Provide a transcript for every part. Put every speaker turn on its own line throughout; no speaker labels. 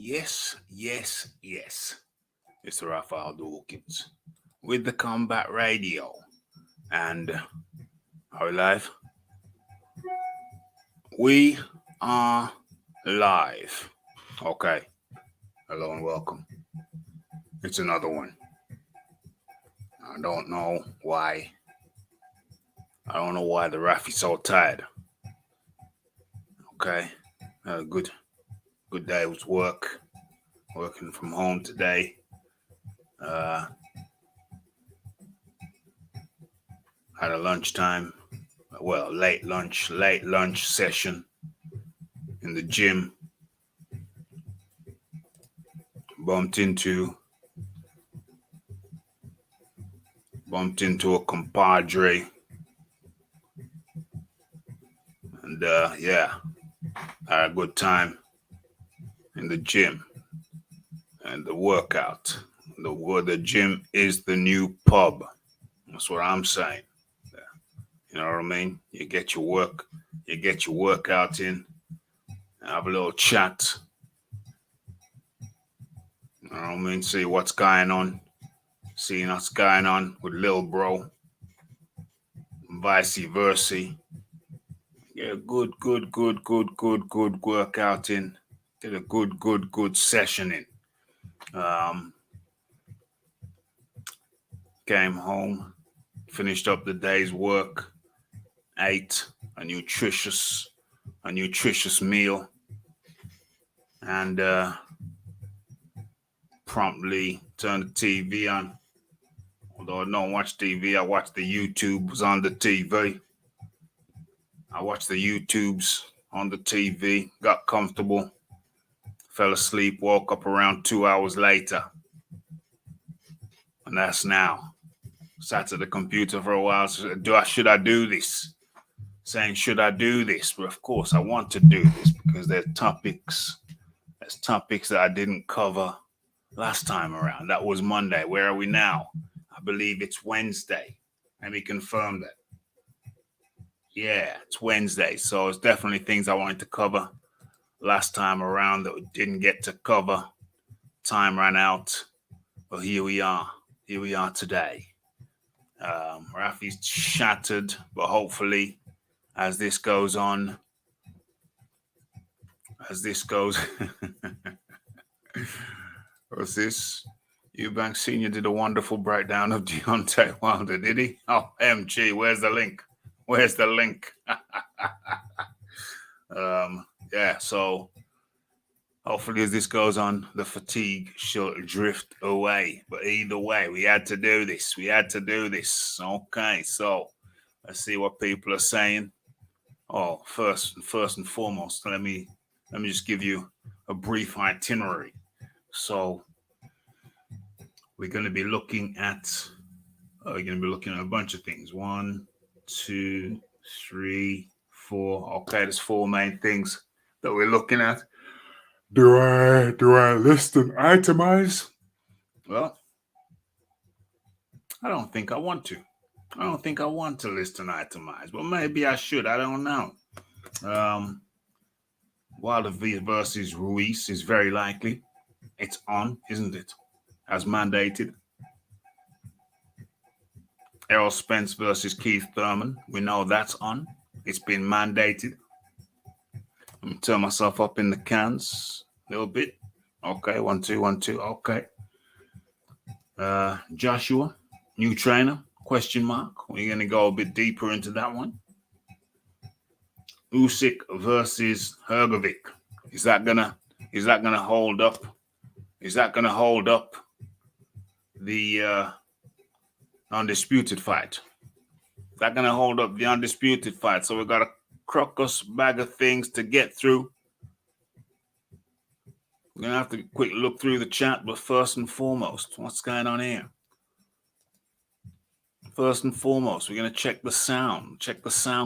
Yes, yes, yes. It's Raphael Dawkins with the Combat Radio. And our live? We are live. Okay. Hello and welcome. It's another one. I don't know why. I don't know why the Rafi's so tired. Okay. Good day with work. Working from home today. Had a lunchtime. Well, late lunch session in the gym. Bumped into a compadre, and had a good time in the gym and the workout. The gym is the new pub. That's what I'm saying. You know what I mean? You get your workout in, have a little chat. You know what I mean? See what's going on. Seeing what's going on with Lil Bro. Vice versa. Get a good workout in. Get a good session in. Came home, finished up the day's work, ate a nutritious meal, and promptly turned the TV on. Although I don't watch TV, I watch the YouTubes on the TV. I watched the YouTubes on the TV, got comfortable, fell asleep, woke up around 2 hours later. And that's now. Sat at the computer for a while. Should I do this? Saying, should I do this? But of course, I want to do this because there's topics that I didn't cover last time around. That was Monday. Where are we now? I believe it's Wednesday. Let me confirm that. Yeah, it's Wednesday. So it's definitely things I wanted to cover last time around that we didn't get to cover. Time ran out. But here we are. Here we are today. Rafi's shattered, but hopefully as this goes, what's this? Eubank Sr. did a wonderful breakdown of Deontay Wilder, did he? Oh, MG, where's the link? So hopefully as this goes on, the fatigue shall drift away. But either way, we had to do this. Okay, so let's see what people are saying. Oh, first and foremost, let me just give you a brief itinerary. So we're going to be looking at a bunch of things. 1, 2, 3, 4. Okay, there's 4 main things that we're looking at. Do I list and itemize? Well, I don't think I want to. I don't think I want to list and itemize, but maybe I should. I don't know. Wilder versus Ruiz is very likely. It's on, isn't it? As mandated. Errol Spence versus Keith Thurman. We know that's on. It's been mandated. Let me turn myself up in the cans a little bit. Okay, 1, 2, 1, 2. Okay. Joshua, new trainer? Question mark. We're going to go a bit deeper into that one. Usyk versus Hrgovic. Is that gonna hold up? Is that gonna hold up the undisputed fight? Is that gonna hold up the undisputed fight? So we got a crocus bag of things to get through. We're gonna have to quick look through the chat, but first and foremost, what's going on here? First and foremost, we're gonna check the sound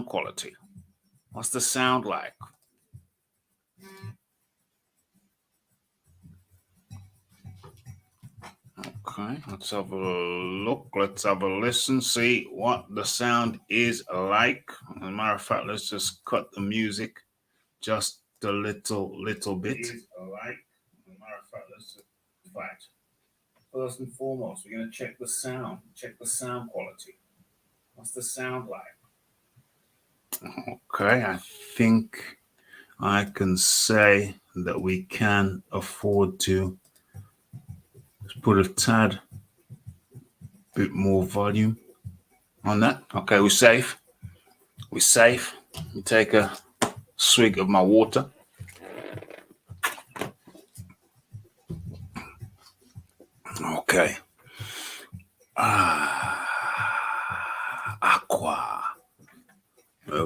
quality. What's the sound like? Okay, let's have a look. Let's have a listen. See what the sound is like. As a matter of fact, let's just cut the music just a little bit. As a matter let's fight. First and foremost, we're going to check the sound quality. What's the sound like? Okay, I think I can say that we can afford to put a tad bit more volume on that. Okay, we're safe. We're safe. Let me take a swig of my water. Okay. Aqua. Where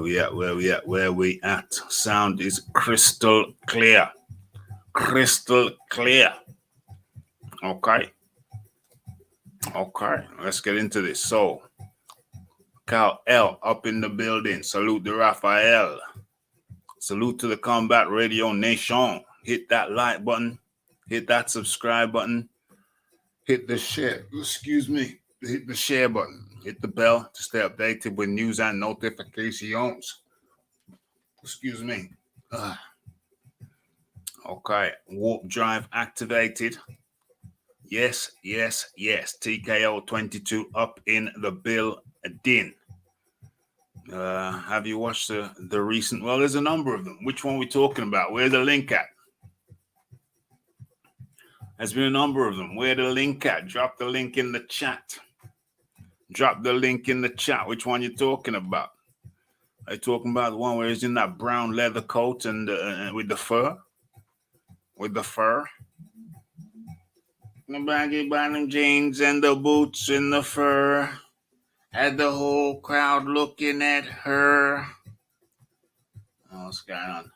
we at? Sound is crystal clear. Crystal clear. Okay, let's get into this. So, Cal L up in the building. Salute to Raphael. Salute to the Combat Radio Nation. Hit that like button. Hit that subscribe button. Hit the share. Hit the share button. Hit the bell to stay updated with news and notifications. Okay, warp drive activated. Yes. TKO 22 up in the building. Have you watched the recent? Well, there's a number of them. Which one are we talking about? Where's the link at? There's been a number of them. Where the link at? Drop the link in the chat. Which one you talking about? Are you talking about the one where he's in that brown leather coat and with the fur? The baggy bottom jeans and the boots and the fur. Had the whole crowd looking at her. Oh, what's going on?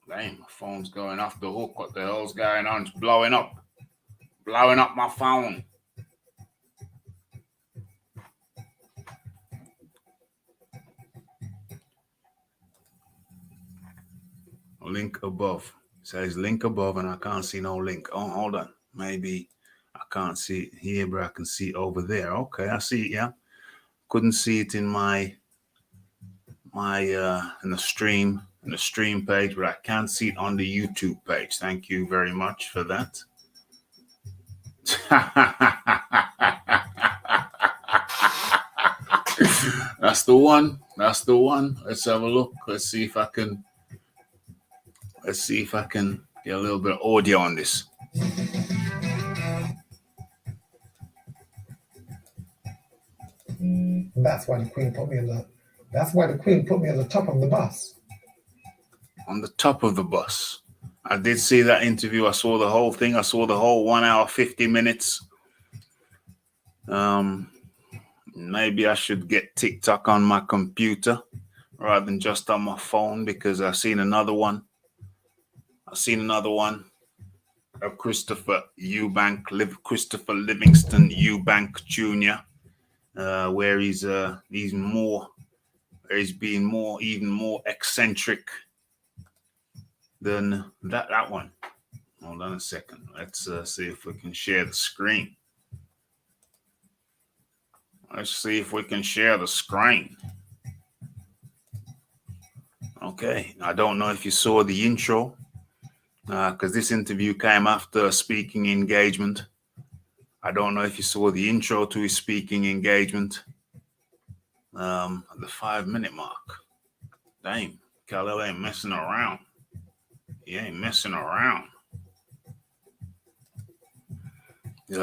Dang, my phone's going off the hook. What the hell's going on? It's blowing up. Blowing up my phone. Link above. It says link above and I can't see no link. Oh, hold on. Maybe I can't see it here, but I can see it over there. Okay, I see it, yeah. Couldn't see it in my in the stream page, but I can see it on the YouTube page. Thank you very much for that. That's the one. Let's have a look. Let's see if I can get a little bit of audio on this.
That's why the Queen put me on the top of the bus.
On the top of the bus. I did see that interview. I saw the whole thing. I saw the whole 1 hour, 50 minutes. Maybe I should get TikTok on my computer rather than just on my phone, because I've seen another one. Of Christopher Livingston Eubank Jr., where he's even more eccentric than that one. Hold on a second. Let's see if we can share the screen. Okay, I don't know if you saw the intro, because this interview came after a speaking engagement. I don't know if you saw the intro to his speaking engagement. At the 5-minute mark. Damn, Khalil ain't messing around. He ain't messing around. This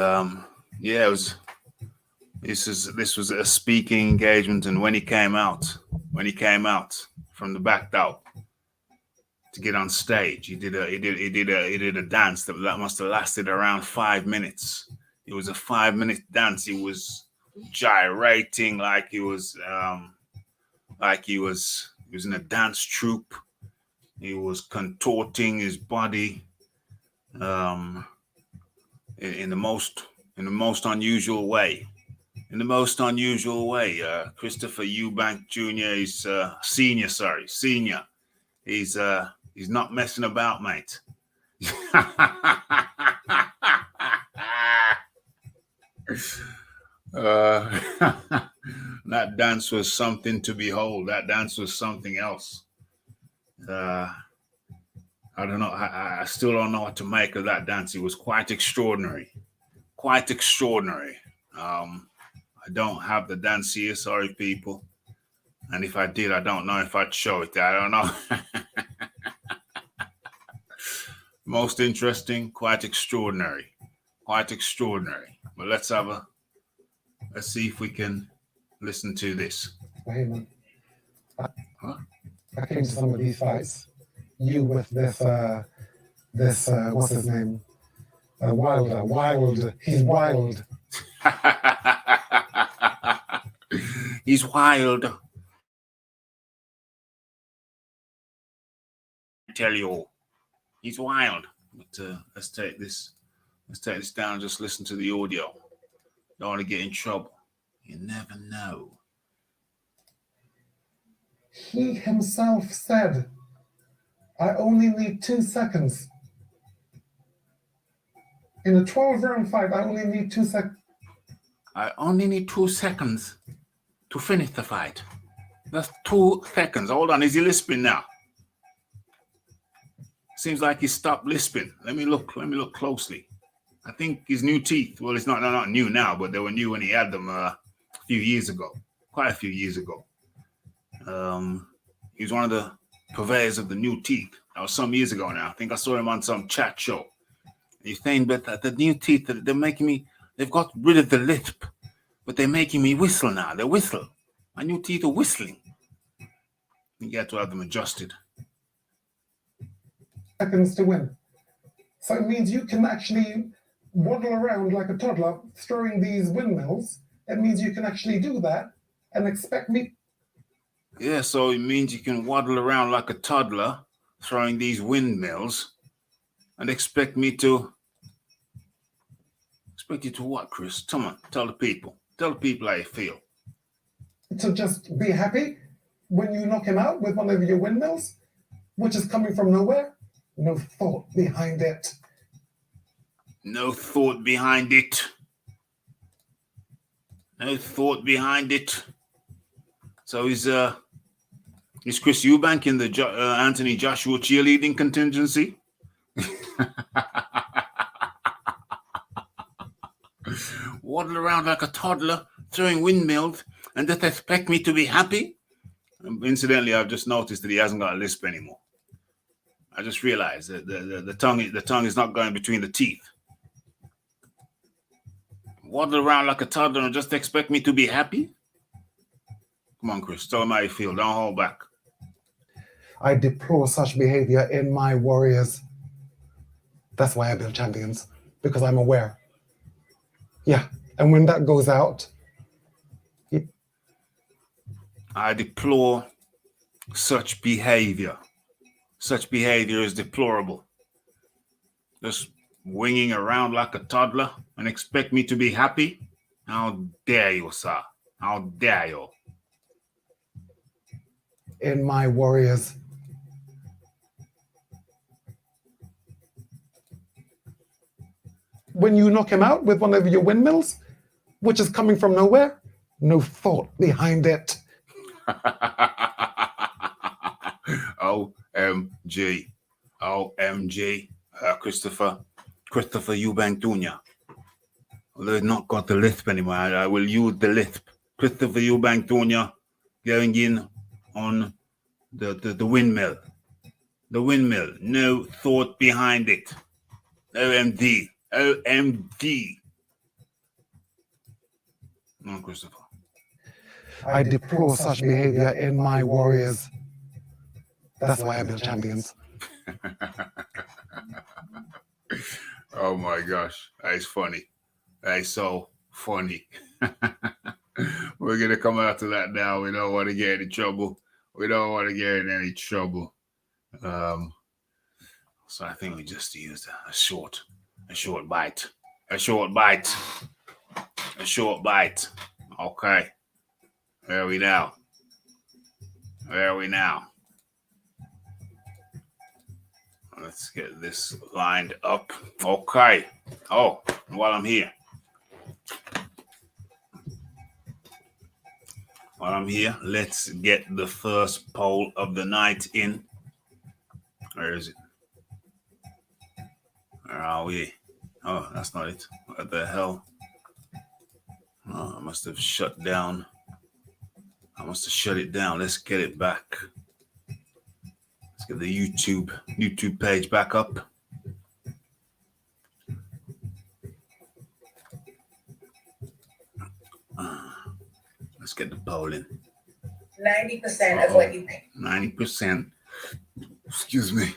was a speaking engagement, and when he came out from the back out to get on stage, he did a dance that must have lasted around 5 minutes. It was a 5-minute dance. He was gyrating like he was in a dance troupe. He was contorting his body in the most unusual way. Christopher Eubank Jr. is senior. He's not messing about, mate. That dance was something to behold. That dance was something else. I don't know. I still don't know what to make of that dance. It was quite extraordinary. Quite extraordinary. I don't have the dance here. Sorry, people. And if I did, I don't know if I'd show it. I don't know. Most interesting, quite extraordinary. Quite extraordinary. But let's see if we can listen to this.
Hey, man.
Huh?
I came to some of these fights. You with this, what's his name? Wild. He's wild.
He's wild. I tell you, he's wild. But let's take this down and just listen to the audio. Don't want to get in trouble. You never know.
He himself said, I only need 2 seconds. In a 12-round fight, I only need 2 seconds.
I only need 2 seconds to finish the fight. That's 2 seconds. Hold on. Is he lisping now? Seems like he stopped lisping. Let me look closely. I think his new teeth, well, it's not new now, but they were new when he had them a few years ago. Quite a few years ago. He was one of the purveyors of the new teeth. That was some years ago now. I think I saw him on some chat show. He's saying, but the new teeth, they're making me, they've got rid of the lisp, but they're making me whistle now. They whistle. My new teeth are whistling. You have to have them adjusted.
Seconds to win. So it means you can actually waddle around like a toddler throwing these windmills. It means you can actually do that and expect me.
Yeah, so it means you can waddle around like a toddler throwing these windmills and expect me to. Expect you to what, Chris? Come on, tell the people. Tell the people how you feel.
To just be happy when you knock him out with one of your windmills, which is coming from nowhere. No thought behind it.
No thought behind it. No thought behind it. So is Chris Eubank in the Anthony Joshua cheerleading contingency? Waddle around like a toddler, throwing windmills, and just expect me to be happy? Incidentally, I've just noticed that he hasn't got a lisp anymore. I just realized that the tongue is not going between the teeth. Waddle around like a toddler and just expect me to be happy? Come on, Chris, tell him how you feel. Don't hold back.
I deplore such behavior in my warriors. That's why I build champions, because I'm aware. Yeah, and when that goes out...
I deplore such behavior. Such behavior is deplorable. Just winging around like a toddler and expect me to be happy? How dare you, sir? How dare you?
In my warriors. When you knock him out with one of your windmills, which is coming from nowhere, no thought behind it.
OMG. OMG. Christopher Eubank Jr. They've not got the lisp anymore. I will use the lisp. Christopher Eubank Jr. going in on the windmill. The windmill. No thought behind it. OMG. OMG. No, Christopher.
I deplore such behavior in my warriors. That's why I build champions.
Oh my gosh, that is funny. That is so funny. We're gonna come after that now. We don't want to get in trouble. We don't want to get in any trouble. So I think we just used a short bite. A short bite. Okay. Where are we now? Let's get this lined up. Okay. Oh, while I'm here, let's get the first poll of the night in. Where is it? Where are we? Oh, that's not it. What the hell? Oh, I must have shut down. I must have shut it down. Let's get it back. Let's get the YouTube page back up. Let's get the poll in.
90% of what you pay.
90%. Excuse me.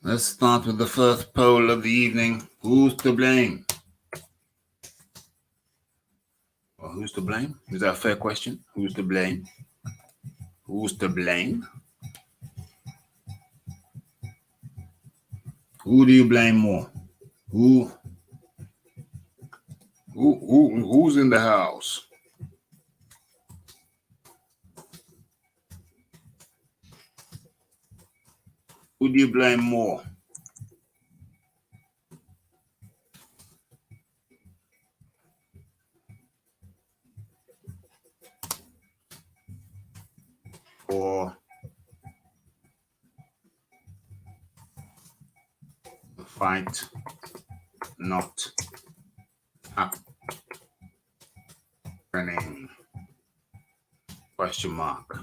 Let's start with the first poll of the evening. Who's to blame? Well, who's to blame? Is that a fair question? Who's to blame? Who's to blame? Who do you blame more? Who's in the house? Who do you blame more? For the fight not happening? Question mark.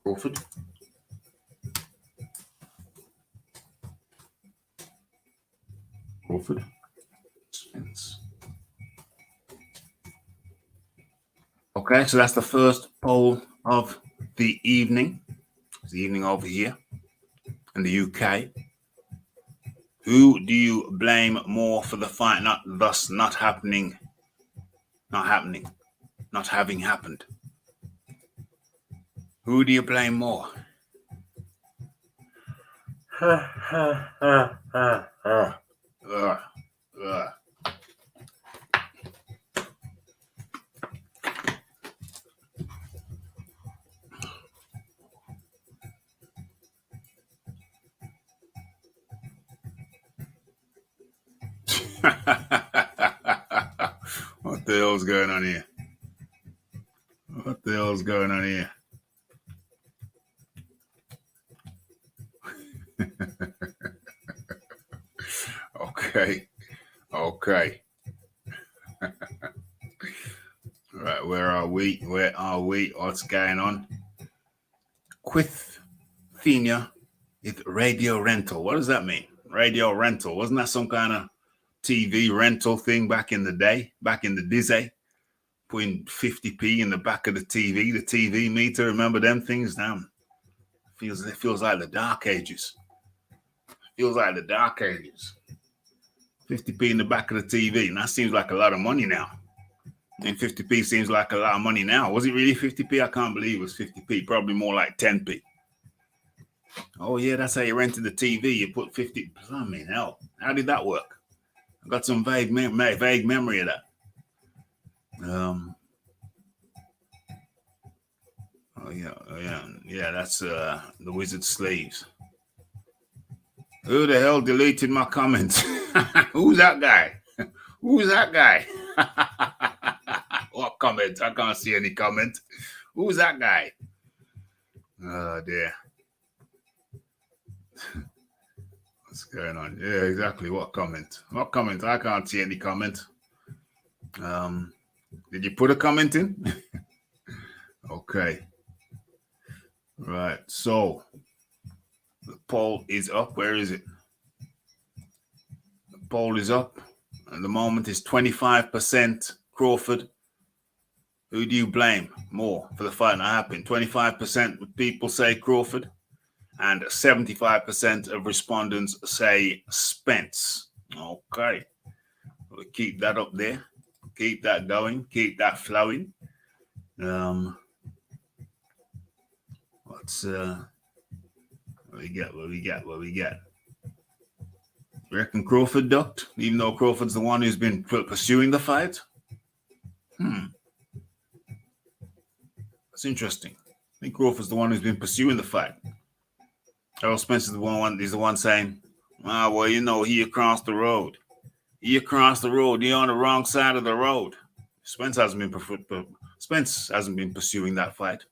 Crawford? Crawford? Spence. Okay, so that's the first poll of the evening. It's the evening over here in the UK. Who do you blame more for the fight not having happened? Who do you blame more? What the hell's going on here? What the hell's going on here? Okay. Right, where are we? What's going on? Quithenia is radio rental. What does that mean? Radio rental. Wasn't that some kind of TV rental thing back in the day? Back in the Dizzy? Putting 50p in the back of the TV meter. Remember them things? Damn. It feels like the dark ages. 50p in the back of the TV. And that seems like a lot of money now. And 50p seems like a lot of money now. Was it really 50p? I can't believe it was 50p. Probably more like 10p. Oh, yeah, that's how you rented the TV. You put 50. I mean, hell, how did that work? I got some vague memory of that. Yeah, that's the wizard sleeves. Who the hell deleted my comments? Who's that guy? What comment? I can't see any comment. Who's that guy? Oh dear. What's going on? Yeah, exactly. What comment? I can't see any comment. Did you put a comment in? Okay. Right. So the poll is up. Where is it? The poll is up. At the moment is 25% Crawford. Who do you blame more for the fight not happening? 25% of people say Crawford, and 75% of respondents say Spence. Okay. We'll keep that up there. Keep that going. Keep that flowing. What's what we got? You reckon Crawford ducked, even though Crawford's the one who's been pursuing the fight? That's interesting. I think Crawford's the one who's been pursuing the fight. Errol Spencer's the one saying, well, he across the road. You're on the wrong side of the road. Spence hasn't been pursuing that fight.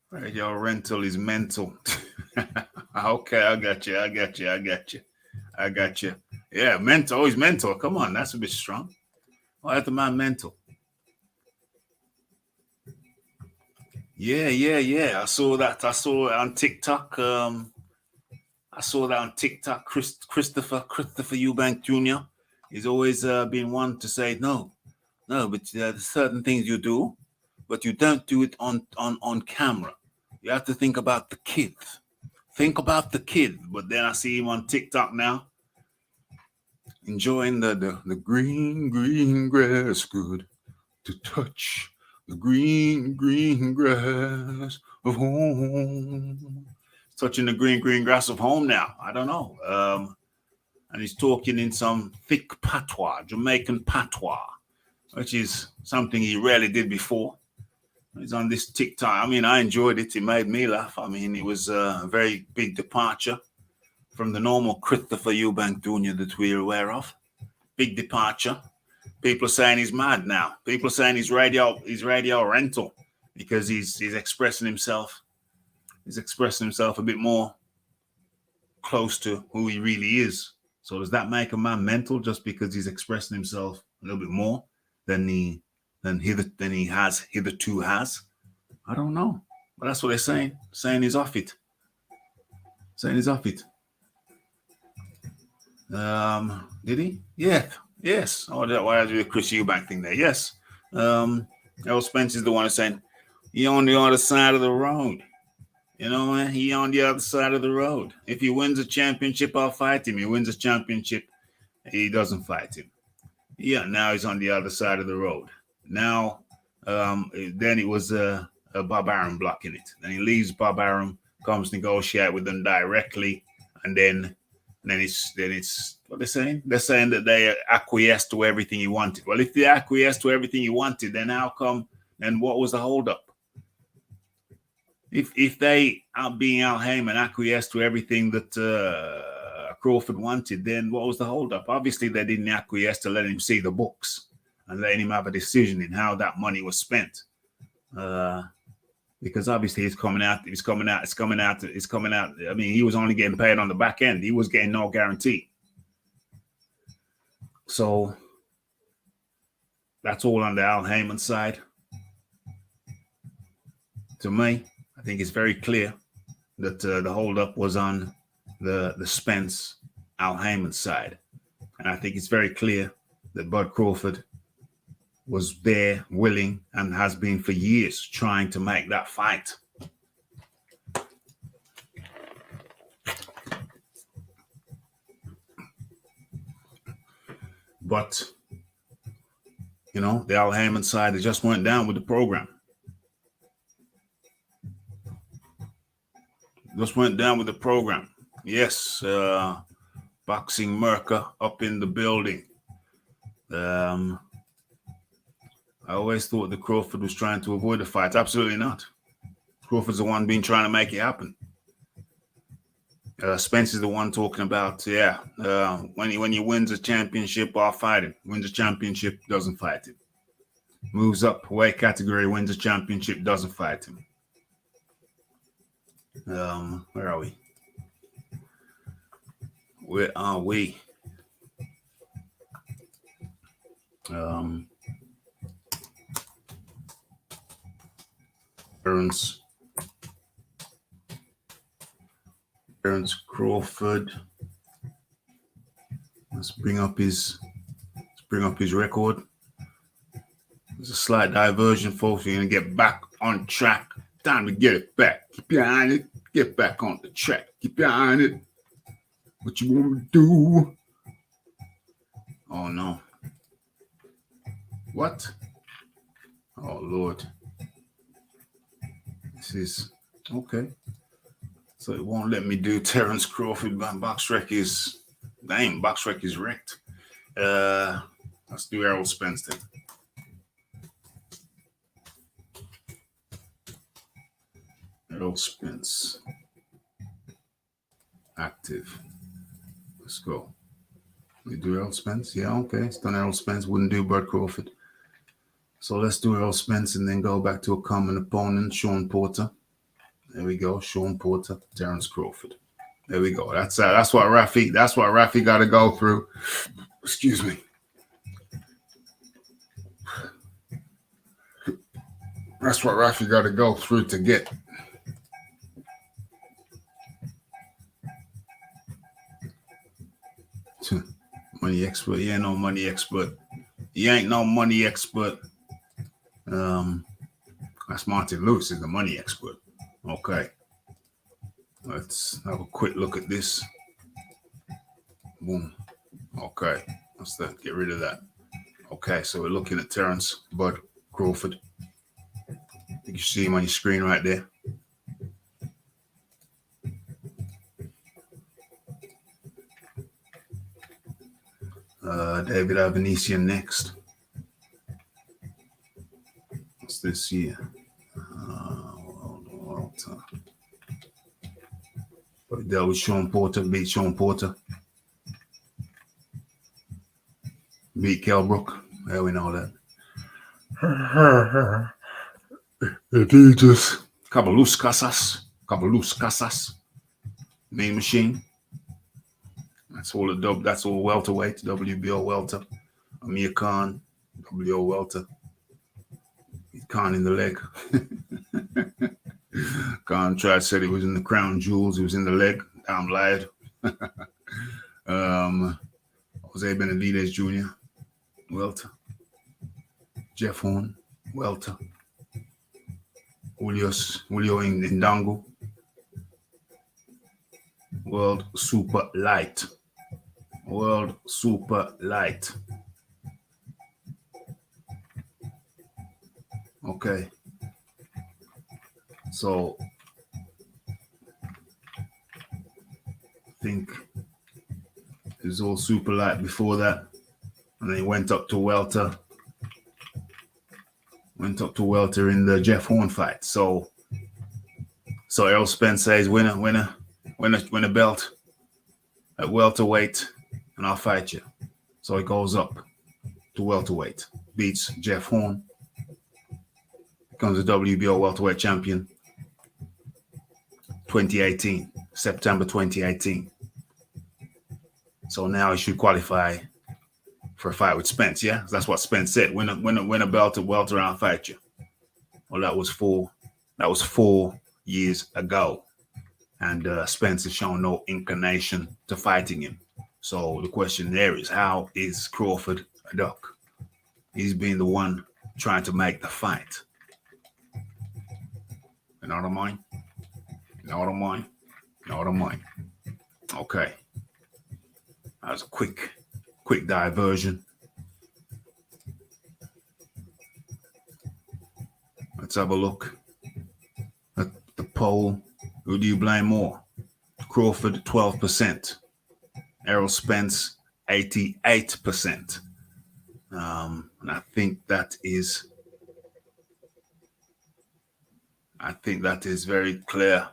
Right, your rental is mental. Okay, I got you. Yeah, mental. Always mental. Come on, that's a bit strong. Why is the man mental? Yeah. I saw that. I saw it on TikTok. Christopher Eubank Jr. He's always been one to say no, but there's certain things you do, but you don't do it on camera. You have to think about the kids. Think about the kid. But then I see him on TikTok now, enjoying the green grass, good to touch the green grass of home. Touching the green grass of home now. I don't know. And he's talking in some thick patois, Jamaican patois, which is something he rarely did before. He's on this TikTok. I mean, I enjoyed it. It made me laugh. I mean, it was a very big departure from the normal Christopher Eubank Jr. that we're aware of. Big departure. People are saying he's mad now. People are saying he's radio rental because he's expressing himself. He's expressing himself a bit more close to who he really is. So does that make a man mental just because he's expressing himself a little bit more than he has hitherto has? I don't know. But that's what they're saying. Saying he's off it. Did he? Yeah. Yes. Oh, why I do the Chris Eubank thing there? Yes. Errol Spence is the one who's saying he on the other side of the road. You know, man, he on the other side of the road. If he wins a championship, I'll fight him. He wins a championship, he doesn't fight him. Yeah, now he's on the other side of the road. Now, then it was Bob Arum blocking it. Then he leaves Bob Arum, comes negotiate with them directly, and then it's what they're saying. They're saying that they acquiesced to everything he wanted. Well, if they acquiesced to everything he wanted, then how come? Then what was the holdup? If they out being Al Heyman acquiesced to everything that Crawford wanted, then what was the holdup? Obviously, they didn't acquiesce to let him see the books and letting him have a decision in how that money was spent. Because obviously it's coming out. I mean, he was only getting paid on the back end. He was getting no guarantee. So that's all on the Al Heyman side. To me, I think it's very clear that the holdup was on the Spence Al Heyman side. And I think it's very clear that Bud Crawford was there, willing, and has been for years trying to make that fight. But, you know, the Al Heyman side, it just went down with the program. Just went down with the program. Yes, Boxing Merca up in the building. I always thought that Crawford was trying to avoid the fight. Absolutely not. Crawford's the one been trying to make it happen. Spence is the one talking about, when he wins a championship, I'll fight him. Wins a championship, doesn't fight him. Moves up weight category, wins a championship, doesn't fight him. Where are we? Where are we? Terence Crawford. Let's bring up his record. There's a slight diversion, folks. We're gonna get back on track. Time to get it back. Keep your eye on it. Get back on the track. Keep your eye on it. What you want to do? Oh no. What? Oh Lord. This is okay. So it won't let me do Terence Crawford, but BoxRec is wrecked. Let's do Errol Spence then. Errol Spence. Active. Let's go. We do Errol Spence. Yeah, okay. It's done Errol Spence. Wouldn't do Bud Crawford. So let's do Errol Spence and then go back to a common opponent, Sean Porter. There we go. Sean Porter, Terence Crawford. There we go. That's what Rafi got to go through. Excuse me. That's what Rafi got to go through to get. Money expert. He ain't no money expert. He ain't no money expert. That's Martin Lewis is the money expert. Okay. Let's have a quick look at this. Boom. Okay. Let's get rid of that. Okay, so we're looking at Terence Bud Crawford. You can see him on your screen right there. David Avanesian next. What's this here? But dealt with Sean Porter, beat Sean Porter. Beat Kelbrook. Yeah, we know that. He just couple loose casas. Main machine. That's all welterweight. WBO welter. Amir Khan, WBO welter. Khan in the leg. Khan said he was in the crown jewels. He was in the leg. Damn lied. Jose Benavidez Jr. welter. Jeff Horn welter. Julio Ndango. World super light. Okay. So I think it was all super light before that. And then he went up to welter. In the Jeff Horn fight. So Errol Spence says, win a belt at welterweight, and I'll fight you. So he goes up to welterweight, beats Jeff Horn, becomes a WBO welterweight champion. 2018, September 2018. So now he should qualify for a fight with Spence, yeah? That's what Spence said. Win a belt at welter and I'll fight you. Well, that was 4 years ago. And Spence has shown no inclination to fighting him. So the question there is, how is Crawford a duck? He's been the one trying to make the fight. You know what I mean? Okay. That was a quick diversion. Let's have a look at the poll. Who do you blame more? Crawford, 12%. Errol Spence, 88%. And I think that is very clear.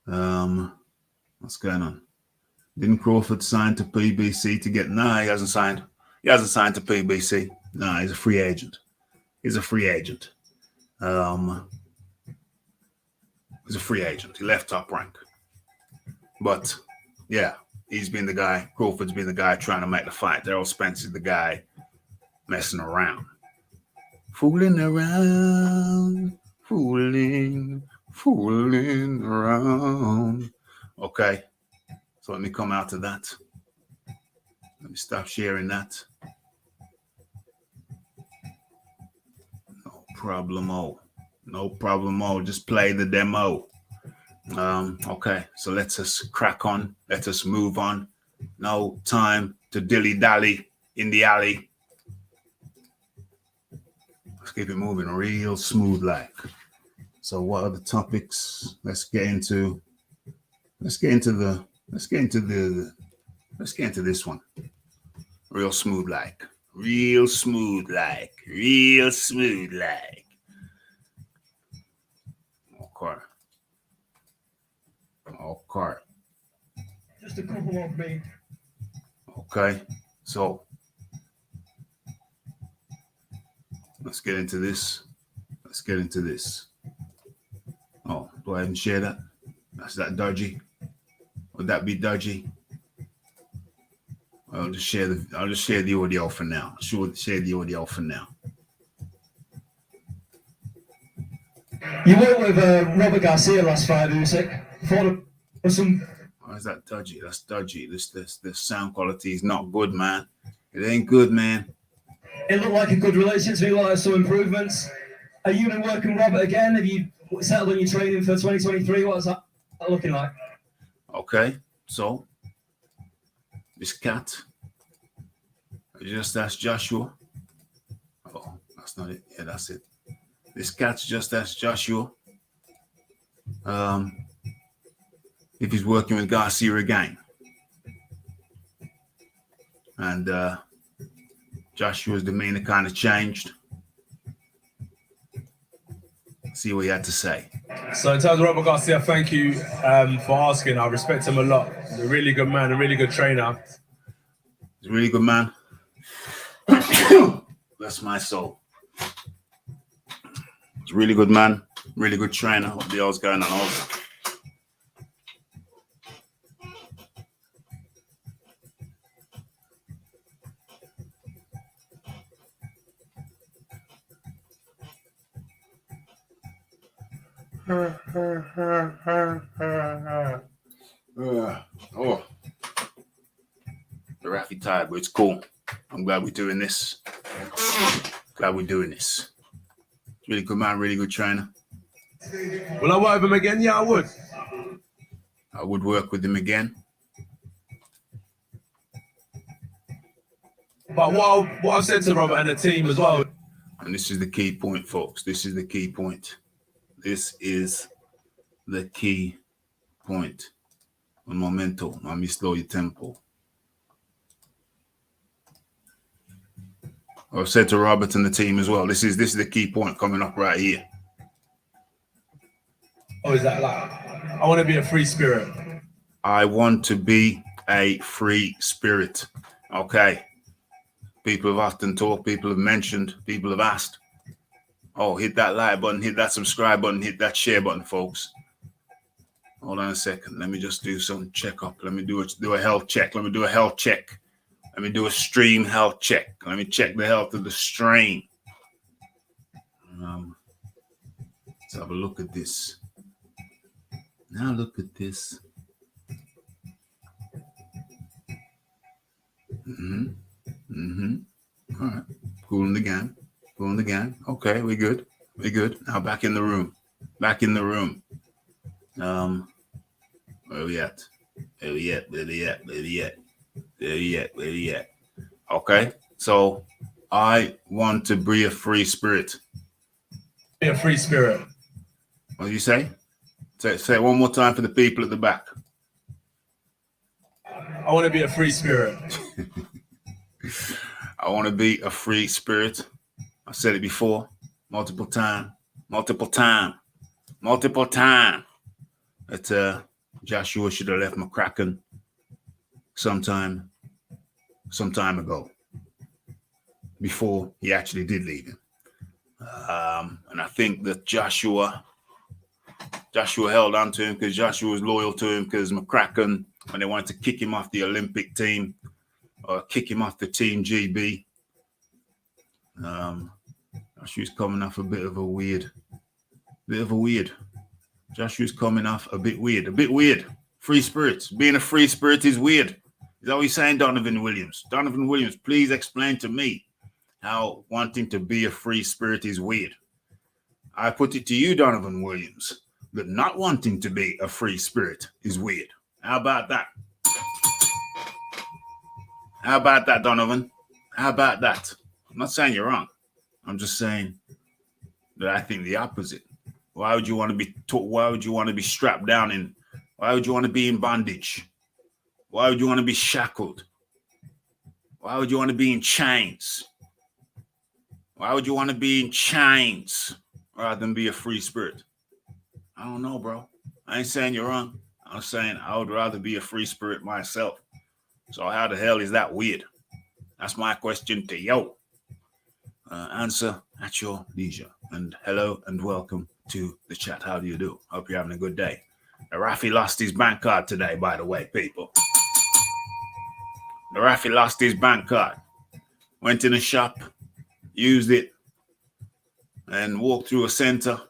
What's going on? Didn't Crawford sign to PBC to get? Nah, he hasn't signed. He hasn't signed to PBC. Nah, he's a free agent. He's a free agent. He left Top Rank. But yeah, he's been the guy. Crawford's been the guy trying to make the fight. Errol Spence is the guy messing around. Fooling around. Okay. So let me come out of that. Let me stop sharing that. No problemo. Just play the demo. Okay, so let us crack on. Let us move on. No time to dilly-dally in the alley. Let's keep it moving real smooth like. So what are the topics? Let's get into this one. Real smooth like. Okay.
Just a couple of me.
Okay, so let's get into this. Oh, do I even share that? That's that dodgy. Would that be dodgy? I'll just share the audio for now. Share the audio for now.
You worked with Robert Garcia last Friday, Usyk. Thought of some.
Why is that dodgy? That's dodgy. This sound quality is not good, man. It ain't good, man.
It looked like a good relationship. It looked like some improvements. Are you going to work with Robert again? Have you settled on your training for 2023? What's that looking like?
Okay, so this cat. I just asked Joshua. Oh, that's not it. Yeah, that's it. This cat's just asked Joshua if he's working with Garcia again. And Joshua's demeanor kind of changed. See what he had to say.
So in terms of Robert Garcia, thank you for asking. I respect him a lot. He's a really good man, a really good trainer.
He's a really good man. Bless my soul. He's a really good man, really good trainer. What the hell's going on also? Oh, the Raffy tired, but it's cool. I'm glad we're doing this. Really good man, really good trainer.
Will I work with him again? Yeah, I would.
I would work with him again.
But what I've said to Robert and the team as well.
And this is the key point, folks. This is the key point. Un momento, mami, slow your tempo. I've said to Robert and the team as well, this is the key point coming up right here.
Oh, is that like, I want to be a free spirit.
I want to be a free spirit. Okay. People have often talked, people have mentioned, people have asked. Oh, hit that like button, hit that subscribe button, hit that share button, folks. Hold on a second. Let me just do some checkup. Let me do a health check. Let me do a health check. Let me do a stream health check. Let me check the health of the stream. Let's have a look at this. Now look at this. All right. Cooling the gang. Okay, we're good. Now back in the room. Where we at? Okay, so I want to be a free spirit.
Be a free spirit.
What do you say? Say it one more time for the people at the back.
I want to be a free spirit.
I want to be a free spirit. I said it before, multiple time. That Joshua should have left McCracken some time ago, before he actually did leave him. And I think that Joshua held on to him because Joshua was loyal to him, because McCracken, when they wanted to kick him off the Olympic team or kick him off the Team GB, Joshua's coming off a bit of a weird. Joshua's coming off a bit weird. Free spirits. Being a free spirit is weird. Is that what you're saying, Donovan Williams? Donovan Williams, please explain to me how wanting to be a free spirit is weird. I put it to you, Donovan Williams, that not wanting to be a free spirit is weird. How about that? Donovan? How about that? I'm not saying you're wrong. I'm just saying that I think the opposite. Why would you want to be taught? Why would you want to be strapped down why would you want to be in bondage? Why would you want to be shackled? Why would you want to be in chains? Why would you want to be in chains rather than be a free spirit? I don't know, bro. I ain't saying you're wrong. I'm saying I would rather be a free spirit myself. So how the hell is that weird? That's my question to you. Answer at your leisure. And hello and welcome to the chat. How do you do? Hope you're having a good day. Rafi lost his bank card today, by the way, people. Rafi lost his bank card. Went in a shop, used it, and walked through a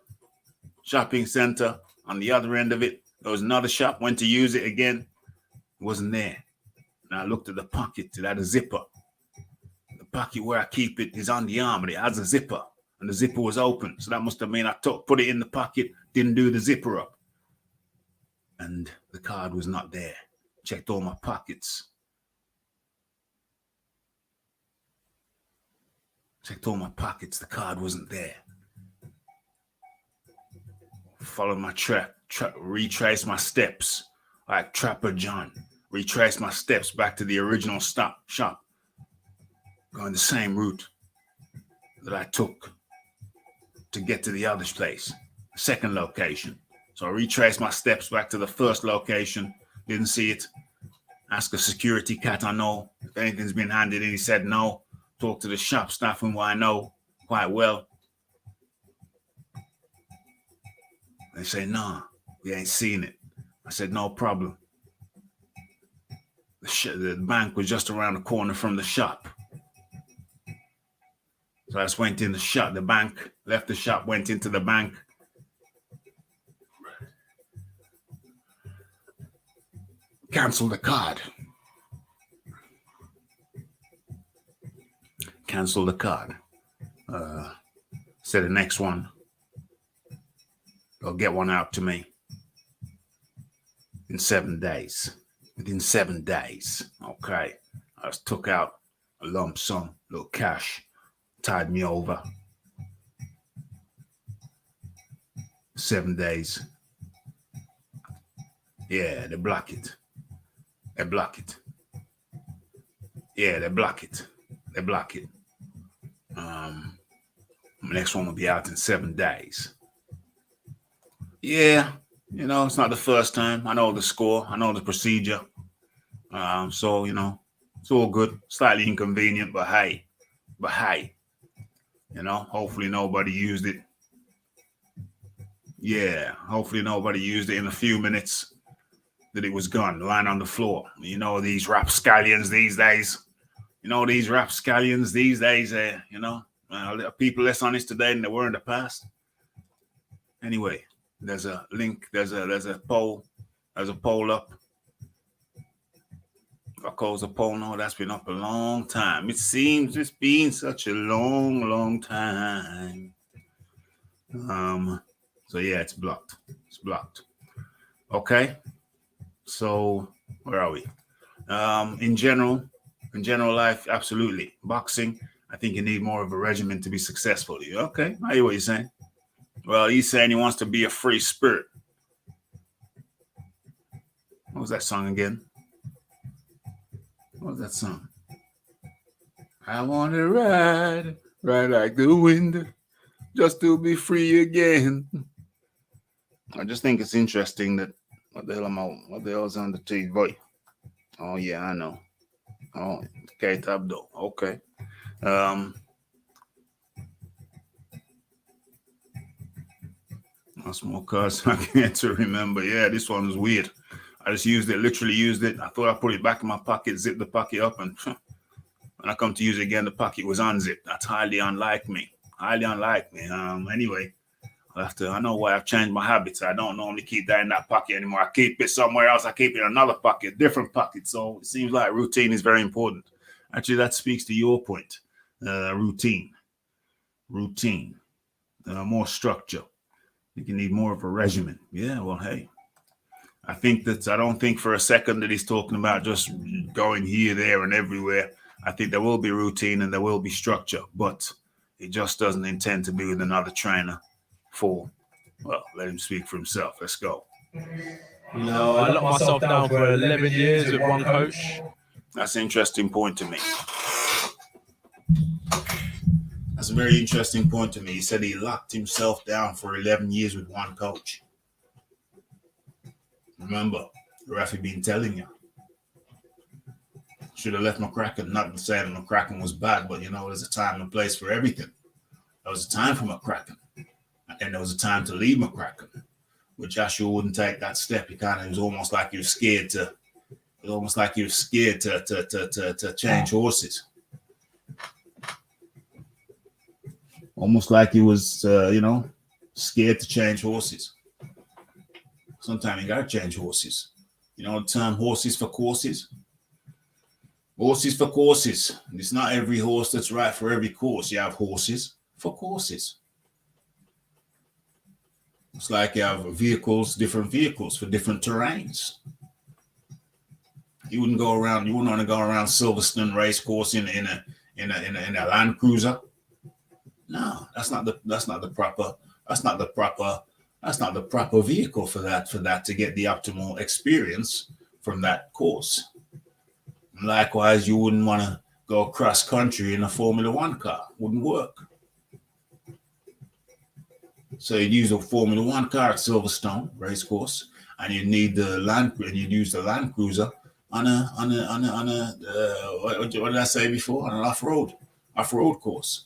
shopping center. On the other end of it, there was another shop, went to use it again. It wasn't there. And I looked at the pocket. It had a zipper. The pocket where I keep it is on the arm, but it has a zipper. And the zipper was open. So that must have meant I put it in the pocket, didn't do the zipper up. And the card was not there. Checked all my pockets. Checked all my pockets. The card wasn't there. Followed my track, retraced my steps like Trapper John. Retraced my steps back to the original shop. Going the same route that I took to get to the other place, second location. So I retraced my steps back to the first location. Didn't see it. Asked a security cat I know if anything's been handed in. He said no. Talked to the shop staff whom I know quite well. They say, nah, we ain't seen it. I said, no problem. The bank was just around the corner from the shop. So I just went in the bank, left the shop, went into the bank. Canceled the card. Canceled the card. Said the next one, they'll get one out to me in 7 days. Within 7 days, okay. I just took out a lump sum, little cash, tied me over. 7 days. Yeah, they block it. They block it. Yeah, they block it. They block it. The next one will be out in 7 days. Yeah, you know, it's not the first time. I know the score. I know the procedure. So, you know, it's all good. Slightly inconvenient, but hey, you know, hopefully nobody used it. Yeah, hopefully nobody used it in a few minutes that it was gone, lying on the floor. You know, these rapscallions these days. You know, these rapscallions these days, you know, people less honest today than they were in the past. Anyway, there's a link, there's a poll up. If I close the poll, no, that's been up a long time. It seems it's been such a long time. So yeah, it's blocked. It's blocked. Okay. So where are we? In general life, absolutely. Boxing, I think you need more of a regimen to be successful. Okay, I hear what you're saying. Well, he's saying he wants to be a free spirit. What was that song again? What was that song? I want to ride like the wind, just to be free again. I just think it's interesting that what the hell is on the TV? Oh yeah, I know. Oh, Kate Abdo. Okay. Small cards. I can't remember. Yeah, this one was weird. I just literally used it. I thought I put it back in my pocket, zipped the pocket up, and when I come to use it again, the pocket was unzipped. That's highly unlike me. Anyway, I know why I've changed my habits. I don't normally keep that in that pocket anymore. I keep it somewhere else. I keep it in another pocket, different pocket. So it seems like routine is very important. Actually, that speaks to your point. Routine, more structure. You need more of a regimen. Yeah, well, hey, I don't think for a second that he's talking about just going here, there, and everywhere. I think there will be routine and there will be structure, but he just doesn't intend to be with another trainer let him speak for himself. Let's go.
No, I locked myself down for 11 years with one coach.
That's an interesting point to me. That's a very interesting point to me. He said he locked himself down for 11 years with one coach. Remember, the referee been telling you. Should have left McCracken. Not saying McCracken was bad, but you know, there's a time and place for everything. There was a time for McCracken, and there was a time to leave McCracken. But Joshua wouldn't take that step. It was almost like he was scared to. It was almost like he was scared to change horses. Almost like he was, scared to change horses. Sometimes you gotta change horses. You know the term horses for courses? Horses for courses. It's not every horse that's right for every course. You have horses for courses. It's like you have different vehicles for different terrains. You wouldn't want to go around Silverstone race course in a Land Cruiser. No, that's not the proper vehicle for that to get the optimal experience from that course. Likewise, you wouldn't want to go cross country in a Formula One car. Wouldn't work. So you'd use a Formula One car at Silverstone race course, and you'd use the Land Cruiser on a what did I say before? On an off-road course.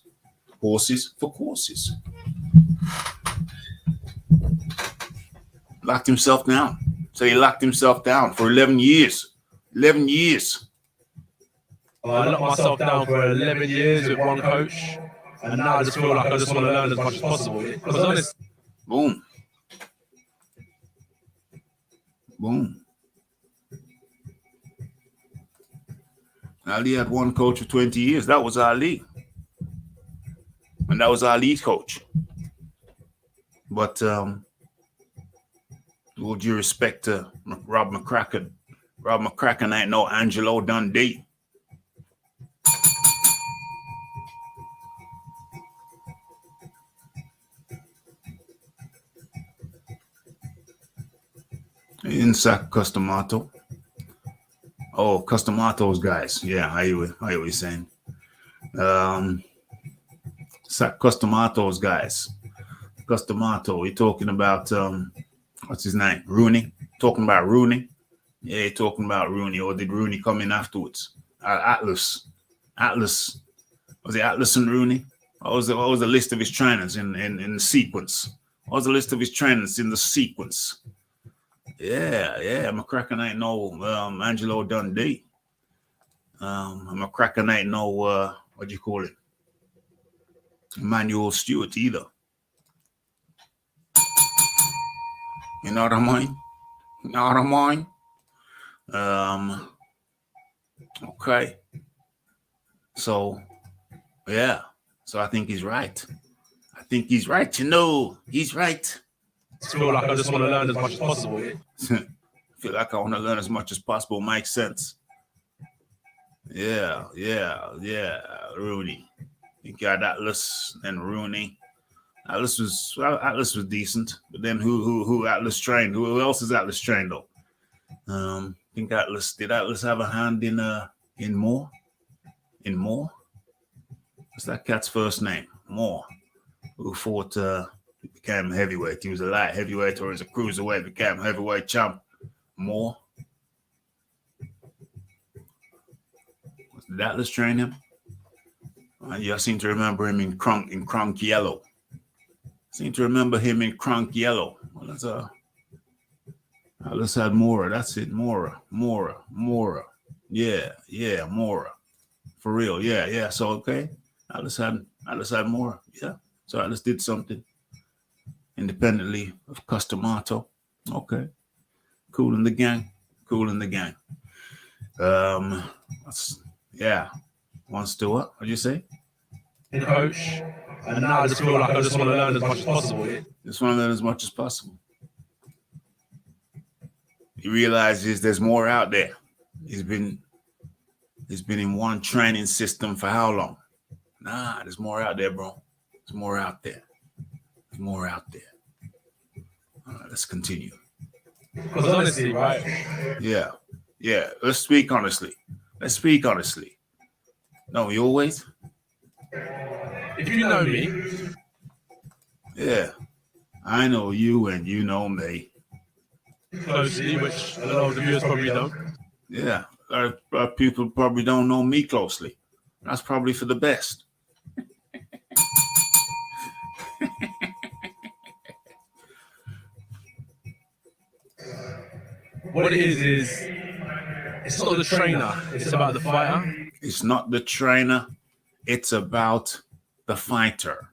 Horses for courses. Locked himself down. So he locked himself down for 11 years. 11 years.
I locked myself down for 11 years with one coach, and now I just feel like I just want to learn as much as possible. Because honestly,
Boom. Boom. Ali had one coach for 20 years. That was Ali. And that was Ali's coach. But with due respect to Rob McCracken ain't no Angelo Dundee. He didn't sack Customato. Oh, Customato's guys. Yeah, I hear what you're saying. Sack Customato's guys. Customato, you're talking about what's his name? Rooney. Talking about Rooney. Yeah, you're talking about Rooney. Or did Rooney come in afterwards? Atlas. Was it Atlas and Rooney? What was the list of his trainers in the sequence? What was the list of his trainers in the sequence? Yeah. McCracken ain't no Angelo Dundee. McCracken ain't no what do you call it? Emmanuel Stewart either. You know what I mean? Okay. So, yeah. So I think he's right. He's right. He's right.
I feel like I just want to learn as much as possible.
Feel like I want to learn as much as possible. Makes sense. Yeah. Rooney. You got Atlas and Rooney. Atlas was decent, but then who Atlas trained? Who else is Atlas trained though? I think did Atlas have a hand in Moore? In Moore? What's that cat's first name? Moore. Who fought became heavyweight. He was a light heavyweight or as a cruiserweight, became heavyweight champ. Moore. Did Atlas train him? I seem to remember him in Crunk Yellow. Well, that's Atlas had Mora. That's it. Mora. Yeah, Mora. For real. Yeah. So okay. Atlas had Mora. Yeah. So Atlas did something independently of Customato. Okay. Cool in the gang. Wants to what? What'd you say?
In coach, and now I just feel like I just want to learn as much as possible.
Just want to learn as much as possible. He realizes there's more out there. He's been in one training system for how long? Nah, there's more out there, bro. There's more out there. All right, let's continue.
Because honestly, right?
Yeah. Let's speak honestly. No, you always?
If you know me.
Yeah. I know you and you know me.
Closely, which a lot of the viewers probably don't.
Yeah. people probably don't know me closely. That's probably for the best.
What it is it's not the trainer, it's about the fighter.
It's not the trainer, it's about the fighter.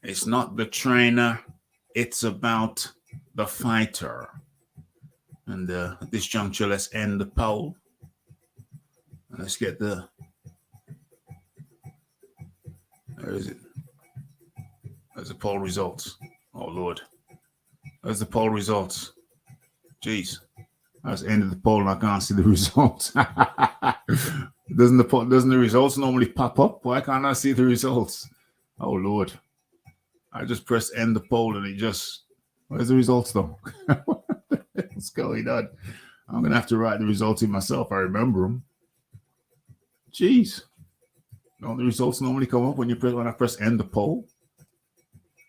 It's not the trainer, it's about the fighter. And at this juncture, let's end the poll. Let's get the... Where is it? There's the poll results. Oh, Lord. There's the poll results. Jeez. I just ended the poll and I can't see the results. Doesn't the results normally pop up? Why can't I see the results? Oh, Lord. I just press end the poll and it just... Where's the results, though? What's going on? I'm going to have to write the results in myself. I remember them. Jeez. Don't the results normally come up when I press end the poll?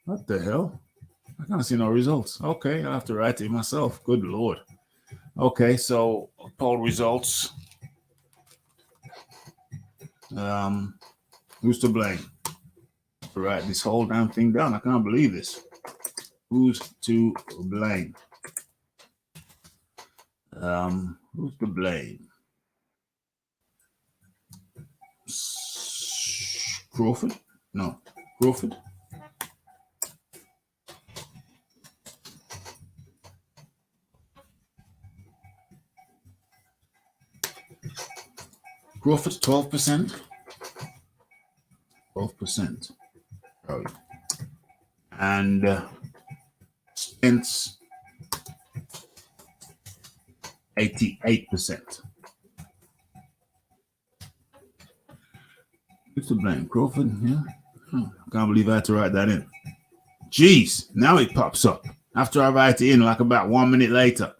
What the hell? I can't see no results. Okay, I'll have to write it myself. Good Lord. Okay, so poll results. Who's to blame? Write this whole damn thing down. I can't believe this. Who's to blame? Who's to blame? Crawford? No. Crawford? Crawford, 12%. 12%. Oh. And Spence, 88%. Who's to blame? Crawford? Yeah. Oh, I can't believe I had to write that in. Jeez, now it pops up. After I write it in, like about 1 minute later.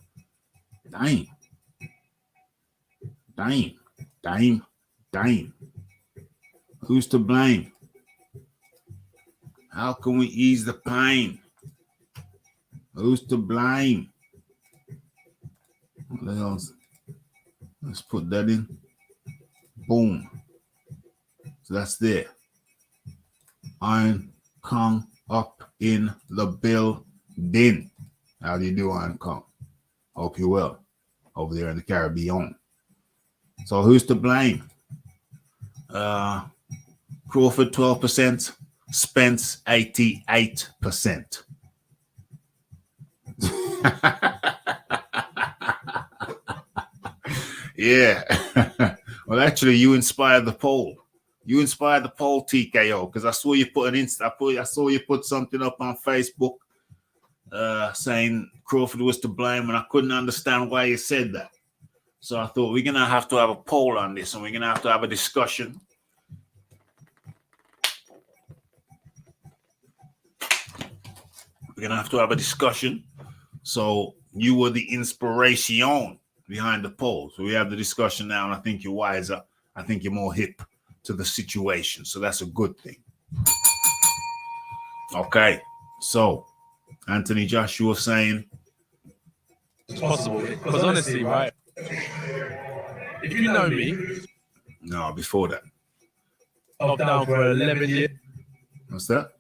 Dang. Who's to blame? How can we ease the pain? Who's to blame? What the hell? Let's put that in. Boom. So that's there. Iron Kong up in the building. How do you do, Iron Kong? Hope you're well over there in the Caribbean. So who's to blame? Crawford 12%, Spence 88%. Yeah. Well, actually, you inspired the poll. You inspired the poll, TKO, because I saw you put I saw you put something up on Facebook saying Crawford was to blame, and I couldn't understand why you said that. So I thought we're gonna have to have a poll on this, and we're gonna have to have a discussion. We're gonna have to have a discussion. So you were the inspiration behind the poll. So we have the discussion now, and I think you're wiser. I think you're more hip to the situation. So that's a good thing. Okay. So Anthony Joshua saying
It's possible. Because honestly, right? If you know me,
no, before that.
I've down for 11 years.
What's that?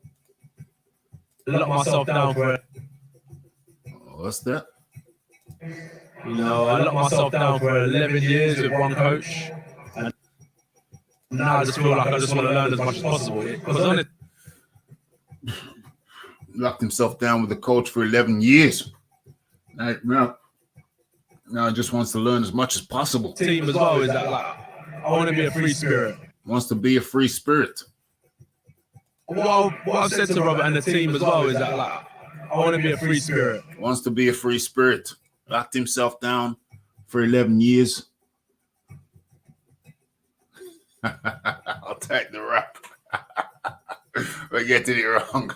Locked myself down for,
What's that?
you know, I locked myself down for 11 years with one coach. And now I just feel like I just want to learn as much as possible. Because honestly,
Locked himself down with the coach for 11 years. Now he just wants to learn as much as possible.
team as well is that like, I want to be a free spirit.
Wants to be a free spirit.
What I've said to Robert and the team as well is that like, I want to be a free spirit.
Wants to be a free spirit. Locked himself down for 11 years. I'll take the rap. We're getting it wrong.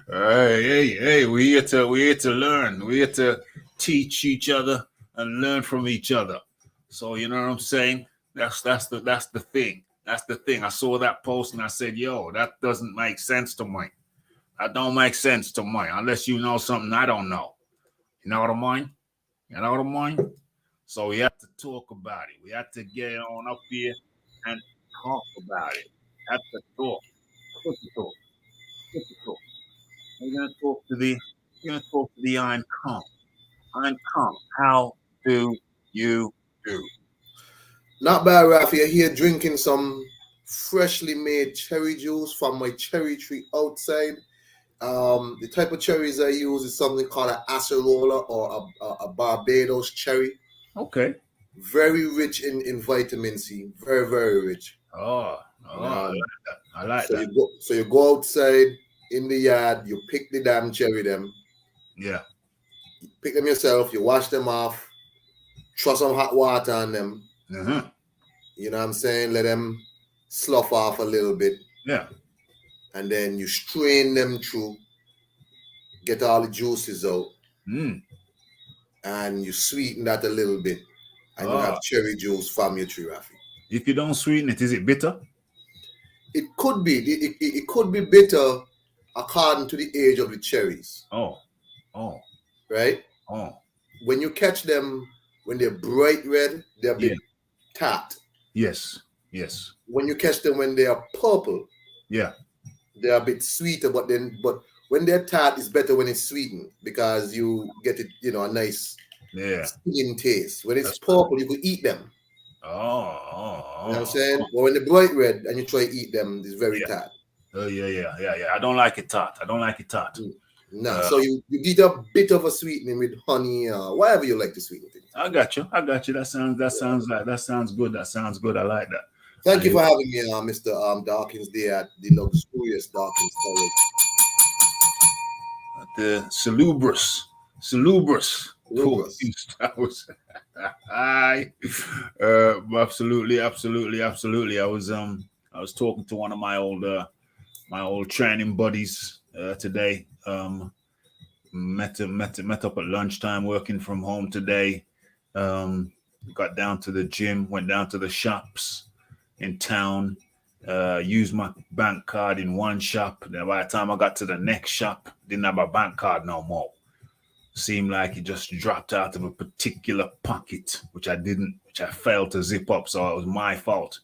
Hey, we're here to learn. We're here to teach each other and learn from each other. So you know what I'm saying? That's the thing. That's the thing. I saw that post and I said, yo, that doesn't make sense to me. That don't make sense to me unless you know something I don't know. You know what I mean? You know what I mean? So we have to talk about it. We have to get on up here and talk about it. Have to talk. Put the talk. Put the talk. We're gonna talk to the Iron Kong. Iron Kong, how do you do?
Not bad, Rafi. You're here drinking some freshly made cherry juice from my cherry tree outside. The type of cherries I use is something called an acerola or a Barbados cherry.
Okay.
Very rich in vitamin C. Very, very rich.
I like
so
that.
You go outside in the yard, you pick the damn cherry them.
Yeah.
You pick them yourself, you wash them off, throw some hot water on them.
Uh-huh.
You know what I'm saying? Let them slough off a little bit.
Yeah.
And then you strain them through, get all the juices out, and you sweeten that a little bit, and you have cherry juice from your tree, Rafi.
If you don't sweeten it, is it bitter?
It could be. It could be bitter according to the age of the cherries.
Oh.
Right?
Oh.
When you catch them, when they're bright red, they're a bit tart.
Yes.
When you catch them when they are purple,
yeah,
they're a bit sweeter, but when they're tart, it's better when it's sweetened because you get it, a nice stinging taste. When it's purple, you could eat them. You know what I'm saying? But when they're bright red and you try to eat them, it's very tart.
Oh, yeah. I don't like it tart.
No, so you get a bit of a sweetening with honey, whatever you like to sweeten things.
I got you. That sounds good. I like that.
Thank you for having me, Mr. Dawkins, there at the luxurious Dawkins College.
The Salubrious. Absolutely. I was talking to one of my old training buddies today. Met up at lunchtime, working from home today. Got down to the gym, went down to the shops in town, used my bank card in one shop. Then by the time I got to the next shop, didn't have a bank card no more. Seemed like it just dropped out of a particular pocket, which I failed to zip up, so it was my fault.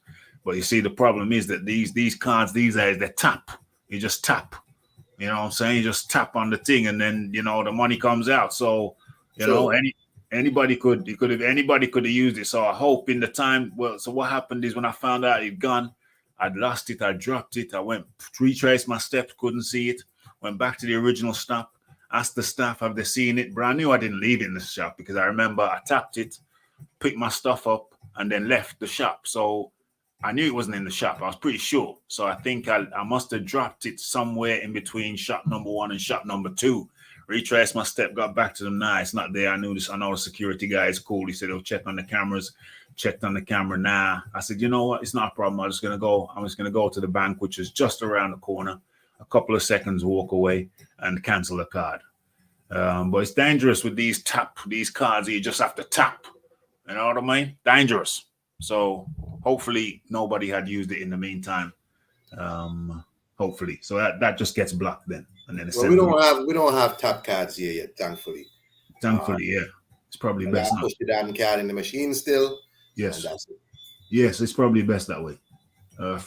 But you see, the problem is that these cards these days, they tap. You just tap. You know what I'm saying? You just tap on the thing, and then the money comes out. So anybody could have used it. So I hope in the time. Well, so what happened is when I found out it gone, I'd lost it. I dropped it. I went retraced my steps, couldn't see it. Went back to the original stop. Asked the staff, have they seen it? But I knew I didn't leave it in the shop because I remember I tapped it, picked my stuff up, and then left the shop. So I knew it wasn't in the shop. I was pretty sure. So I think I must have dropped it somewhere in between shop number 1 and shop number 2. Retraced my step, got back to them. Nah, it's not there. I know the security guy is cool. He said he'll check on the cameras. Checked on the camera. Nah. I said, you know what? It's not a problem. I'm just gonna go to the bank, which is just around the corner, a couple of seconds walk away, and cancel the card. But it's dangerous with these cards. You just have to tap. You know what I mean? Dangerous. So hopefully nobody had used it in the meantime. Hopefully, so that just gets blocked then, and then
we don't have tap cards here yet. Thankfully,
yeah, it's probably best not.
Push the damn card in the machine still.
Yes, yes, it's probably best that way. Well,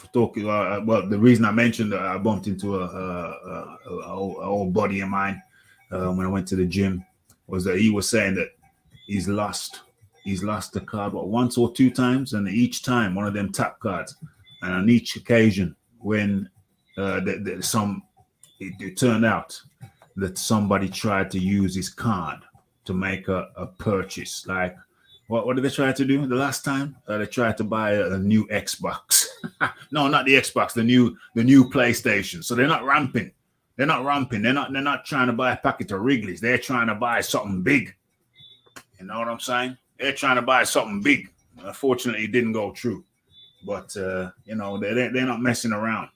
the reason I mentioned that I bumped into a old buddy of mine when I went to the gym was that he was saying that he's lost the card once or 2 times, and each time one of them tap cards, and on each occasion when it turned out that somebody tried to use his card to make a purchase. Like what did they try to do the last time? They tried to buy a new Xbox. No, not the Xbox, the new PlayStation. So they're not ramping. They're not trying to buy a packet of Wrigley's. They're trying to buy something big. You know what I'm saying? They're trying to buy something big. Unfortunately, it didn't go through. But they're not messing around.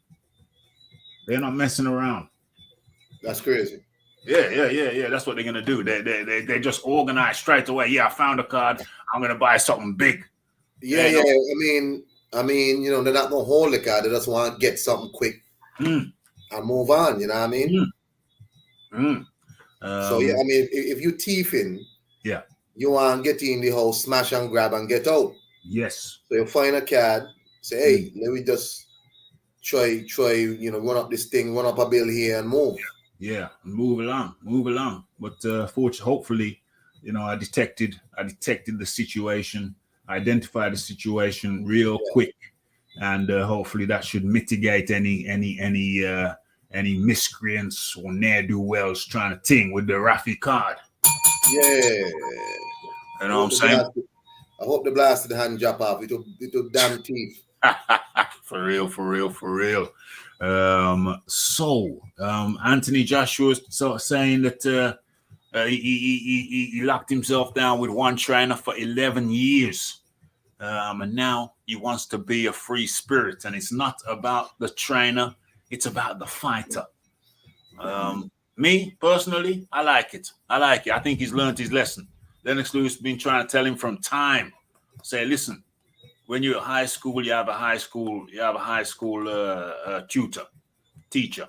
They're not messing around.
That's crazy.
Yeah. That's what they're gonna do. They just organize straight away. Yeah, I found a card. I'm gonna buy something big.
Yeah. I mean, they're not gonna hold the card. They just want to get something quick and move on. You know what I mean? So yeah, I mean, if you thieving, You want to get in the house, smash and grab and get out.
Yes.
So you find a card, say, hey, let me just try, run up this thing, run up a bill here and move.
Yeah, move along. But hopefully, I detected the situation, identified the situation real quick, and hopefully that should mitigate any miscreants or ne'er-do-wells trying to ting with the Rafi card.
Yeah.
You know what I'm saying?
I hope the blasted hand drop off. It will damn teeth.
For real. Anthony Joshua is saying that he locked himself down with one trainer for 11 years. And now he wants to be a free spirit. And it's not about the trainer, it's about the fighter. Me, personally, I like it. I think he's learned his lesson. Lennox Lewis has been trying to tell him from time. Say, listen, when you're at high school, you have a high school teacher.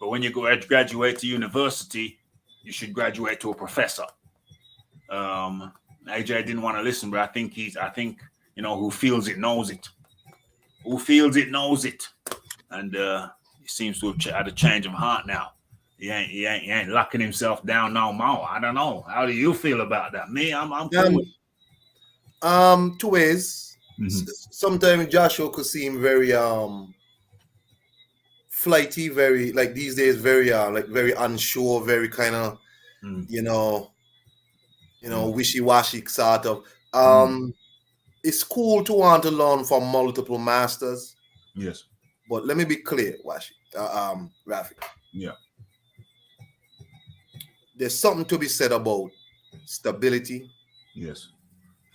But when you graduate to university, you should graduate to a professor. AJ didn't want to listen, but I think who feels it knows it. Who feels it knows it. And he seems to have had a change of heart now. He ain't locking himself down no more. I don't know. How do you feel about that? Me, I'm cool.
Two ways. Mm-hmm. Sometimes Joshua could seem very flighty, very like these days, very very unsure, very kind of wishy-washy sort of. It's cool to want to learn from multiple masters.
Yes.
But let me be clear, Rafi.
Yeah.
There's something to be said about stability.
Yes.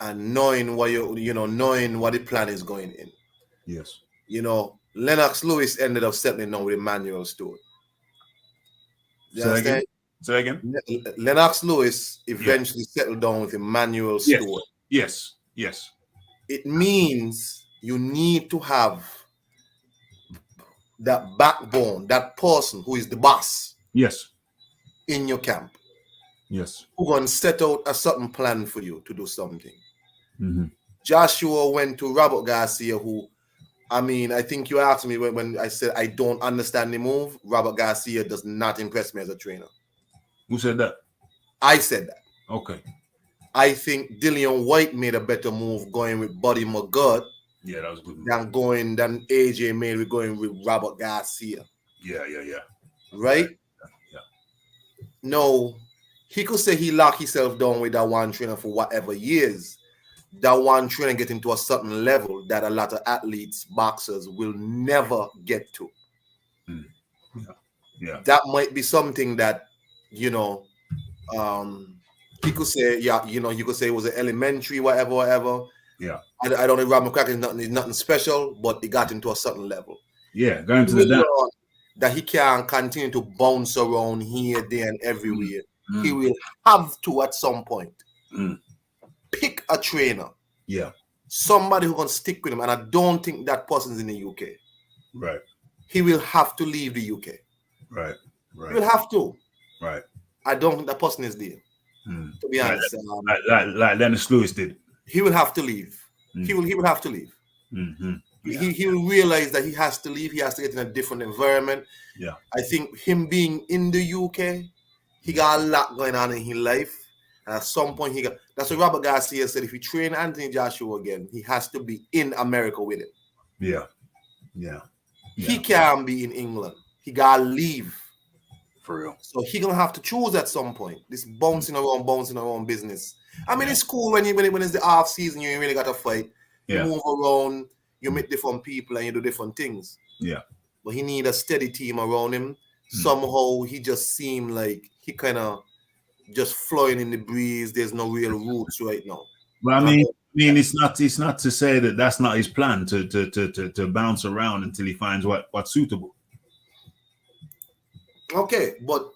And knowing what knowing what the plan is going in.
Yes.
Lennox Lewis ended up settling down with Emmanuel Stewart.
Say again?
Lennox Lewis eventually settled down with Emmanuel Stewart.
Yes.
It means you need to have that backbone, that person who is the boss.
Yes.
In your camp.
Yes.
Who going to set out a certain plan for you to do something.
Mm-hmm.
Joshua went to Robert Garcia, who, I think you asked me when I said I don't understand the move. Robert Garcia does not impress me as a trainer.
Who said that?
I said that.
Okay.
I think Dillian White made a better move going with Buddy McGirt.
Yeah, that was a good move.
Than AJ made with going with Robert Garcia.
Yeah.
Right?
Yeah.
No, he could say he locked himself down with that one trainer for whatever years. That one trainer get him to a certain level that a lot of athletes, boxers will never get to.
Yeah.
That might be something that, he could say, you could say it was an elementary, whatever.
Yeah.
I don't know, Rob McCracken is nothing special, but it got him to a certain level.
Yeah, going to the down.
That he can't continue to bounce around here, there, and everywhere. He will have to at some point pick a trainer.
Yeah.
Somebody who can stick with him. And I don't think that person's in the UK.
Right.
He will have to leave the UK.
Right.
He will have to.
Right.
I don't think that person is there. To be honest.
Like Lennox Lewis did.
He will have to leave. He will have to leave.
Mm-hmm. Yeah.
He will realize that he has to leave. He has to get in a different environment.
Yeah.
I think him being in the UK, he got a lot going on in his life. And at some point, that's what Robert Garcia said. If he train Anthony Joshua again, he has to be in America with him.
Yeah.
He can't be in England. He got to leave.
For real.
So he going to have to choose at some point. This bouncing around business. It's cool when it's the off season, you ain't really got to fight. You move around, you meet different people, and you do different things.
Yeah.
But he need a steady team around him. Somehow he just seemed like he kind of just flowing in the breeze. There's no real roots right now.
But it's not to say that that's not his plan to bounce around until he finds what's suitable.
Okay, but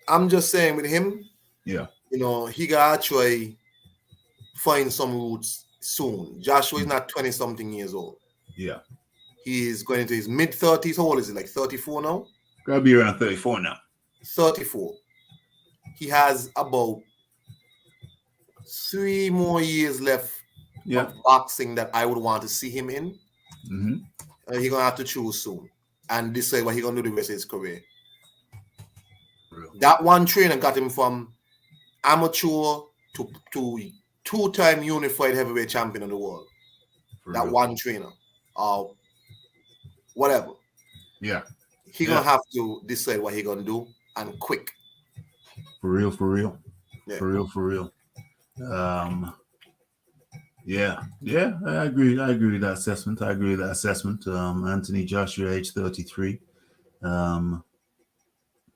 I'm just saying with him, he gotta try find some roots soon. Joshua is not 20-something years old.
Yeah.
He is going into his mid-30s. How old is he? Like 34 now?
Gotta be around 34 now.
34. He has about 3 more years left of boxing that I would want to see him in. He's gonna have to choose soon and decide what he's gonna do the rest of his career. That one trainer got him from amateur to 2-time unified heavyweight champion of the world. One trainer or whatever.
Yeah.
He's gonna have to decide what he's gonna do and quick.
For real.
Yeah.
For real. I agree with that assessment. Anthony Joshua, age 33.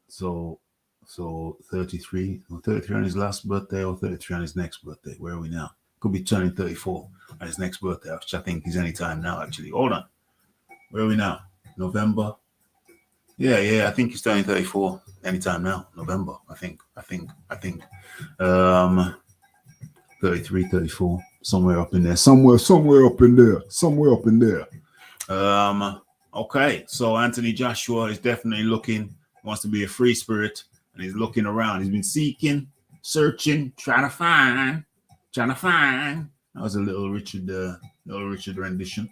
So 33 on his last birthday or 33 on his next birthday. Where are we now? Could be turning 34 on his next birthday, which I think is any time now, actually. Hold on. Where are we now? November? Yeah, I think he's turning 34 anytime now. November, I think. 33, 34, somewhere up in there. Somewhere up in there. Okay, so Anthony Joshua is definitely wants to be a free spirit, and he's looking around. He's been seeking, searching, trying to find. That was a little Richard rendition.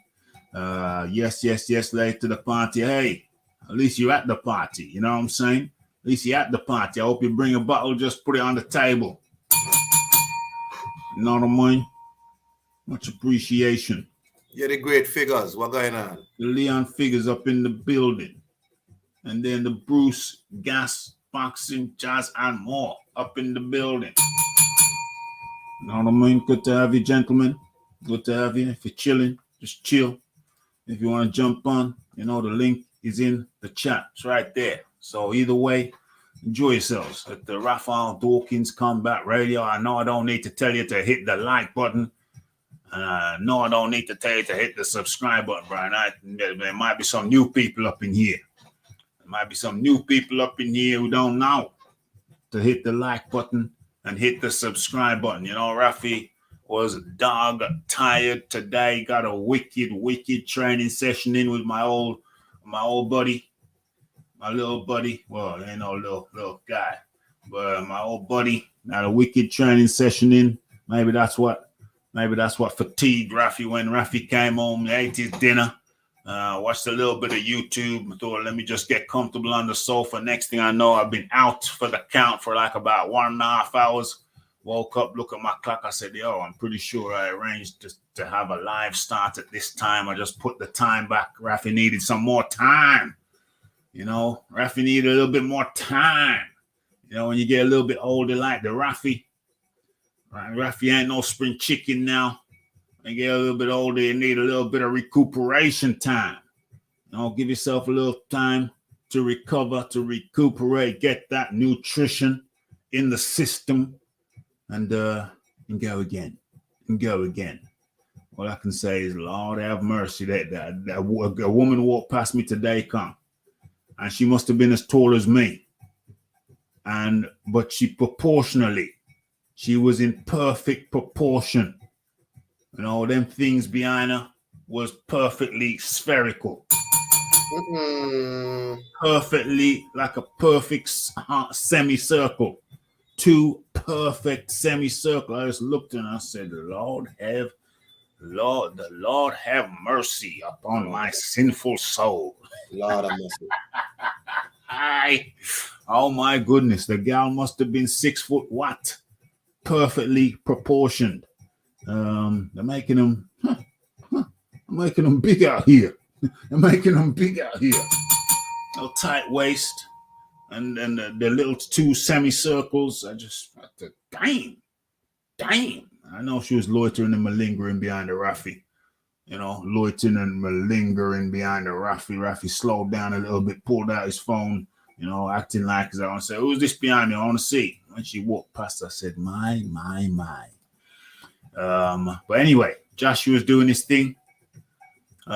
Yes, late to the party. Hey, at least you're at the party. You know what I'm saying? At least you're at the party. I hope you bring a bottle, just put it on the table. You know what I mean? Much appreciation.
Yeah, the great figures. What going on?
The Leon figures up in the building. And then the Bruce, Gas, Boxing, Jazz, and more up in the building. You know what I mean? Good to have you, gentlemen. Good to have you. If you're chilling, just chill. If you want to jump on, the link is in the chat. It's right there. So either way, enjoy yourselves at the Raphael Dawkins Combat Radio. I know I don't need to tell you to hit the like button. No, I don't need to tell you to hit the subscribe button, Brian. There might be some new people up in here. Who don't know to hit the like button and hit the subscribe button. Rafi was dog tired today. Got a wicked training session in with my old buddy, my little buddy. Well, ain't no little guy, but my old buddy got a wicked training session in. Maybe that's what fatigued Rafi when Rafi came home, ate his dinner, watched a little bit of YouTube. I thought, let me just get comfortable on the sofa. Next thing I know, I've been out for the count for like about 1.5 hours. Woke up, look at my clock. I said, yo, I'm pretty sure I arranged to have a live start at this time. I just put the time back. Rafi needed some more time. Rafi needed a little bit more time. When you get a little bit older like the Rafi, right? Rafi ain't no spring chicken now. When you get a little bit older, you need a little bit of recuperation time. Give yourself a little time to recover, to recuperate, get that nutrition in the system. And go again. All I can say is, Lord have mercy. That a woman walked past me today, and she must have been as tall as me. But she was in perfect proportion. Them things behind her was perfectly spherical. Perfectly, like a perfect semicircle. 2 perfect semicircle. I just looked and I said, the Lord have mercy upon my sinful soul.
Lord have mercy.
Oh my goodness, the gal must have been 6 foot what? Perfectly proportioned. They're making them big out here. No tight waist. And the little 2 semicircles, I just, damn. I know she was loitering and malingering behind the Rafi. Loitering and malingering behind the Rafi. Rafi slowed down a little bit, pulled out his phone, acting like, I want to say, who's this behind me? I want to see. When she walked past, I said, my. But anyway, Joshua's doing his thing,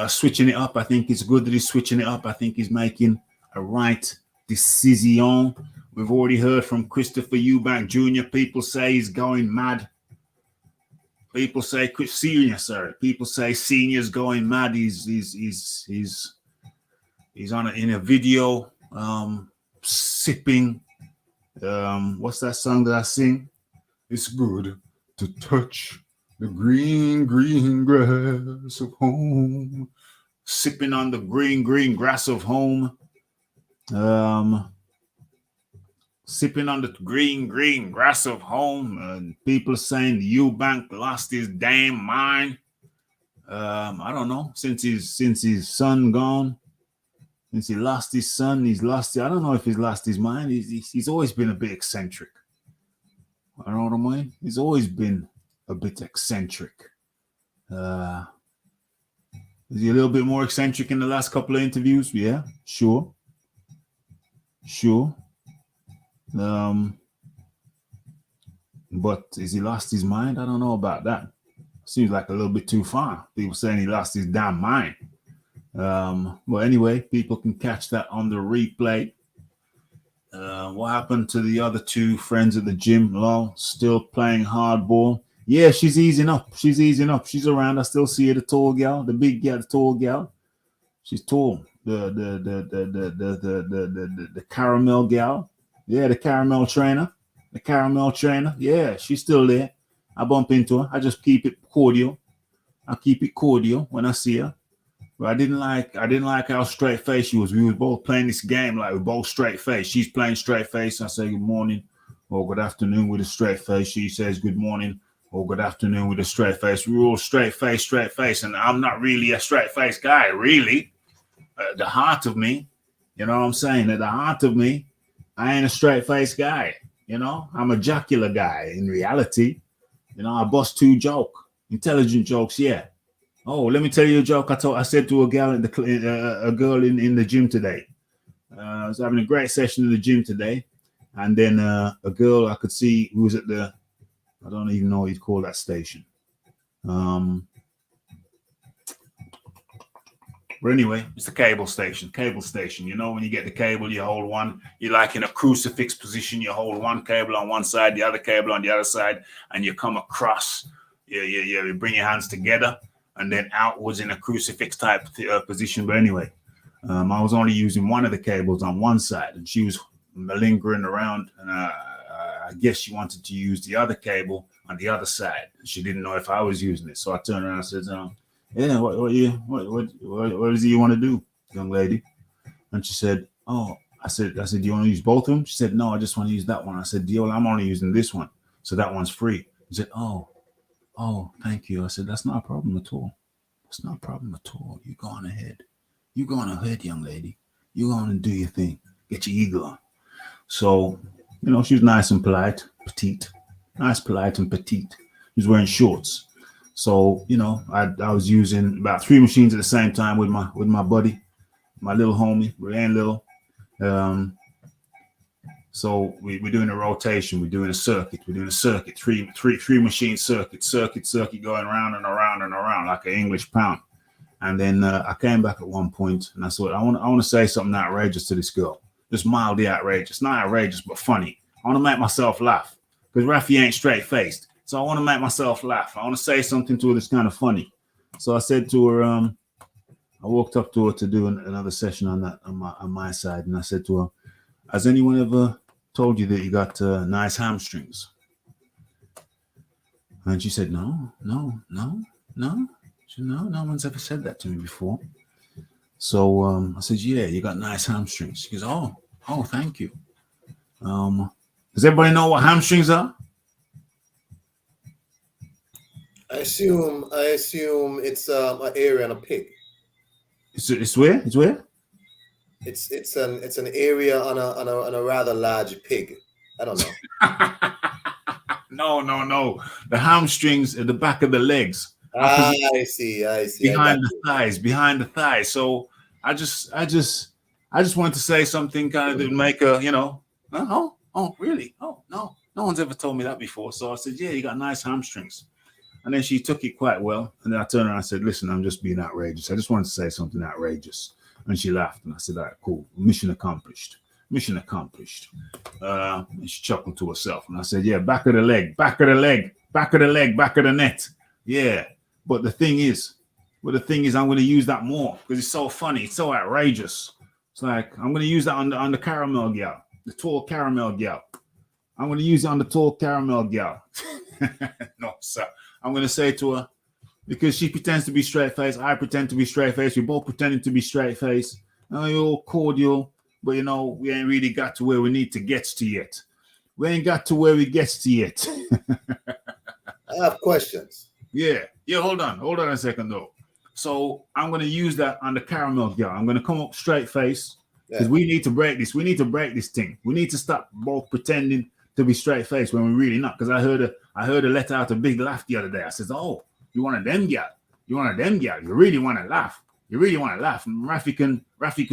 switching it up. I think it's good that he's switching it up. I think he's making a right decision. We've already heard from Christopher Eubank Jr. People say he's going mad. People say senior's going mad. He's in a video sipping. What's that song that I sing? It's good. to touch the green, green grass of home. Sipping on the green, green grass of home. Sipping on the green, green grass of home. And people saying the Eubank lost his damn mind. I don't know. Since his son gone, since he lost his son, I don't know if he's lost his mind. He's always been a bit eccentric. I don't know what I mean. He's always been a bit eccentric. Is he a little bit more eccentric in the last couple of interviews? Yeah, sure. But is he lost his mind? I don't know about that. Seems like a little bit too far. People saying he lost his damn mind. Well, anyway, people can catch that on the replay. What happened to the other two friends at the gym? Lol, still playing hardball. Yeah, she's easing up. She's around. I still see her, the tall gal, the big gal, the tall gal. She's tall. The caramel gal. Yeah, the caramel trainer. Yeah, she's still there. I bump into her. I just keep it cordial. I keep it cordial when I see her. But I didn't like how straight faced she was. We were both playing this game like we're both straight faced. She's playing straight face. I say good morning or good afternoon with a straight face. She says good morning or good afternoon with a straight face. We're all straight face. And I'm not really a straight face guy, really. At the heart of me, you know what I'm saying? At the heart of me, I ain't a straight face guy. You know, I'm a jocular guy in reality. You know, I bust two intelligent jokes, yeah. Oh, let me tell you a joke. I said to a girl in the gym today. I was having a great session in the gym today, and then a girl I could see who was at the, I don't even know what you'd call that station. But anyway, it's the cable station. You know, when you get the cable, you hold one. You're like in a crucifix position. You hold one cable on one side, the other cable on the other side, and you come across. You bring your hands together. And then outwards in a crucifix type position. But anyway, I was only using one of the cables on one side, and she was malingering around. And I guess she wanted to use the other cable on the other side. She didn't know if I was using it, so I turned around and said, "Yeah, what is it you want to do, young lady?" And she said, "Oh," I said, "Do you want to use both of them?" She said, "No, I just want to use that one." I said, "Deal, I'm only using this one, so that one's free." She said, Oh, thank you. I said, that's not a problem at all. It's not a problem at all. You go on ahead. Young lady. You go on and do your thing. Get your ego on. So, you know, she was nice and polite, petite. Nice, polite, and petite. She was wearing shorts. So, you know, I was using about 3 machines at the same time with my buddy, my little homie. We ain't little. So we're doing a rotation. We're doing a circuit. 3 machine circuit going around and around and around like an English pound. And then I came back at one point and I thought, I want to say something outrageous to this girl. Just mildly outrageous. Not outrageous, but funny. I want to make myself laugh because Rafi ain't straight faced. So I want to make myself laugh. I want to say something to her that's kind of funny. So I said to her, I walked up to her to do another session on my side. And I said to her, has anyone ever told you that you got nice hamstrings? And she said, no. She said, no one's ever said that to me before. So I said, yeah, you got nice hamstrings. She goes, oh, thank you. Does everybody know what hamstrings are?
I assume it's an area on a pig.
It's where? It's where?
It's an area on a rather large pig. I don't know.
No. The hamstrings at the back of the legs.
I see.
Behind the thighs. So I just wanted to say something kind of to make a, you know, oh, really? Oh, no one's ever told me that before. So I said, yeah, you got nice hamstrings. And then she took it quite well. And then I turned around and said, listen, I'm just being outrageous. I just wanted to say something outrageous. And she laughed. And I said, all right, cool. Mission accomplished. And she chuckled to herself. And I said, yeah, back of the leg, back of the net. Yeah. But the thing is, I'm going to use that more because it's so funny. It's so outrageous. It's like, I'm going to use that on the caramel gal, the tall caramel gal. I'm going to use it on the tall caramel gal. No, sir. I'm going to say to her, because she pretends to be straight-faced, I pretend to be straight-faced, we're both pretending to be straight-faced. You're all cordial, but, you know, we ain't really got to where we need to get to yet. We ain't got to where we get to yet.
I have questions.
Yeah, hold on a second, though. So I'm going to use that on the caramel girl. I'm going to come up straight-faced, because we need to break this. We need to break this thing. We need to stop both pretending to be straight-faced when we're really not. Because I heard a let out a big laugh the other day. I said, oh, you one of them gal. You one of them gal. You really want to laugh. You really want to laugh. And Rafi can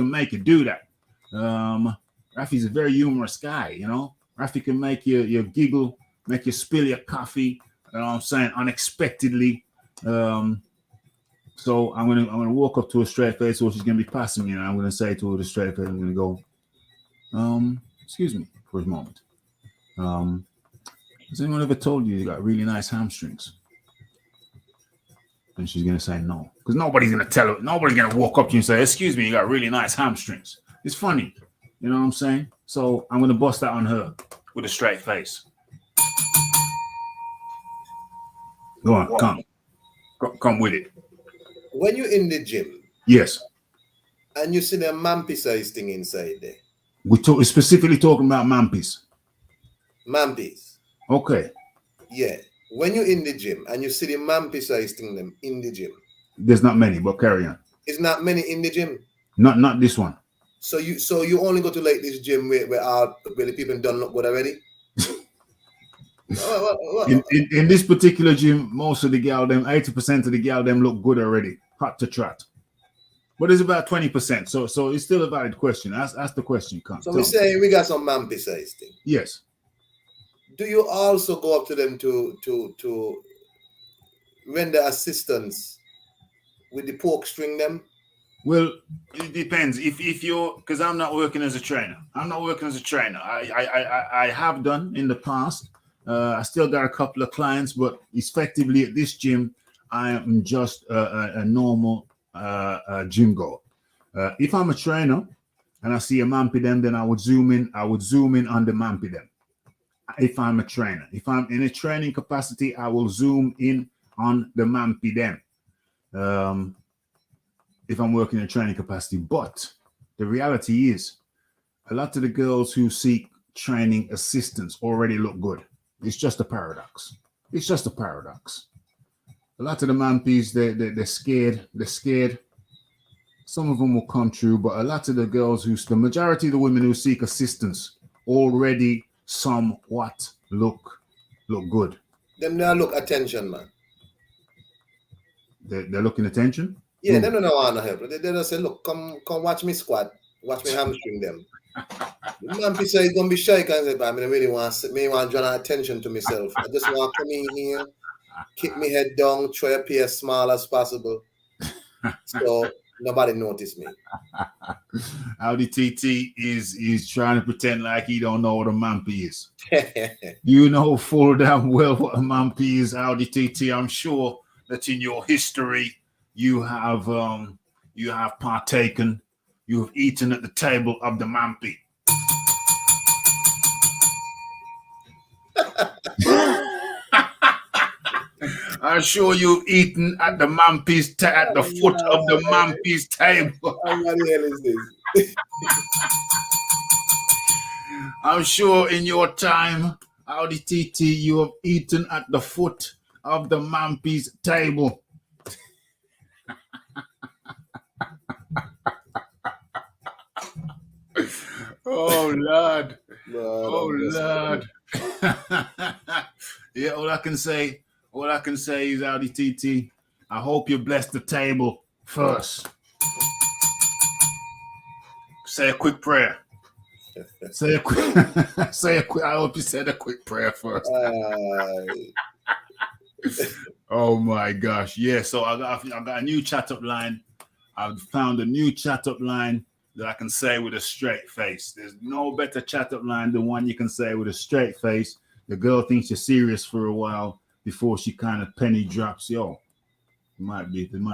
make you do that. Rafi's a very humorous guy, you know. Rafi can make you giggle, make you spill your coffee, you know what I'm saying, unexpectedly. So I'm gonna walk up to a straight face, or she's gonna be passing me, and I'm gonna say to her with a straight face, I'm gonna go, excuse me for a moment. Has anyone ever told you got really nice hamstrings? And she's gonna say no, because nobody's gonna tell her. Nobody's gonna walk up to you and say, "Excuse me, you got really nice hamstrings." It's funny, you know what I'm saying? So I'm gonna bust that on her with a straight face. Go on, come with it.
When you're in the gym,
yes,
and you see the mampy-size thing inside there.
We're specifically talking about mampies.
Mampies.
Okay.
Yeah. When you're in the gym and you see the mampy-size thing them in the gym.
There's not many, but carry on.
It's not many in the gym.
Not this one.
So you only go to like this gym where the people done look good already?
In this particular gym, most of the gal them, 80% of the gal them look good already, hot to trot. But it's about 20%. So it's still a valid question. Ask the question.
So we're saying we got some mampy size thing.
Yes.
Do you also go up to them to render assistance with the pork string them?
Well, it depends. If you're, because I'm not working as a trainer. I have done in the past. I still got a couple of clients, but effectively at this gym, I am just a normal gym goer. If I'm a trainer and I see a mampy them, then I would zoom in on the mampy them. If I'm a trainer, if I'm in a training capacity, I will zoom in on the mampy them. If I'm working in a training capacity, but the reality is, a lot of the girls who seek training assistance already look good. It's just a paradox. A lot of the mampies, they're scared. Some of them will come true, but a lot of the girls the majority of the women who seek assistance already somewhat look good.
Them now look attention, man.
They're looking attention?
Yeah, they don't want to help. They just say, look, come watch me squat. Watch me hamstring them. The man say he's gonna be shy because I really want to draw attention to myself. I just want to come in here, keep my head down, try to appear as small as possible. So nobody notice me.
Audi TT is trying to pretend like he don't know what a mampy is. You know full damn well what a mampy is, Audi TT. I'm sure that in your history you have partaken, you have eaten at the table of the mampy. I'm sure you've eaten at the mampy's at the foot of the mampy's table.
What the hell is this?
I'm sure in your time, Audi TT, you have eaten at the foot of the mampy's table. Oh Lord. Lord. Yeah, all I can say is, Audi TT, I hope you bless the table first. Say a quick prayer. I hope you said a quick prayer first. Oh my gosh. Yeah, so I got a new chat up line. I've found a new chat up line that I can say with a straight face. There's no better chat up line than one you can say with a straight face. The girl thinks you're serious for a while before she kind of penny drops. Yo, there might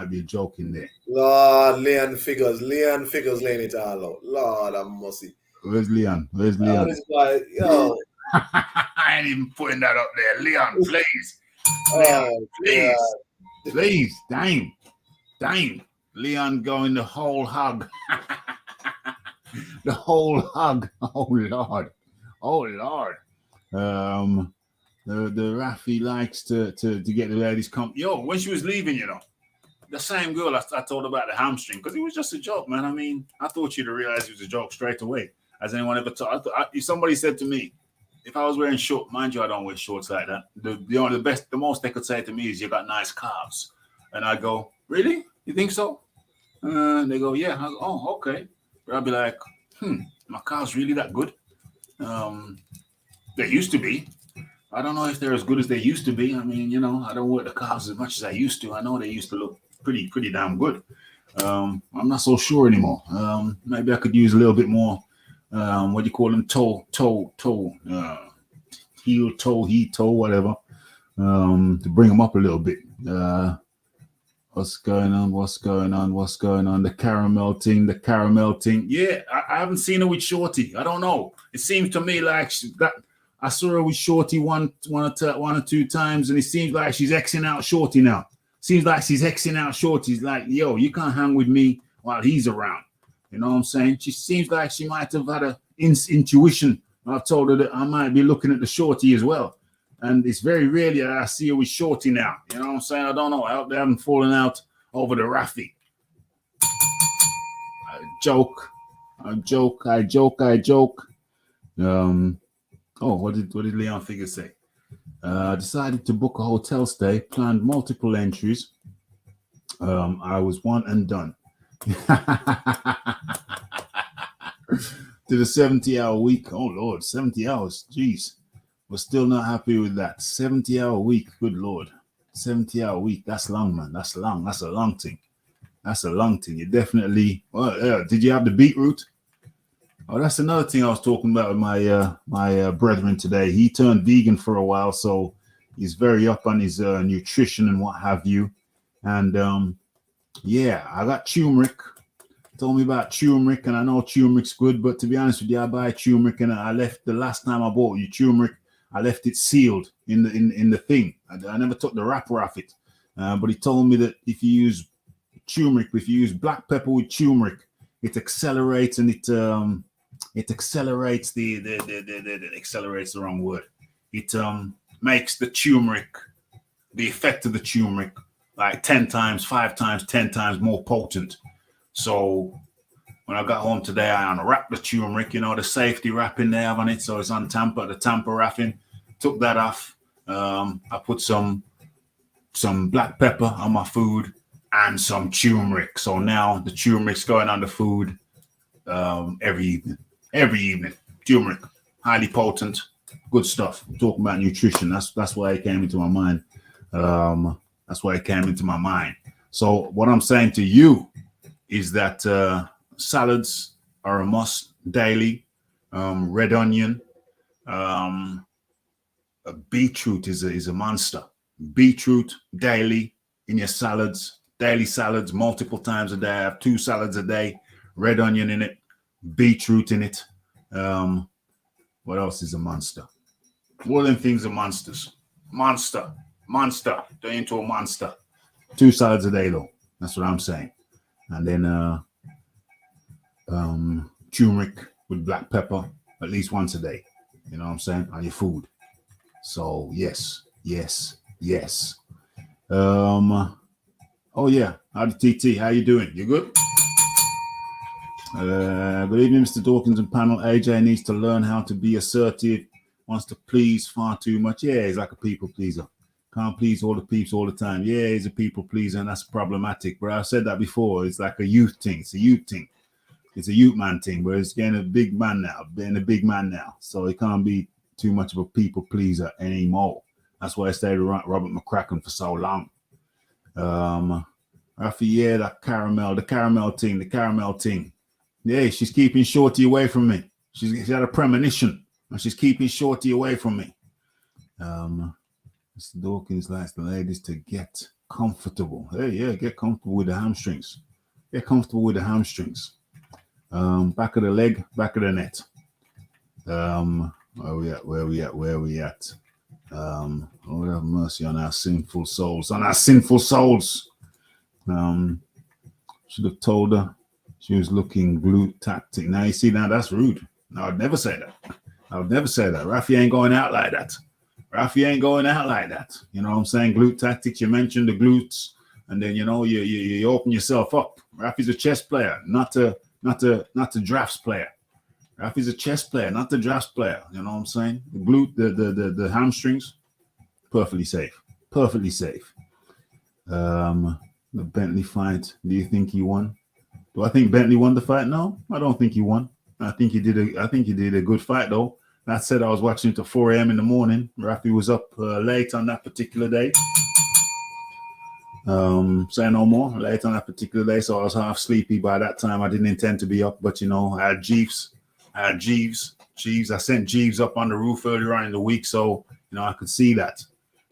be a joke in there.
Lord, Leon Figures laying it all out. Lord, I'm mercy.
Where's Leon?
Oh, this guy, yo.
I ain't even putting that up there. Leon, please.
Oh,
Please.
God.
Please. Dang. Leon going the whole hug. The whole hug. Oh Lord. The Rafi likes to get the ladies come. Yo, when she was leaving, you know, the same girl I told about the hamstring, because it was just a joke, man. I mean, I thought you'd have realized it was a joke straight away. Has anyone ever told? Somebody said to me, if I was wearing shorts, mind you, I don't wear shorts like that. The most they could say to me is, you got nice calves. And I go, really? You think so? And they go, yeah. I go, oh, okay. But I'll be like, my calves really that good? They used to be. I don't know if they're as good as they used to be. I mean, you know, I don't work the calves as much as I used to. I know they used to look pretty damn good. I'm not so sure anymore. Maybe I could use a little bit more, what do you call them? Toe, heel, toe, whatever, to bring them up a little bit. What's going on? The caramel thing. Yeah, I haven't seen her with Shorty. I don't know. It seems to me like I saw her with Shorty one or two times, and it seems like she's Xing out Shorty now. Seems like she's Xing out Shorty. She's like, yo, you can't hang with me while he's around. You know what I'm saying? She seems like she might have had an intuition. I've told her that I might be looking at the Shorty as well. And it's very rarely that I see her with Shorty now. You know what I'm saying? I don't know. I hope they haven't fallen out over the Rafi. I joke. What did Leon Figure say? Decided to book a hotel stay, planned multiple entries. I was one and done. To the 70-hour week. Oh, Lord, 70 hours. Jeez. We're still not happy with that. 70-hour week. Good Lord. 70-hour week. That's long, man. That's long. That's a long thing. You definitely... did you have the beetroot? Oh, that's another thing I was talking about with my brethren today. He turned vegan for a while, so he's very up on his nutrition and what have you. And I got turmeric. Told me about turmeric, and I know turmeric's good, but to be honest with you, I buy turmeric, and I left the last time I bought you turmeric, I left it sealed in the thing. I never took the wrapper off it. But he told me that if you use turmeric, if you use black pepper with turmeric, it accelerates, and it accelerates accelerates the wrong word. It makes the turmeric, the effect of the turmeric, like 10 times, 5 times, 10 times more potent. So when I got home today, I unwrapped the turmeric, you know, the safety wrapping they have on it. So it's the tamper wrapping. Took that off. I put some black pepper on my food and some turmeric. So now the turmeric's going on the food every evening. Turmeric, highly potent, good stuff. I'm talking about nutrition. That's why it came into my mind. So what I'm saying to you is that salads are a must daily. Red onion, beetroot is a monster. Beetroot daily in your salads, daily salads, multiple times a day. I have 2 salads a day, red onion in it, beetroot in it. What else is a monster? All them things are monsters. Monster. They're into a monster. 2 salads a day though. That's what I'm saying. And then turmeric with black pepper at least once a day. You know what I'm saying? On your food. So yes. Howdy TT, how you doing? You good? Good evening, Mr. Dawkins and panel. AJ needs to learn how to be assertive, wants to please far too much. Yeah, he's like a people pleaser. Can't please all the peeps all the time. Yeah, he's a people pleaser, and that's problematic. But I've said that before. It's like a youth thing. It's a youth thing. It's a youth man thing, but it's getting a big man now. So he can't be too much of a people pleaser anymore. That's why I stayed with Robert McCracken for so long. Rafi, the caramel thing. Yeah, she's keeping Shorty away from me. She's had a premonition, and she's keeping Shorty away from me. Mr. Dawkins likes the ladies to get comfortable. Hey, yeah, get comfortable with the hamstrings. Back of the leg, back of the net. Where we at? Where we at? Where we at? Lord have mercy on our sinful souls. On our sinful souls. Should have told her she was looking glute tactic. Now you see, now that's rude. No, I'd never say that. I would never say that. Rafi ain't going out like that. Rafi ain't going out like that. You know what I'm saying? Glute tactics. You mentioned the glutes, and then you open yourself up. Rafi's a chess player, not a drafts player. Rafi's a chess player, not the drafts player. You know what I'm saying? The glute, the hamstrings, perfectly safe. Perfectly safe. The Bentley fight. Do you think he won? Do I think Bentley won the fight? No, I don't think he won. I think he did a good fight though. That said, I was watching it at 4 a.m. in the morning. Rafi was up late on that particular day. Say no more. Late on that particular day, so I was half sleepy by that time. I didn't intend to be up, but I had Jeeves. I sent Jeeves up on the roof earlier on in the week, so I could see that.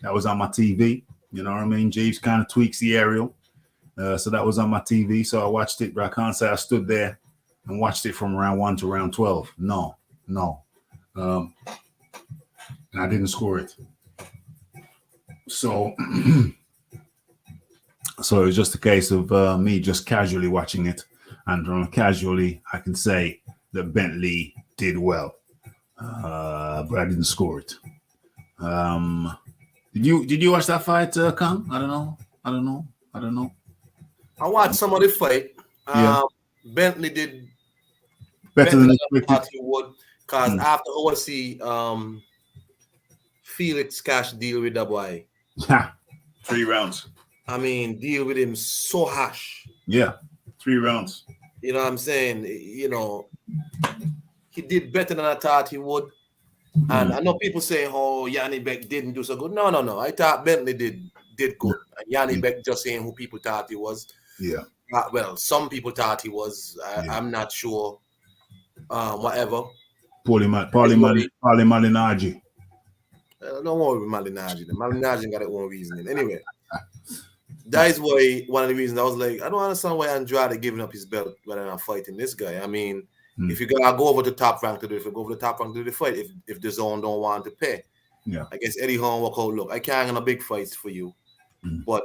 That was on my TV. You know what I mean? Jeeves kind of tweaks the aerial. So that was on my TV. So I watched it, but I can't say I stood there and watched it from round 1 to round 12. No. And I didn't score it. So it was just a case of me just casually watching it. And from casually, I can say that Bentley did well. But I didn't score it. Did you watch that fight, Kang? I don't know.
I watched some of the fight.
Yeah.
Bentley did
better than
I thought
expected.
he would, because after OC, Felix Cash deal with that boy.
3 rounds.
I mean, deal with him so harsh.
Yeah, 3 rounds.
You know what I'm saying? He did better than I thought he would. And I know people say, "Oh, Yanni Beck didn't do so good." No. I thought Bentley did good. And Yanni Beck just saying who people thought he was.
Yeah.
Well, some people thought he was. I'm not sure. Whatever.
Paulie Malignaggi.
Don't worry with Malignaggi. Malignaggi got his own reasoning. Anyway, that is why one of the reasons I was like, I don't understand why Andrade giving up his belt rather than fighting this guy. I mean, if you gotta go over to Top Rank to do it, go over to Top Rank to do the fight. If the zone don't want to pay, I guess Eddie Hearn walk out. Look, I can't get a big fights for you, but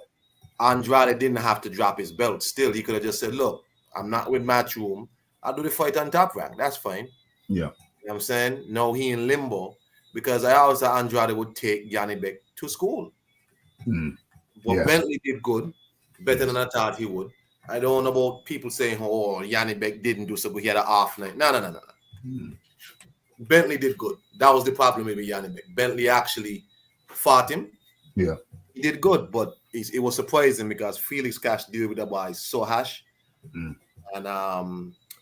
Andrade didn't have to drop his belt. Still, he could have just said, "Look, I'm not with Matchroom. I'll do the fight on Top Rank. That's fine."
Yeah.
You know what I'm saying? No, he in limbo because I always thought Andrade would take Yanni Beck to school. But Bentley did good, better than I thought he would. I don't know about people saying, "Oh, Yanni Beck didn't do so good. He had an off night." No. Bentley did good. That was the problem with Yanni Beck. Bentley actually fought him.
Yeah.
He did good, but it was surprising because Felix Cash deal with that boy so harsh. And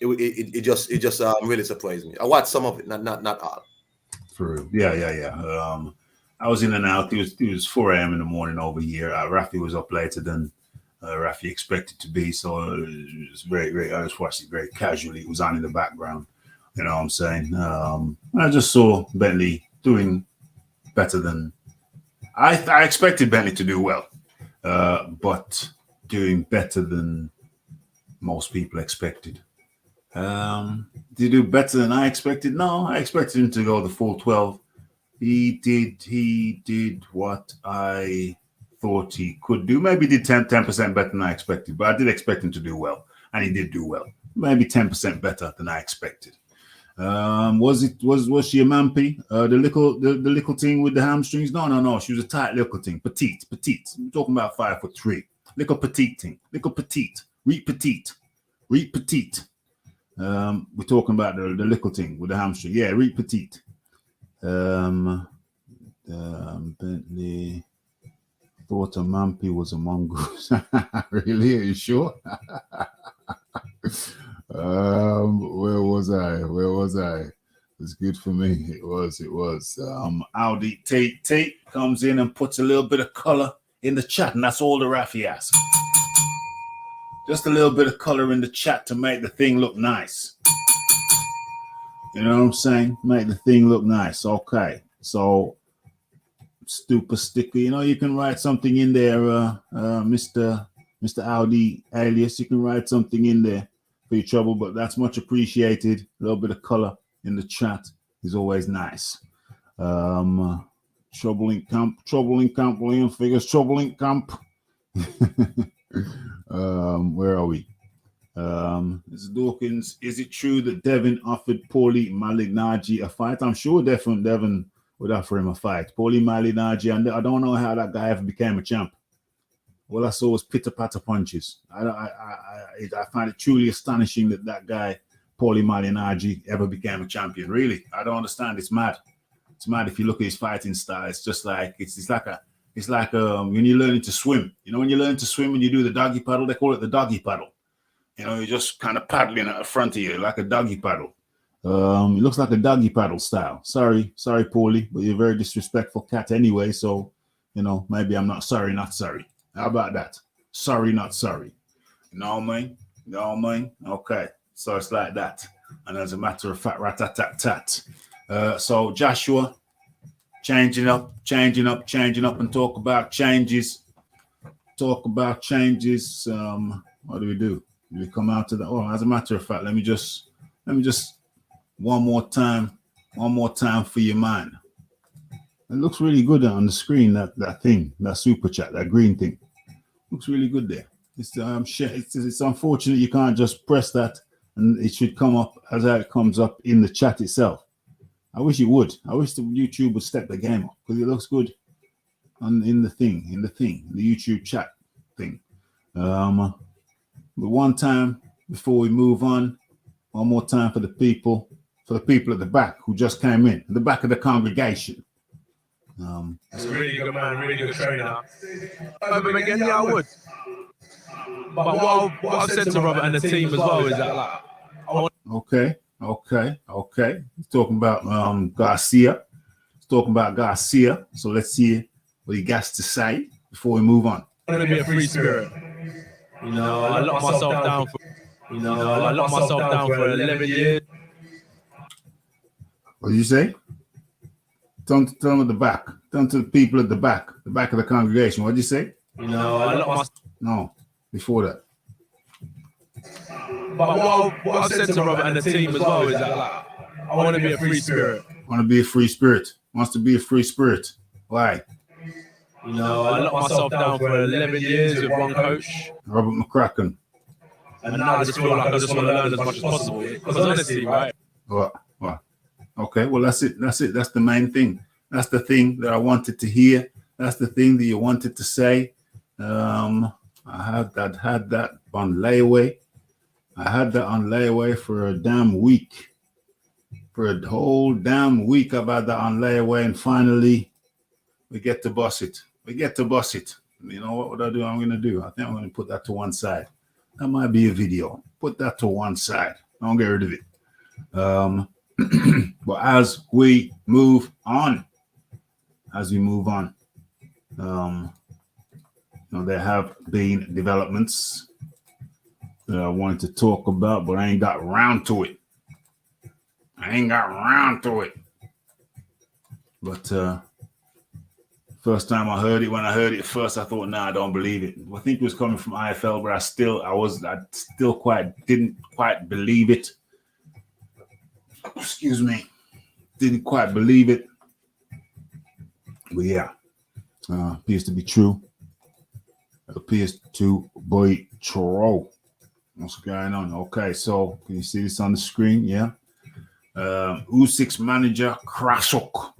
it just really surprised me. I watched some of it, not all.
For real. Yeah. I was in and out. It was 4 a.m. in the morning over here. Rafi was up later than Rafi expected to be, so it was very. I just watched it very casually. It was on in the background. You know what I'm saying? I just saw Bentley doing better than I expected Bentley to do well, but doing better than most people expected. Did he do better than I expected? No, I expected him to go the full 12. He did what I thought he could do. Maybe he did 10% better than I expected, but I did expect him to do well, and he did do well. Maybe 10% better than I expected. Was she a mampy? The little thing with the hamstrings? No. She was a tight little thing, petite. We're talking about 5'3", little petite thing, little petite, reet petite. We're talking about the little thing with the hamstring. Yeah, reet petite. Bentley thought a mampy was a mongoose. Really? Are you sure? Where was I? It's good for me. It was. Audi Tate comes in and puts a little bit of color in the chat, and that's all the Rafi asks. Just a little bit of color in the chat to make the thing look nice. You know what I'm saying? Make the thing look nice. Okay. So, stupid sticker. You can write something in there, Mr. Audi alias. You can write something in there for your trouble, but that's much appreciated. A little bit of color in the chat He's always nice. Trouble in camp, William figures, trouble in camp. Where are we? Mr. Dawkins, is it true that Devin offered Paulie Malignaggi a fight? I'm sure Devin would offer him a fight. Paulie Malignaggi, and I don't know how that guy ever became a champ. All I saw was pitter-patter punches. I find it truly astonishing that guy, Paulie Malignaggi, ever became a champion. Really, I don't understand. It's mad. It's mad if you look at his fighting style. It's just like it's like when you're learning to swim. You know, when you learn to swim and you do the doggy paddle, they call it the doggy paddle. You know, you're just kind of paddling at the front of you like a doggy paddle. It looks like a doggy paddle style. Sorry, Paulie, but you're a very disrespectful cat anyway. So, you know, maybe I'm not sorry. How about that? Sorry, not sorry. You know what I mean? Okay. So it's like that. And as a matter of fact, rat-tat-tat-tat. So Joshua, changing up and talk about changes. What do we do? Do we come out to that? Oh, as a matter of fact, let me just one more time for your mind. It looks really good on the screen, that thing, that super chat, that green thing. Looks really good there. It's unfortunate you can't just press that and it should come up as how it comes up in the chat itself. I wish it would. I wish the YouTube would step the game up because it looks good in the YouTube chat thing. But one time before we move on, one more time for the people at the back who just came in, the back of the congregation.
It's a really good man, really good trainer. But again, yeah, I would. But what I've said to Robert and the team as well is that, like, I want.
Okay. He's talking about Garcia. So let's hear what he got to say before we move on.
I want to be a free spirit. You know, I locked myself down for 11 years.
What did you say? Tell them at the back. Tell them to the people at the back of the congregation. What did you say?
You know, I locked myself.
No, before that.
But what I've said to Robert and the team as well is that, like, I want to be a free spirit.
Want to be a free spirit. Wants to be a free spirit. Why?
You know, I locked myself down for 11 years with one coach.
Robert McCracken.
And now I just feel like I just want to learn as much as possible. Because honestly, right?
What? Okay, well, that's it. That's the main thing. That's the thing that I wanted to hear. That's the thing that you wanted to say. I had that on layaway. I had that on layaway for a damn week. For a whole damn week, I've had that on layaway, and finally, we get to bust it. You know what would I do? I'm going to do? I think I'm going to put that to one side. That might be a video. Put that to one side. Don't get rid of it. But as we move on, there have been developments that I wanted to talk about, but I ain't got around to it. But first time I heard it, when I heard it first, I thought, nah, I don't believe it. I think it was coming from IFL, but I still didn't quite believe it. Excuse me. Didn't quite believe it. But yeah, appears to be true. Appears to be true. What's going on? Okay, so can you see this on the screen? Yeah. Usyk's manager, Krasuk,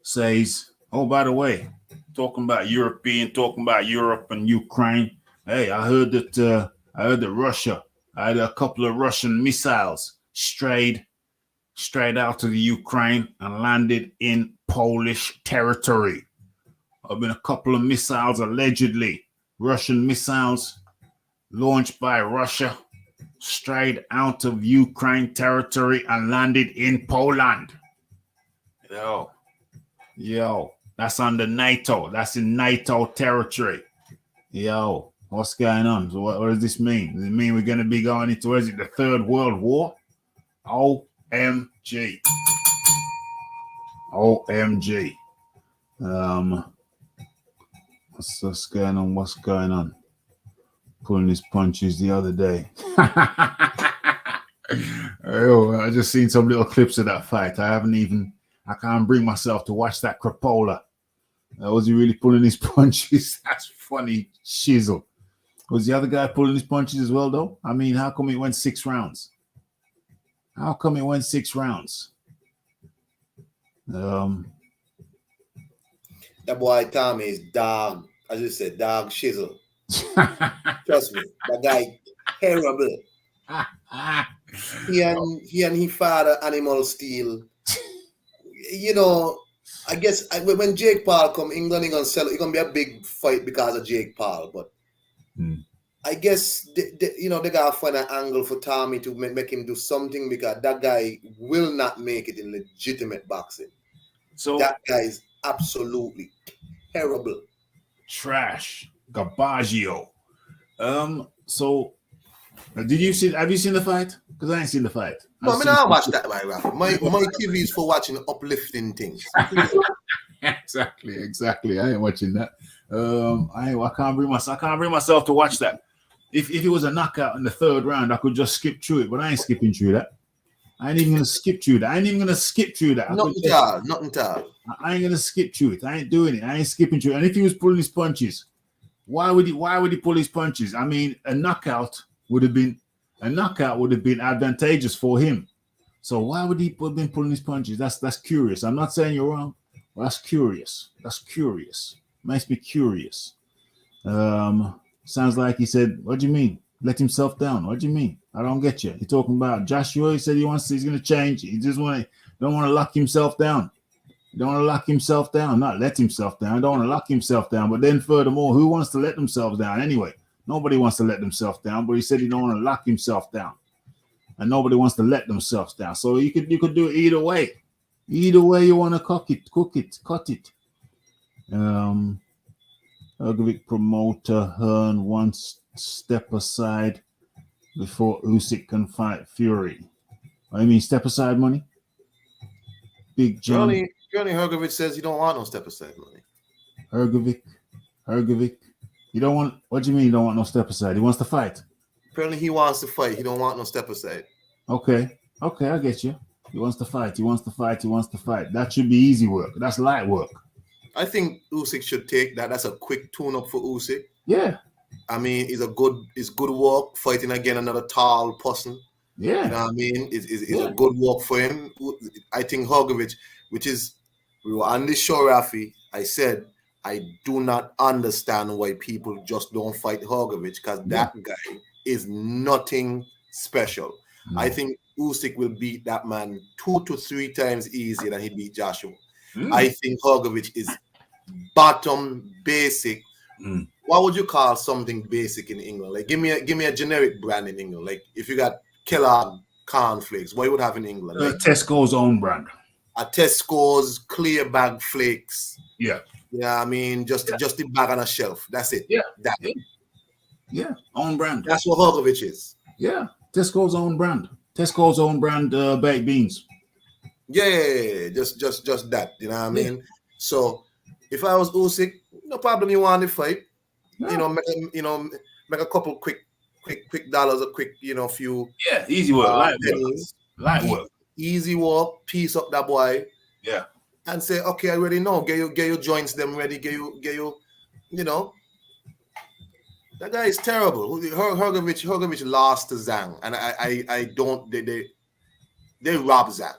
says, oh, by the way, talking about Europe and Ukraine. Hey, I heard that Russia, I had a couple of Russian missiles strayed out of the Ukraine and landed in Polish territory. There have been a couple of missiles, allegedly Russian missiles launched by Russia, strayed out of Ukraine territory and landed in Poland. Yo, that's under NATO. That's in NATO territory. Yo, what's going on? So what does this mean? Does it mean we're going to be going into, is it the Third World War? OMG. What's going on? Pulling his punches the other day. Oh, I just seen some little clips of that fight. I can't bring myself to watch that crapola. Was he really pulling his punches? That's funny. Shizzle. Was the other guy pulling his punches as well, though? I mean, how come it went 6 rounds? How come it went 6 rounds?
That boy Tommy is dog, as you said, dog shizzle. Trust me, that guy terrible. He and his father animal steel. You know, I guess when Jake Paul come, England is gonna sell. It's gonna be a big fight because of Jake Paul, but I guess they gotta find an angle for Tommy to make him do something because that guy will not make it in legitimate boxing. So that guy is absolutely terrible,
trash, Garbaggio. So have you seen the fight? Because I ain't seen the fight.
No, I mean, I watch that, my TV is for watching uplifting things.
Exactly. I ain't watching that. I can't bring myself to watch that. If it was a knockout in the 3rd round, I could just skip through it, but I ain't skipping through that. I ain't even gonna skip through that. Nothing at all. I ain't gonna skip through it. I ain't doing it. I ain't skipping through it. And if he was pulling his punches, why would he pull his punches? I mean, a knockout would have been advantageous for him. So why would he have been pulling his punches? That's curious. I'm not saying you're wrong. Well, that's curious. Makes me curious. Sounds like he said, what do you mean? Let himself down. What do you mean? I don't get you. You're talking about Joshua. He said he's going to change. He just don't want to lock himself down. Not let himself down. Don't want to lock himself down. But then furthermore, who wants to let themselves down anyway? Nobody wants to let themselves down, but he said he don't want to lock himself down. And nobody wants to let themselves down. So you could do it either way. Either way you want to cut it. Hrgovic promoter Hearn wants step aside before Usyk can fight Fury. I mean, step aside money? Big John.
Johnny Hrgovic says he don't want no step aside money.
Hrgovic. You don't want, what do you mean you don't want no step aside? He wants to fight.
Apparently he wants to fight. He don't want no step aside.
Okay, I get you. He wants to fight. That should be easy work. That's light work.
I think Usyk should take that. That's a quick tune-up for Usyk.
Yeah.
I mean, it's good work fighting again another tall person.
Yeah.
You know what I mean? It's a good work for him. I think Hrgovic, we were on this show, Rafi, I said, I do not understand why people just don't fight Hrgovic because that guy is nothing special. I think Usyk will beat that man 2 to 3 times easier than he beat Joshua. I think Hrgovic is bottom basic. What would you call something basic in England? Like give me a generic brand in England. Like if you got Kellogg cornflakes, what you would have in England? Like,
Tesco's own brand.
A Tesco's clear bag flakes.
Yeah.
Yeah, I mean just the bag on a shelf. That's it.
Yeah. Own brand.
That's what Hrgovic is.
Yeah. Tesco's own brand. Baked beans.
Yeah, just that. You know what I mean? So if I was Usyk, no problem. You want to fight? Yeah. Make a couple quick dollars, a quick few.
Yeah, easy work, light work.
Easy work. Piece up that boy.
Yeah.
And say, okay, I already know. Get your joints them ready. Get you. That guy is terrible. Hrgovic lost to Zhang, and I don't. They robbed Zhang.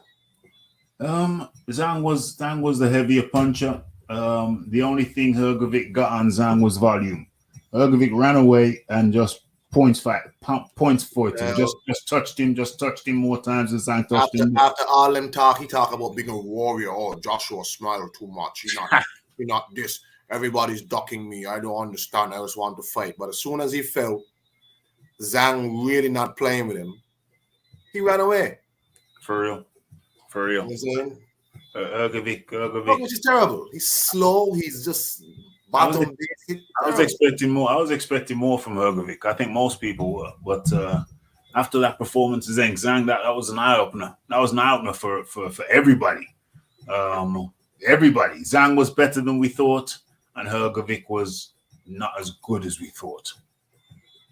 Zhang was the heavier puncher. The only thing Hrgovic got on Zhang was volume. Hrgovic ran away and just points for it. Just touched him more times than Zhang touched him.
After all them talk, he talk about being a warrior. Oh, Joshua smiled too much. You're not this. Everybody's ducking me. I don't understand. I just want to fight. But as soon as he felt Zhang really not playing with him, he ran away.
For real.
You know what I'm saying?
Hrgovic
is terrible. He's slow. He's just bottom basic.
I was expecting more from Hrgovic. I think most people were. But after that performance against Zhang, that was an eye-opener. That was an eye-opener for everybody. Everybody. Zhang was better than we thought, and Hrgovic was not as good as we thought.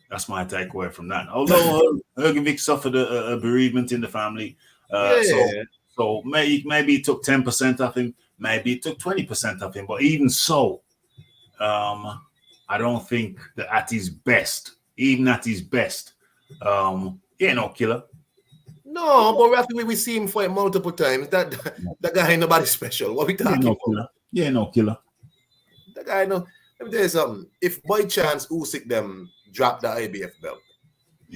That's my takeaway from that. Although Hrgovic suffered a bereavement in the family, so maybe it took 10% of him, maybe it took 20% of him. But even so, I don't think that at his best, even at his best, he ain't no killer.
No, but we see him fight multiple times. That guy ain't nobody special. What we talking about?
Yeah, no killer.
That guy, no. Let me tell you something. If by chance Usyk them drop the IBF belt,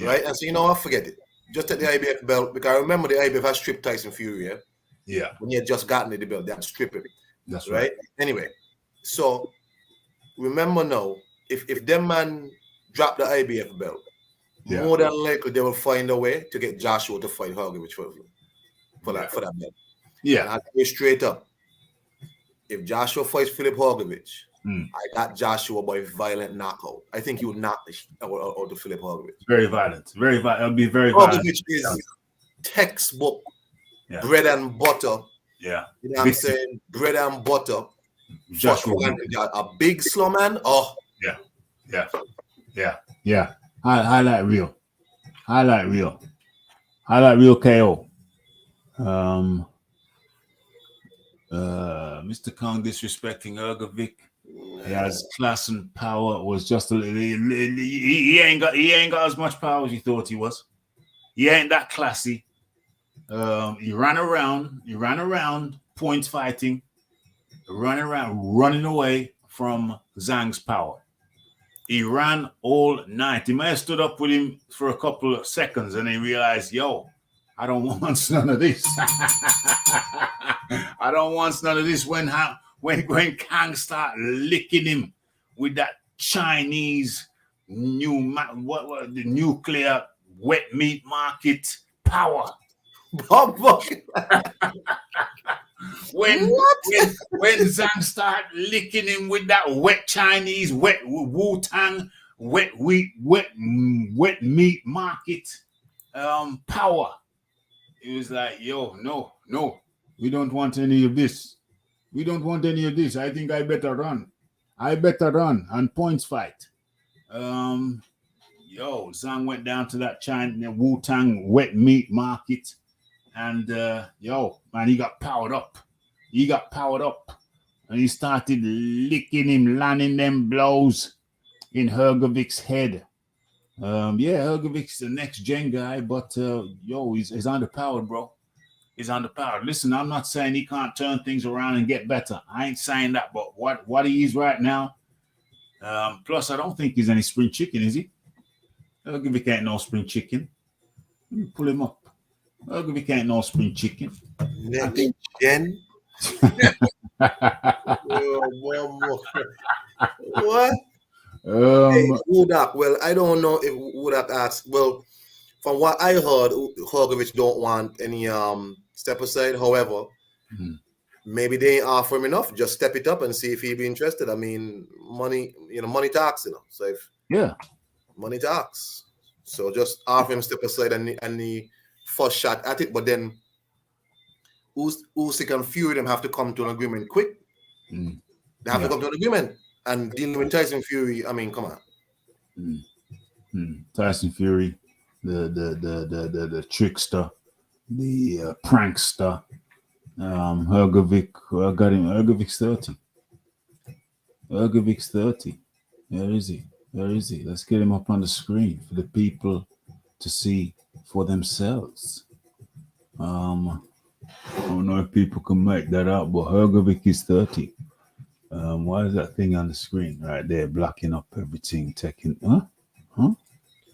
right? And so you know what? Forget it. Just take the IBF belt, because I remember the IBF has stripped Tyson Fury. Yeah. When he had just gotten the belt, they had stripped it.
That's right.
Anyway, so remember now, if them man drop the IBF belt, more than likely they will find a way to get Joshua to fight Hrgovic for that belt. Yeah. And I'll go straight up. If Joshua fights Philip Hrgovic, I got Joshua by violent knockout. I think he would knock out to Philip Hrgovic.
Very violent. Very violent. It'll be very violent.
Hrgovic is textbook bread and butter.
Yeah.
You know what I'm saying? Bread and butter. Joshua, a big slow man. Oh.
Yeah. Highlight reel. Highlight reel KO. Mr. Kong disrespecting Hrgovic. He has class and power. Was just a little. He ain't got as much power as you thought he was. He ain't that classy. He ran around, points fighting, running away from Zhang's power. He ran all night. He may have stood up with him for a couple of seconds and he realized, I don't want none of this. I don't want none of this. When Kang start licking him with that Chinese the nuclear wet meat market power. When Zhang start licking him with that wet Chinese, wet Wu-Tang, wet meat market power, it was like, no, we don't want any of this. We don't want any of this. I think I better run and points fight. Zhang went down to that China Wu-Tang wet meat market. And man, he got powered up. And he started licking him, landing them blows in Hrgovic's head. Hrgovic's the next gen guy, but he's underpowered, bro. He's underpowered. Listen, I'm not saying he can't turn things around and get better. I ain't saying that, but what he is right now. Plus, I don't think he's any spring chicken, is he? Hrgovic ain't no spring chicken. Let me pull him up. Hrgovic ain't no spring chicken.
Next gen. What? Wodak. Well, I don't know if Wodak asked. Well, from what I heard, Hrgovic don't want any step aside. However, maybe they ain't offer him enough. Just step it up and see if he'd be interested. I mean, money talks, So if money talks. So just offer him step aside and the first shot at it. But then Usyk and Fury them have to come to an agreement quick. They have to come to an agreement. And dealing with Tyson Fury, I mean, come on.
Tyson Fury, the trickster, the prankster. Hrgovic, I got him. Hrgovic's 30. Hrgovic's 30. Where is he? Let's get him up on the screen for the people to see for themselves. I don't know if people can make that out, but Hrgovic is 30. Why is that thing on the screen right there blocking up everything? Taking, There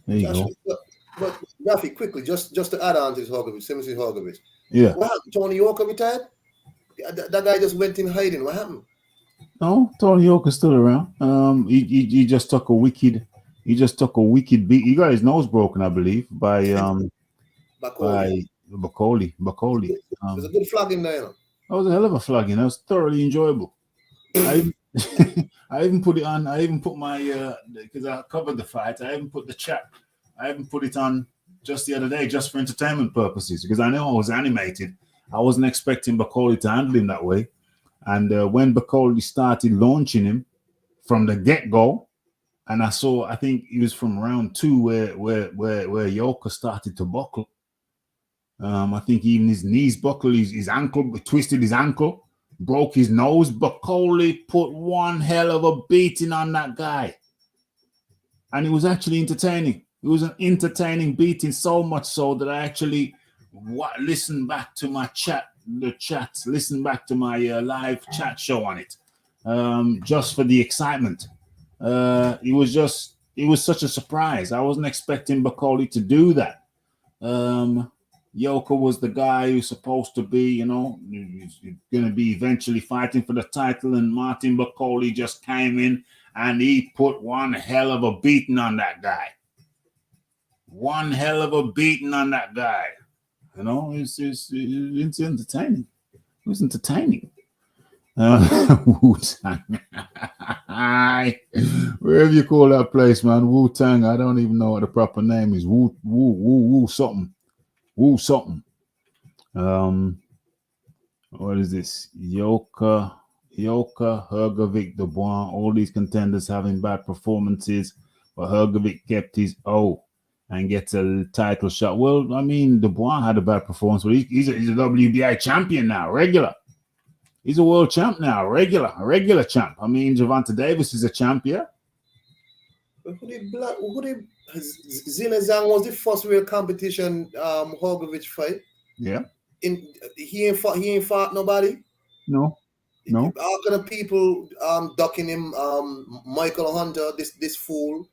you go.
But Rafi, quickly, just to add on to this Hrgovic.
Yeah.
What happened? Tony Yoka retired? That guy just went in hiding. What happened?
No, Tony Yoka's still around. He just took a wicked beat. He got his nose broken, I believe, by Bakoli.
There's a good flogging there.
That was a hell of a flogging. That was thoroughly enjoyable. I even put it on. I even put my because I covered the fight. I even put the chat. I even put it on just the other day, just for entertainment purposes, because I know I was animated. I wasn't expecting Bakoli to handle him that way. And when Bakoli started launching him from the get-go, And I think it was from round 2 where Yoka started to buckle. I think even his knees buckled, his ankle, twisted his ankle, broke his nose. But Coley put one hell of a beating on that guy. And it was actually entertaining. It was an entertaining beating, so much so that I actually listened back to my listened back to my live chat show on it, just for the excitement. It was such a surprise. I wasn't expecting Bakoli to do that. Yoka was the guy who's supposed to be, he's going to be eventually fighting for the title, and Martin Bakoli just came in and he put one hell of a beating on that guy. One hell of a beating on that guy. It's entertaining. It was entertaining. Wu-Tang. Wherever you call that place, man, Wu-Tang. I don't even know what the proper name is. Wu something. Wu something. What is this? Yoka, Hrgovic, Dubois, all these contenders having bad performances, but Hrgovic kept his O and gets a title shot. Well, I mean, Dubois had a bad performance, but he's a WBI champion now, regular. He's a world champ now, a regular champ. I mean, Gervonta Davis is a champion.
Zilazang was the first real competition Hrgovic fight.
Yeah.
He ain't fought nobody.
No.
How can people ducking him? Michael Hunter, this fool.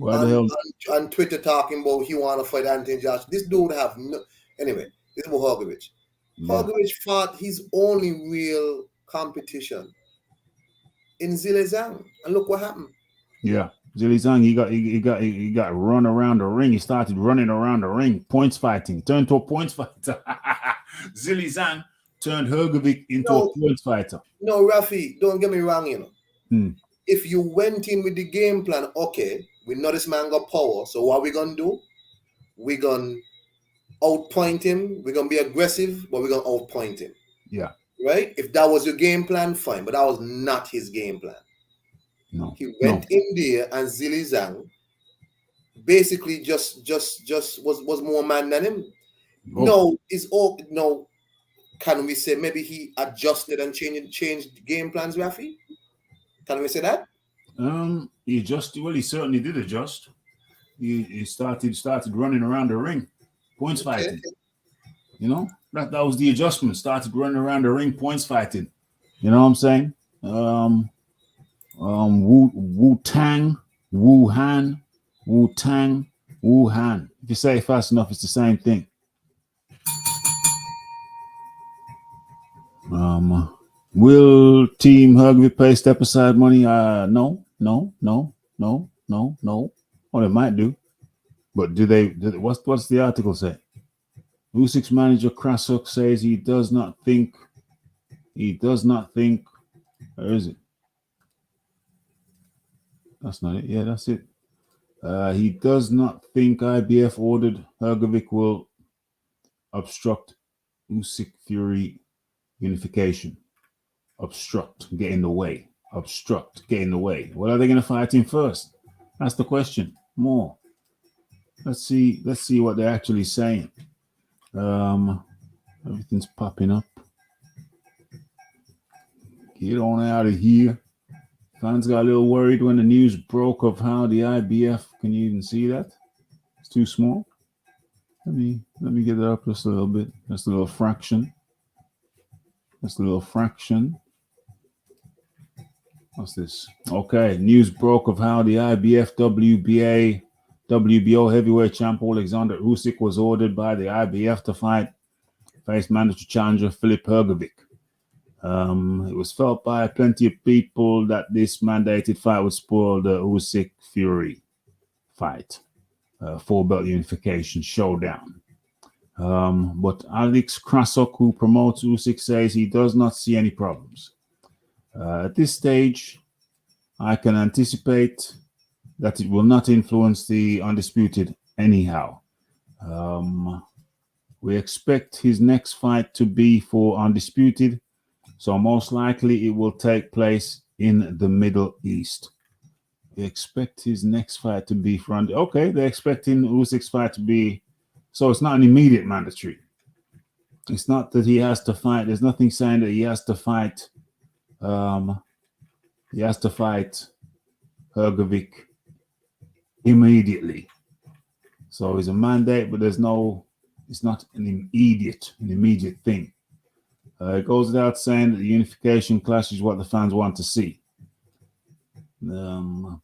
On Twitter talking about he want to fight Anthony Joshua. This dude have no. Anyway, this is about Hrgovic. Yeah. Hrgovic fought his only real competition in Zilazang, and look what happened.
Yeah, Zilazang, he got run around the ring. He started running around the ring, points fighting, turned to a points fighter. Zilazang turned Hrgovic into a points fighter.
No, Rafi, don't get me wrong, If you went in with the game plan, okay, we know this man got power, so what we gonna do? We gonna outpoint him. We're gonna be aggressive, but we're gonna outpoint him.
Yeah.
Right? If that was your game plan, fine. But that was not his game plan.
No.
He went in there, and Zilazang basically just was more man than him. Oh. No, can we say maybe he adjusted and changed game plans, Rafi? Can we say that?
He adjusted. Well, he certainly did adjust. He started running around the ring, points fighting. That was the adjustment. Started running around the ring, points fighting. You know what I'm saying? Wu-Tang, Wuhan, Wu-Tang, Wuhan. If you say it fast enough, it's the same thing. Will Team Hrgovic pay step aside money? No. Well, they might do, but do they? What's the article say? Usyk's manager Krasuk says he does not think. Where is it? That's not it. Yeah, that's it. He does not think IBF ordered Hrgovic will obstruct Usyk Fury unification. Get in the way. Well, are they going to fight him first? That's the question. More. Let's see what they're actually saying. Everything's popping up. Get on out of here. Fans got a little worried when the news broke of how the IBF. Can you even see that? It's too small. Let me get it up just a little bit. Just a little fraction. What's this? Okay, news broke of how the IBF WBO heavyweight champ Alexander Usyk was ordered by the IBF to face mandatory challenger Filip Hrgovic. It was felt by plenty of people that this mandated fight would spoil the Usyk Fury fight, 4-belt unification showdown. But Alex Krasuk, who promotes Usyk, says he does not see any problems. At this stage, I can anticipate that it will not influence the undisputed anyhow. We expect his next fight to be for undisputed, so most likely it will take place in the Middle East. They expect his next fight to be front. Okay, they're expecting Usyk's fight to be. So it's not an immediate mandatory. It's not that he has to fight. There's nothing saying that he has to fight. He has to fight Hrgovic immediately. So it's a mandate, but there's no. It's not an immediate thing. It goes without saying that the unification clash is what the fans want to see. An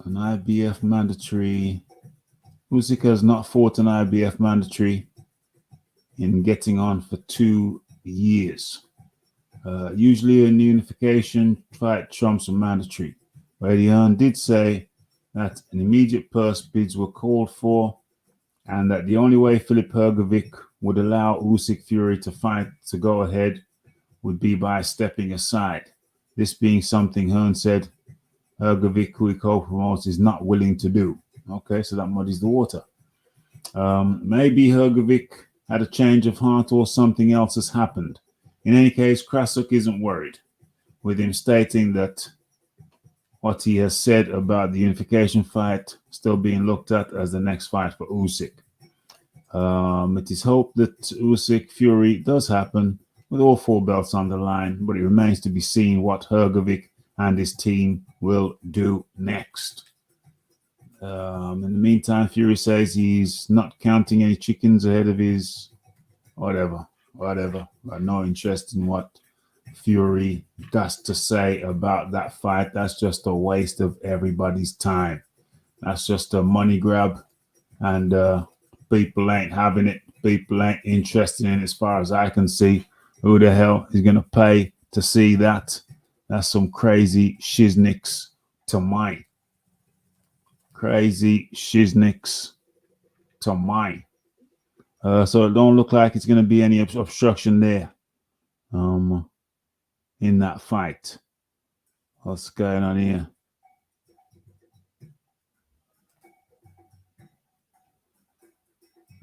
IBF mandatory. Usyk has not fought an IBF mandatory in getting on for 2 years. Usually a unification fight trumps a mandatory. Radian did say that an immediate purse bids were called for and that the only way Filip Hrgovic would allow Usyk Fury to fight to go ahead would be by stepping aside. This being something Hearn said Hrgovic, who he co-promotes, is not willing to do. Okay, so that muddies the water. Maybe Hrgovic had a change of heart or something else has happened. In any case, Krasuk isn't worried, with him stating that what he has said about the unification fight still being looked at as the next fight for Usyk. It is hoped that Usyk Fury does happen with all 4 belts on the line, but it remains to be seen what Hrgovic and his team will do next. In the meantime, Fury says he's not counting any chickens ahead of his whatever. Got no interest in what Fury does to say about that fight. That's just a waste of everybody's time. That's just a money grab, and people ain't having it. People ain't interested in it as far as I can see. Who the hell is going to pay to see that? That's some crazy shiznicks to mine. Crazy shiznicks to mine. So it don't look like it's going to be any obstruction there in that fight. What's going on here?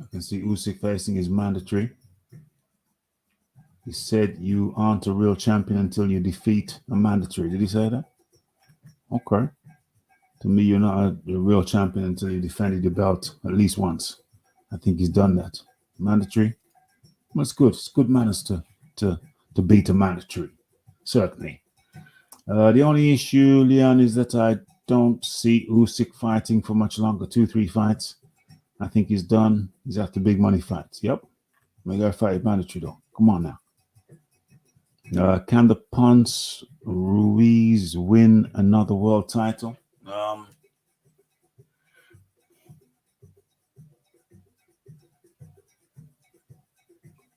I can see Usyk facing his mandatory. He said you aren't a real champion until you defeat a mandatory. Did he say that? Okay. To me, you're not a real champion until you defended your belt at least once. I think he's done that. Mandatory. Well, it's good. It's good manners to beat a mandatory. Certainly. The only issue, Leon, is that I don't see Usyk fighting for much longer. 2-3 fights. I think he's done. He's after big money fights. Yep. We got to fight mandatory, though. Come on now. Can the Ponce Ruiz win another world title?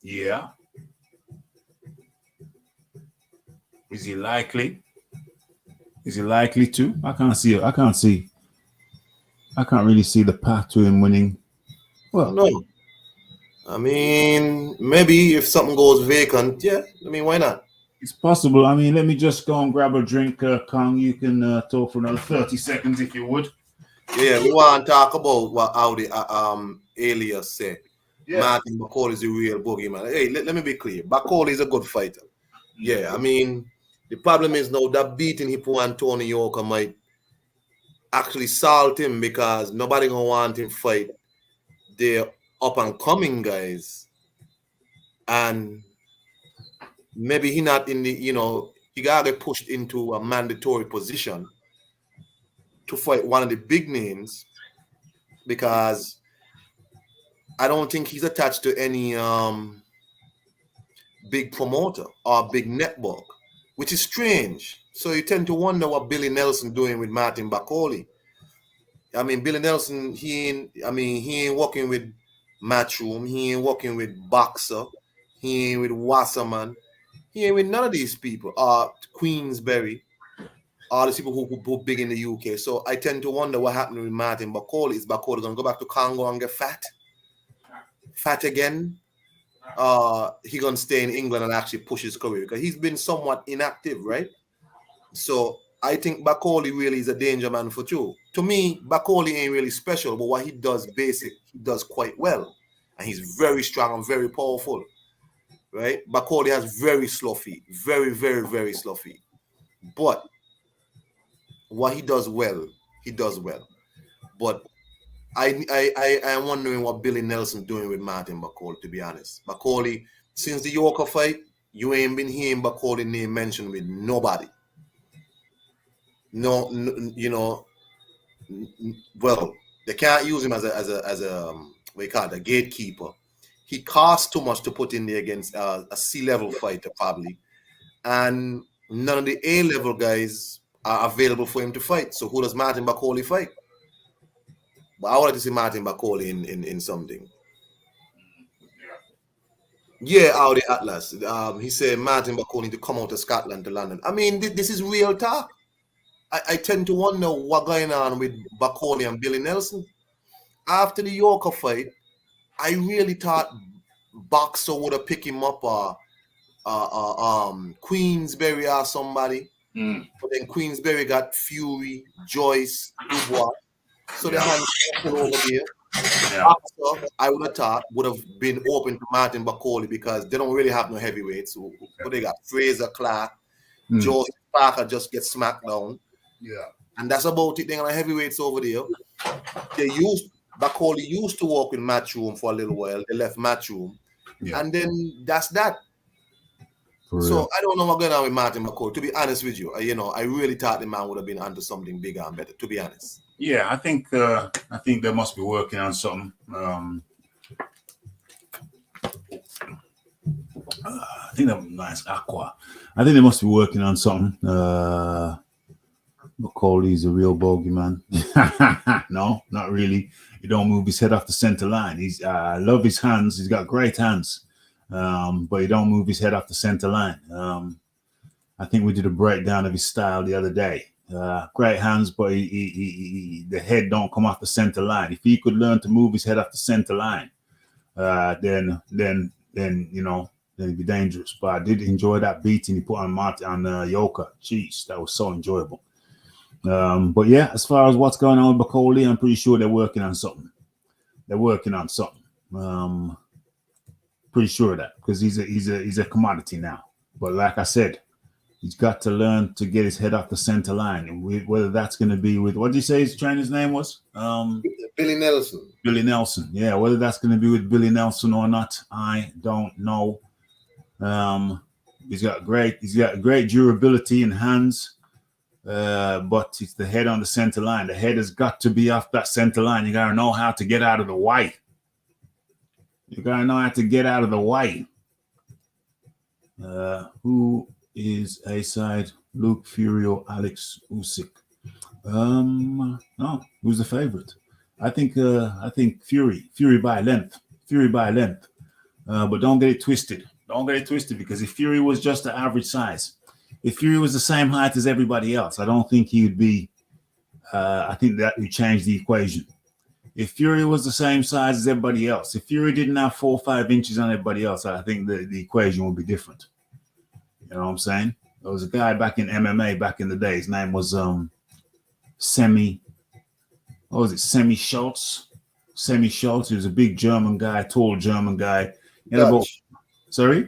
Yeah. Is he likely? Is he likely to? I can't really see the path to him winning. Well,
no. I mean, maybe if something goes vacant, yeah. I mean, why not?
It's possible. I mean, let me just go and grab a drink, Kong. You can talk for another 30 seconds if you would.
Yeah, we want to talk about what how the alias said. Yeah. Martin Bakole is a real boogeyman. Hey, let me be clear. Bakole is a good fighter. Yeah, I mean, the problem is now that beating Hippo and Tony Yoka might actually salt him because nobody gonna want him fight the up and coming guys, and maybe he not in the he gotta get pushed into a mandatory position to fight one of the big names because I don't think he's attached to any big promoter or big network, which is strange. So you tend to wonder what Billy Nelson doing with Martin Bakole. I mean, Billy Nelson, he ain't working with Matchroom, he ain't working with Boxer, he ain't with Wasserman, he ain't with none of these people. Queensberry, all these people who big in the UK. So I tend to wonder what happened with Martin Bakole. Is Bakole gonna go back to Congo and get fat again? He gonna stay in England and actually push his career because he's been somewhat inactive, right? So I think Bakole really is a danger man for you. To me, Bakole ain't really special, but what he does he does quite well. And he's very strong and very powerful, right? Bakole has very slow feet, very, very, very slow feet. But what he does well, he does well. But I am wondering what Billy Nelson doing with Martin Bakole, to be honest. Bakole, since the Yorker fight, you ain't been hearing Bakole name mentioned with nobody. No, you know, well, they can't use him as a what you call it, a gatekeeper. He costs too much to put in there against a C-level fighter, probably. And none of the A-level guys are available for him to fight. So who does Martin Bakole fight? But I would like to see Martin Bakole in something. Yeah, out the Atlas. He said Martin Bakole need to come out of Scotland to London. I mean, this is real talk. I tend to wonder what's going on with Bakole and Billy Nelson. After the Yorker fight, I really thought Boxer would have picked him up or Queensberry or somebody. But then Queensberry got Fury, Joyce, Dubois. So the hands over there. Boxer, I would have thought, would have been open to Martin Bakole because they don't really have no heavyweights. So, but they got Fraser Clark, Joe Parker just gets smacked down.
Yeah.
And that's about it. They got heavyweights over there. Bakole used to work with Matchroom for a little while. They left Matchroom. Yeah. And then that's that. So I don't know what's going on with Martin Bakole. To be honest with you, I really thought the man would have been onto something bigger and better, to be honest.
Yeah, I think they must be working on something. I think that was nice aqua. I think they must be working on something. Bakole's a real bogeyman. No, not really. He don't move his head off the center line. I love his hands. He's got great hands, but he don't move his head off the center line. I think we did a breakdown of his style the other day. Great hands, but the head don't come off the center line. If he could learn to move his head off the center line, then it'd be dangerous. But I did enjoy that beating he put on Yoka. Jeez, that was so enjoyable. But yeah, as far as what's going on with Bakole, I'm pretty sure they're working on something. Pretty sure of that because he's a commodity now. But like I said, he's got to learn to get his head off the center line, and whether that's going to be with what did you say his trainer's name was?
Billy Nelson.
Billy Nelson. Yeah, whether that's going to be with Billy Nelson or not, I don't know. He's got great durability in hands. But it's the head on the center line. The head has got to be off that center line. You got to know how to get out of the way. Who is A-side? Luke Fury or Alex Usyk? No, who's the favorite? I think Fury by length. But don't get it twisted. Because if Fury was just the average size, if Fury was the same height as everybody else, I don't think he would be. I think that would change the equation. If Fury was the same size as everybody else, if Fury didn't have 4 or 5 inches on everybody else, I think the equation would be different. You know what I'm saying? There was a guy back in MMA back in the day. His name was Semi Schultz. Semi Schultz. He was a big German guy, tall German guy.
Dutch.
Sorry?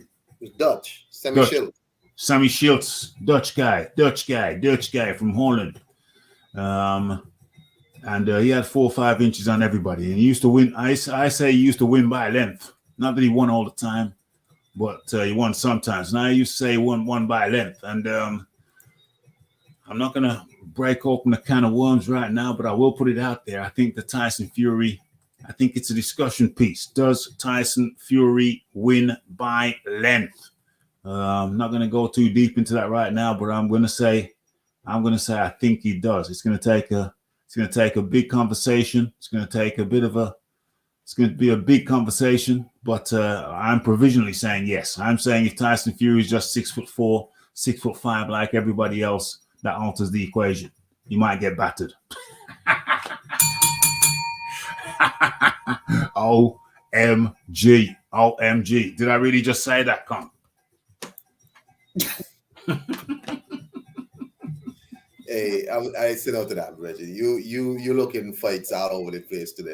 Dutch. Semi Schultz.
Sammy Schultz, Dutch guy from Holland. And he had 4 or 5 inches on everybody. And he used to win. I say he used to win by length. Not that he won all the time, but he won sometimes. Now I used to say he won by length. And I'm not going to break open a can of worms right now, but I will put it out there. I think the Tyson Fury, I think it's a discussion piece. Does Tyson Fury win by length? I'm not going to go too deep into that right now, but I'm going to say I think he does. It's going to take a big conversation. It's going to be a big conversation, but I'm provisionally saying yes. I'm saying if Tyson Fury is just 6'4", 6'5", like everybody else, that alters the equation. You might get battered. OMG. Did I really just say that, Con?
Hey, I sit out to that, Reggie. You looking fights all over the place today.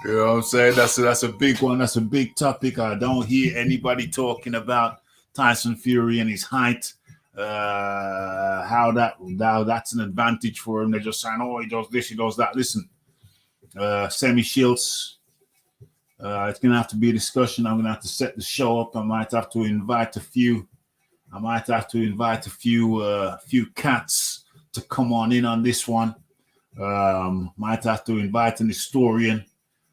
You know what I'm saying? That's a big one. That's a big topic. I don't hear anybody talking about Tyson Fury and his height, how that's an advantage for him. They're just saying, oh, he does this, he does that. Listen, Semi Shields, it's gonna have to be a discussion. I'm gonna have to set the show up. I might have to invite a few few cats to come on in on this one. Might have to invite an historian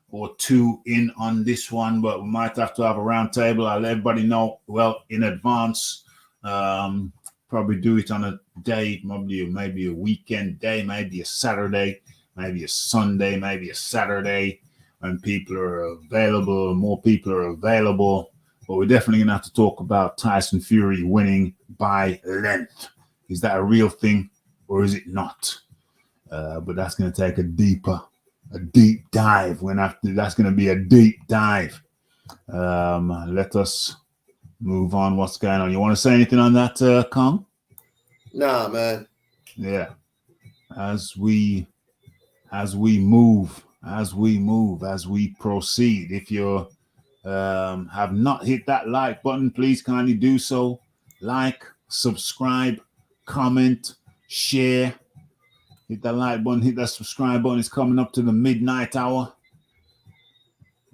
or two in on this one, but we might have to have a round table. I'll let everybody know well in advance. Probably do it on a day, maybe a weekend day, maybe a Saturday, maybe a Sunday, maybe a Saturday when people are available, more people are available. But we're definitely gonna have to talk about Tyson Fury winning by length. Is that a real thing or is it not? But that's gonna take a deep dive. That's gonna be a deep dive. Let us move on. What's going on? You want to say anything on that, Kong?
Nah, man.
Yeah. As we move, as we proceed. If you have not hit that like button, please kindly do so. Like, subscribe, comment, share. Hit that like button, hit that subscribe button. It's coming up to the midnight hour.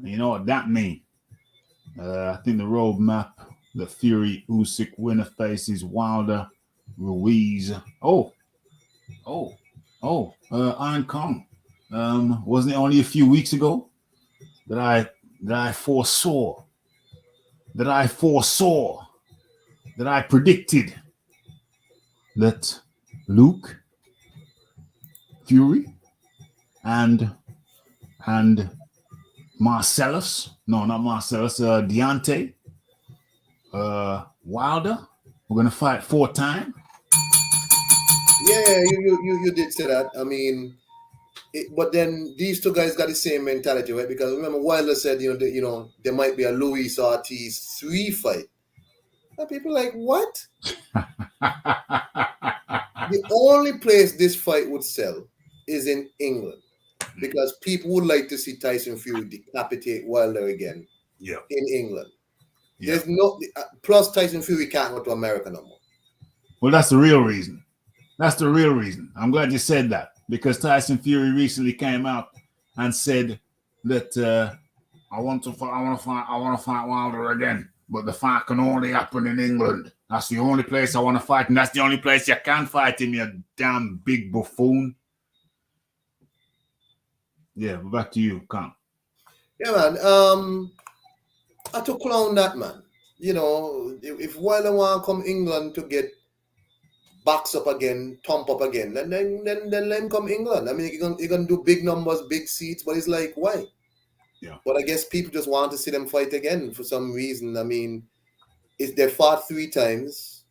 You know what that means. I think the roadmap, the Fury Usyk winner faces Wilder Ruiz. Iron Kong. Wasn't it only a few weeks ago that I foresaw, that I predicted that Luke, Fury, and Marcellus, no, not Marcellus, Deontay, Wilder, we're gonna fight 4 times.
Yeah, you did say that. I mean, but then these two guys got the same mentality, right? Because remember, Wilder said, there might be a Luis Ortiz 3 fight. And people are like, what? The only place this fight would sell is in England, because people would like to see Tyson Fury decapitate Wilder again.
Yeah.
In England.
Yeah.
There's no plus Tyson Fury can't go to America no more.
Well, that's the real reason. That's the real reason. I'm glad you said that, because Tyson Fury recently came out and said that I want to fight Wilder again, but the fight can only happen in England. That's the only place I want to fight, and that's the only place you can fight him, you damn big buffoon. Yeah, back to you, Khan.
Yeah, man. I to clown that, man. If Wilder want to come England to get box up again, thump up again, then let him come England. I mean, you're gonna do big numbers, big seats, but it's like, why?
Yeah.
But I guess people just want to see them fight again for some reason. I mean, if they fought 3 times,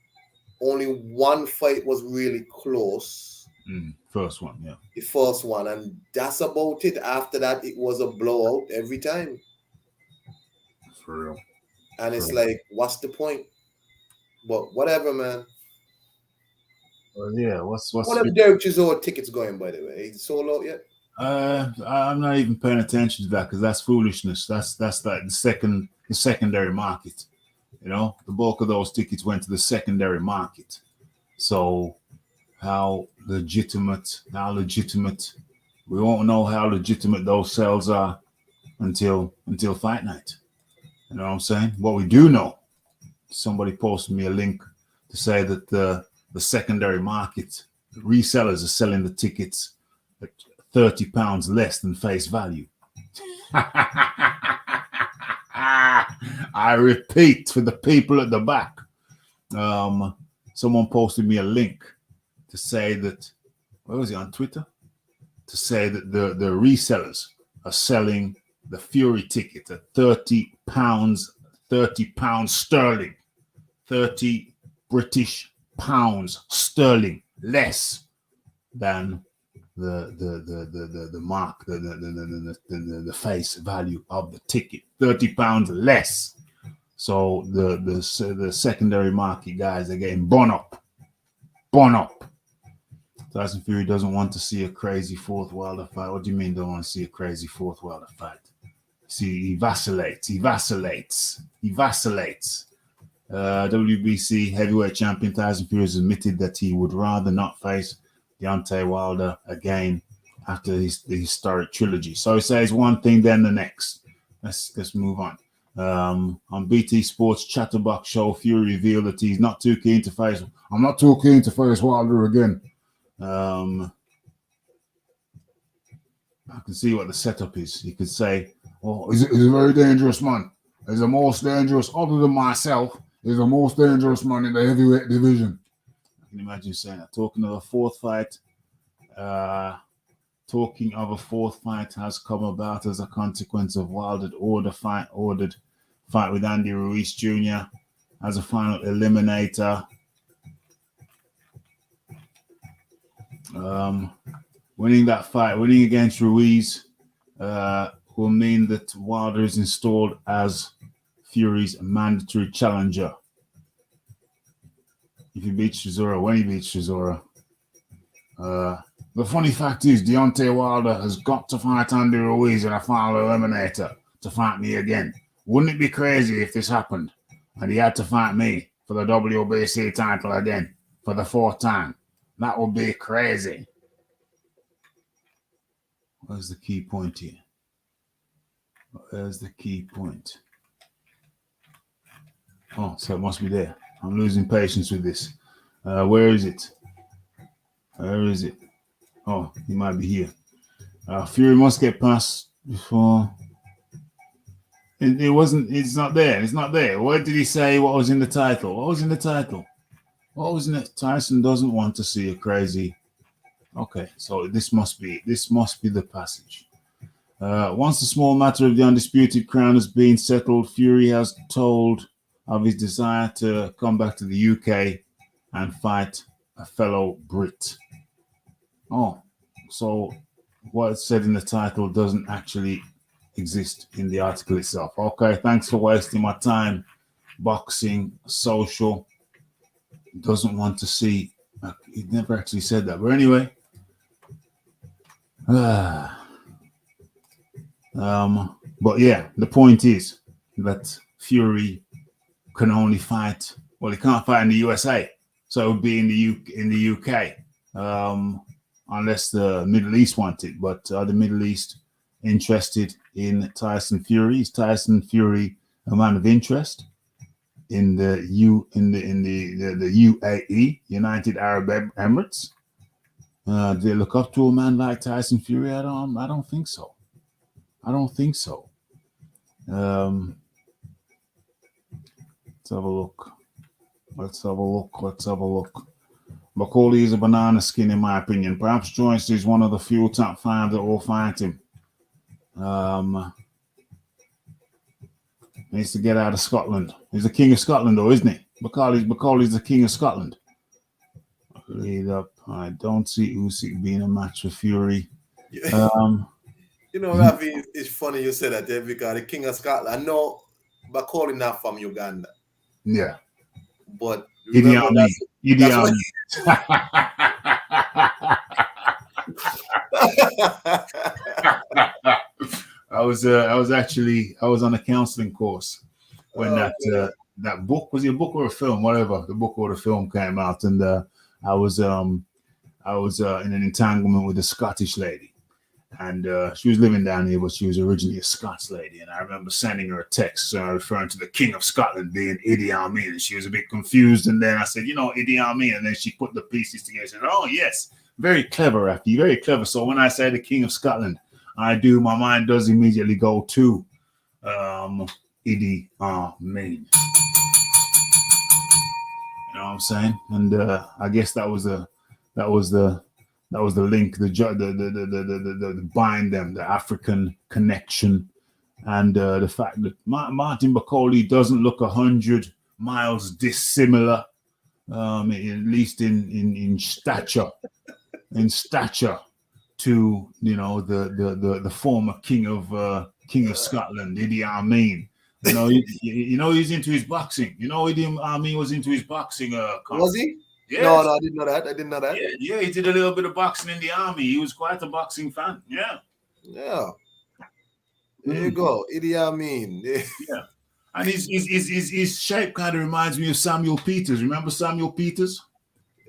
only 1 fight was really close.
First one, yeah.
The first one, and that's about it. After that, it was a blowout every time.
For real.
And it's like, what's the point? But whatever, man.
Well, yeah, what's
what have Derek Chisholm tickets going, by the way? He's sold out yet?
I'm not even paying attention to that, because that's foolishness. That's like the secondary market. The bulk of those tickets went to the secondary market. So how legitimate, we won't know how legitimate those sales are until fight night. You know what I'm saying? What we do know, somebody posted me a link to say that the secondary market, the resellers are selling the tickets at £30 less than face value. I repeat, for the people at the back, someone posted me a link to say that, where was it, on Twitter? To say that the resellers are selling the Fury ticket at £30 sterling, 30 British pounds sterling less than the mark, the face value of the ticket, £30 less. So the secondary market guys are getting bun up. Tyson Fury doesn't want to see a crazy 4th Wilder fight. What do you mean don't want to see a crazy 4th Wilder fight? See, he vacillates. WBC heavyweight champion Tyson Fury has admitted that he would rather not face Deontay Wilder again after the historic trilogy. So he says one thing, then the next. Let's move on. On BT Sports Chatterbox show, Fury revealed that he's not too keen to face. I'm not too keen to face Wilder again. I can see what the setup is. He could say, "Oh, he's a very dangerous man. He's the most dangerous, other than myself. He's the most dangerous man in the heavyweight division." I can imagine saying that. Talking of a fourth fight has come about as a consequence of Wilder's ordered fight with Andy Ruiz Jr. as a final eliminator. Winning that fight, winning against Ruiz, will mean that Wilder is installed as Fury's mandatory challenger. If he beats Chisora, when he beats Chisora. The funny fact is, Deontay Wilder has got to fight Andy Ruiz in a final eliminator to fight me again. Wouldn't it be crazy if this happened and he had to fight me for the WBC title again for the fourth time? That would be crazy. Where's the key point here? Where's the key point? Oh, so it must be there. I'm losing patience with this. Where is it? Where is it? Oh, he might be here. Fury must get past before. It wasn't. It's not there. It's not there. What did he say? What was in the title? What was in the title? What was in it? Tyson doesn't want to see a crazy. Okay, so this must be the passage. Once the small matter of the undisputed crown has been settled, Fury has told of his desire to come back to the UK and fight a fellow Brit. Oh, so what it said in the title doesn't actually exist in the article itself. Okay, thanks for wasting my time. Boxing, social, doesn't want to see. He never actually said that. But anyway, but yeah, the point is that Fury can only fight. Well, he can't fight in the USA, so it would be in the UK, unless the Middle East want it. But the Middle East interested in Tyson Fury? Is Tyson Fury a man of interest in the UAE, United Arab Emirates? Do they look up to a man like Tyson Fury? I don't think so. I don't think so. Let's have a look. Let's have a look. Macaulay is a banana skin, in my opinion. Perhaps Joyce is one of the few top five that will fight him. Needs to get out of Scotland. He's the king of Scotland, though, isn't he? Macaulay's the king of Scotland. Read up. I don't see Usyk being a match for Fury.
You know, Ravi, it's funny you say that there because the king of Scotland. I know Macaulay not from Uganda.
Yeah.
But
Idi Amin. I was on a counseling course when that book, was it a book or a film, whatever, the book or the film came out, and I was in an entanglement with a Scottish lady, and she was living down here, but she was originally a Scots lady, and I remember sending her a text referring to the King of Scotland being Idi Amin, and she was a bit confused, and then I said, Idi Amin, and then she put the pieces together. She said, "Oh yes, very clever, Rafi, very clever." So when I say the King of Scotland, my mind does immediately go to Idi Amin. You know what I'm saying? And I guess that was the link, the bind them, the African connection, and the fact that Martin Macaulay doesn't look 100 miles dissimilar, at least in stature, to the former king of Scotland, Idi Amin. He's into his boxing. Idi Amin was into his boxing.
Was he?
Yes.
No, I didn't know that.
Yeah, he did a little bit of boxing in the army. He was quite a boxing fan. Yeah.
There you go, Idi Amin.
Yeah. And his shape kind of reminds me of Samuel Peters. Remember Samuel Peters?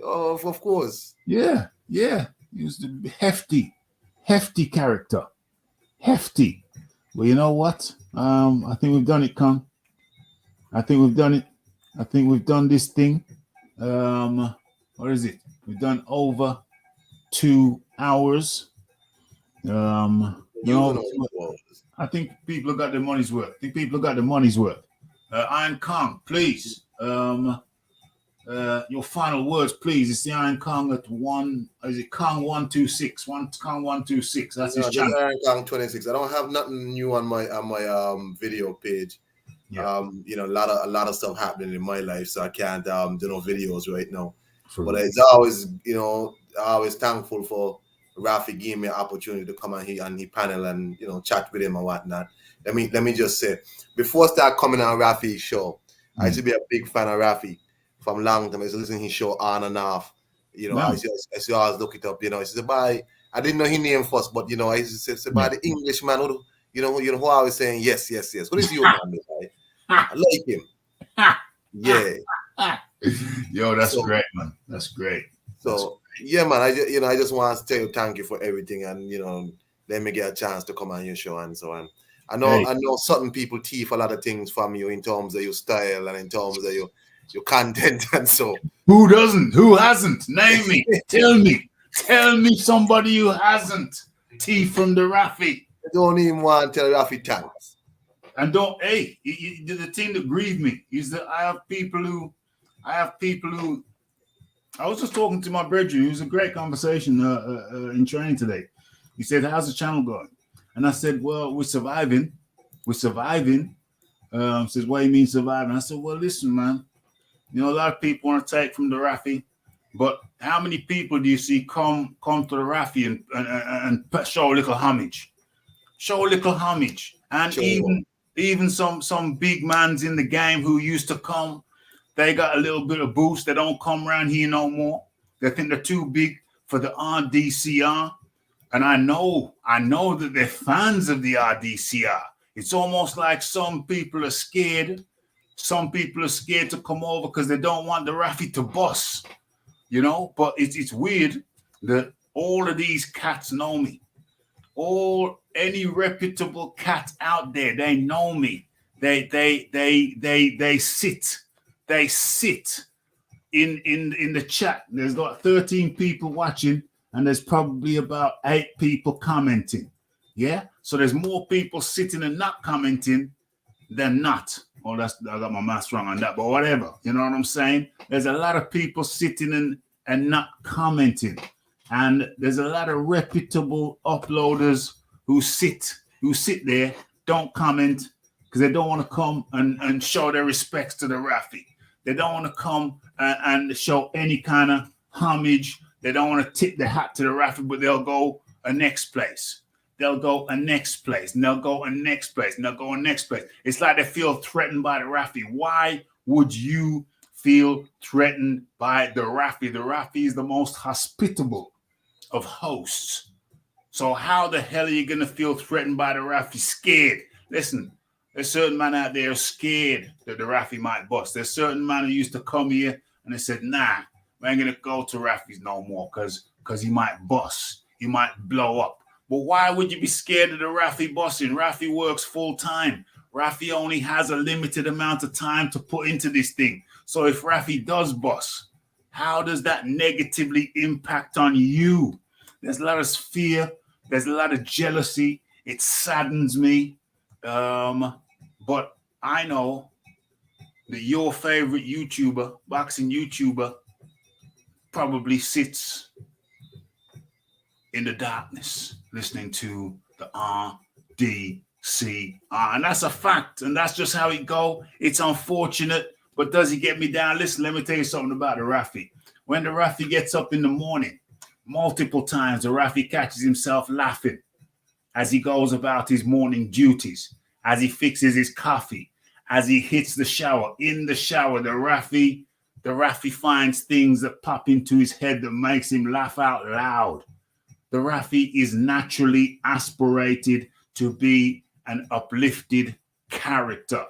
Oh, of course.
Yeah. He was the hefty character. Hefty. Well, you know what? I think we've done it, Con. I think we've done it. I think we've done this thing. What is it? We've done over 2 hours. I think people have got their money's worth. Iron Kong, please. Your final words, please. It's the Iron Kong at one. Is it Kong 126? Kong 126. That's his channel.
Iron Kong 26. I don't have nothing new on my video page.
Yeah.
A lot of stuff happening in my life, so I can't do no videos right now. But it's always, always thankful for Rafi giving me an opportunity to come on he panel and chat with him and whatnot. Let me just say, before I start coming on Rafi's show, I used to be a big fan of Rafi from long time. I used to listen to his show on and off. I used to always look it up. I said, "Bye." I didn't know his name first, but I used to say, "By the Englishman who who I was saying yes. What is your man? I like him." Yeah.
Yo, that's great, man. That's great.
So yeah, man. I just want to tell you thank you for everything, and let me get a chance to come on your show and so on. I know certain people thief a lot of things from you in terms of your style and in terms of your content and so.
Who doesn't? Who hasn't? Name me. Tell me somebody who hasn't thief from the Rafi.
I don't even want to tell Rafi thanks.
And the thing that grieved me is that I have people who I was just talking to my brother. It was a great conversation in training today. He said, "How's the channel going?" And I said, "Well, we're surviving. Says, "What do you mean surviving?" I said, "Well, listen, man. A lot of people want to take from the Rafi, but how many people do you see come to the Rafi and show a little homage? And
sure.
even some big mans in the game who used to come, they got a little bit of boost. They don't come around here no more. They think they're too big for the rdcr. And I know that they're fans of the rdcr. It's almost like some people are scared. Some people are scared to come over because they don't want the Rafi to bust, But it's weird that all of these cats know me. Any reputable cat out there, they know me. They sit in the chat. There's got 13 people watching, and there's probably about 8 people commenting. Yeah, so there's more people sitting and not commenting than not. Oh, I got my maths wrong on that, but whatever. You know what I'm saying? There's a lot of people sitting and not commenting. And there's a lot of reputable uploaders who sit there, don't comment, because they don't want to come and show their respects to the Rafi. They don't want to come and show any kind of homage. They don't want to tip their hat to the Rafi, but they'll go a next place. They'll go a next place, and they'll go a next place, and they'll go a next place. It's like they feel threatened by the Rafi. Why would you feel threatened by the Rafi? The Rafi is the most hospitable of hosts. So how the hell are you going to feel threatened by the Rafi? Scared. Listen, there's certain man out there scared that the Rafi might bust. There's certain man who used to come here and they said, "Nah, we ain't going to go to Rafi's no more because he might bust. He might blow up." But why would you be scared of the Rafi busting? Rafi works full time. Rafi only has a limited amount of time to put into this thing. So if Rafi does bust, how does that negatively impact on you? There's a lot of fear. There's a lot of jealousy. It saddens me. But I know that your favorite YouTuber, boxing YouTuber, probably sits in the darkness listening to the rdcr. And that's a fact. And that's just how it go. It's unfortunate. But does he get me down? Listen, let me tell you something about the Rafi. When the Rafi gets up in the morning, multiple times the Rafi catches himself laughing as he goes about his morning duties, as he fixes his coffee, as he hits the shower. In the shower, the Rafi finds things that pop into his head that makes him laugh out loud. The Rafi is naturally aspirated to be an uplifted character.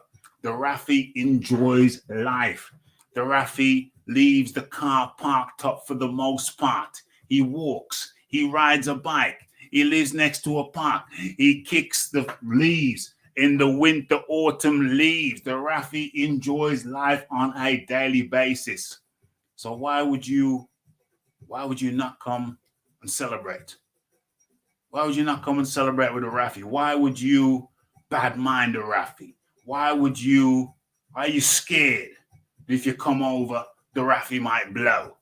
The Rafi enjoys life. The Rafi leaves the car parked up for the most part. He walks. He rides a bike. He lives next to a park. He kicks the leaves in the winter, autumn leaves. The Rafi enjoys life on a daily basis. So why would you not come and celebrate? Why would you not come and celebrate with a Rafi? Why would you bad mind a Rafi? Why are you scared if you come over, the Rafi might blow?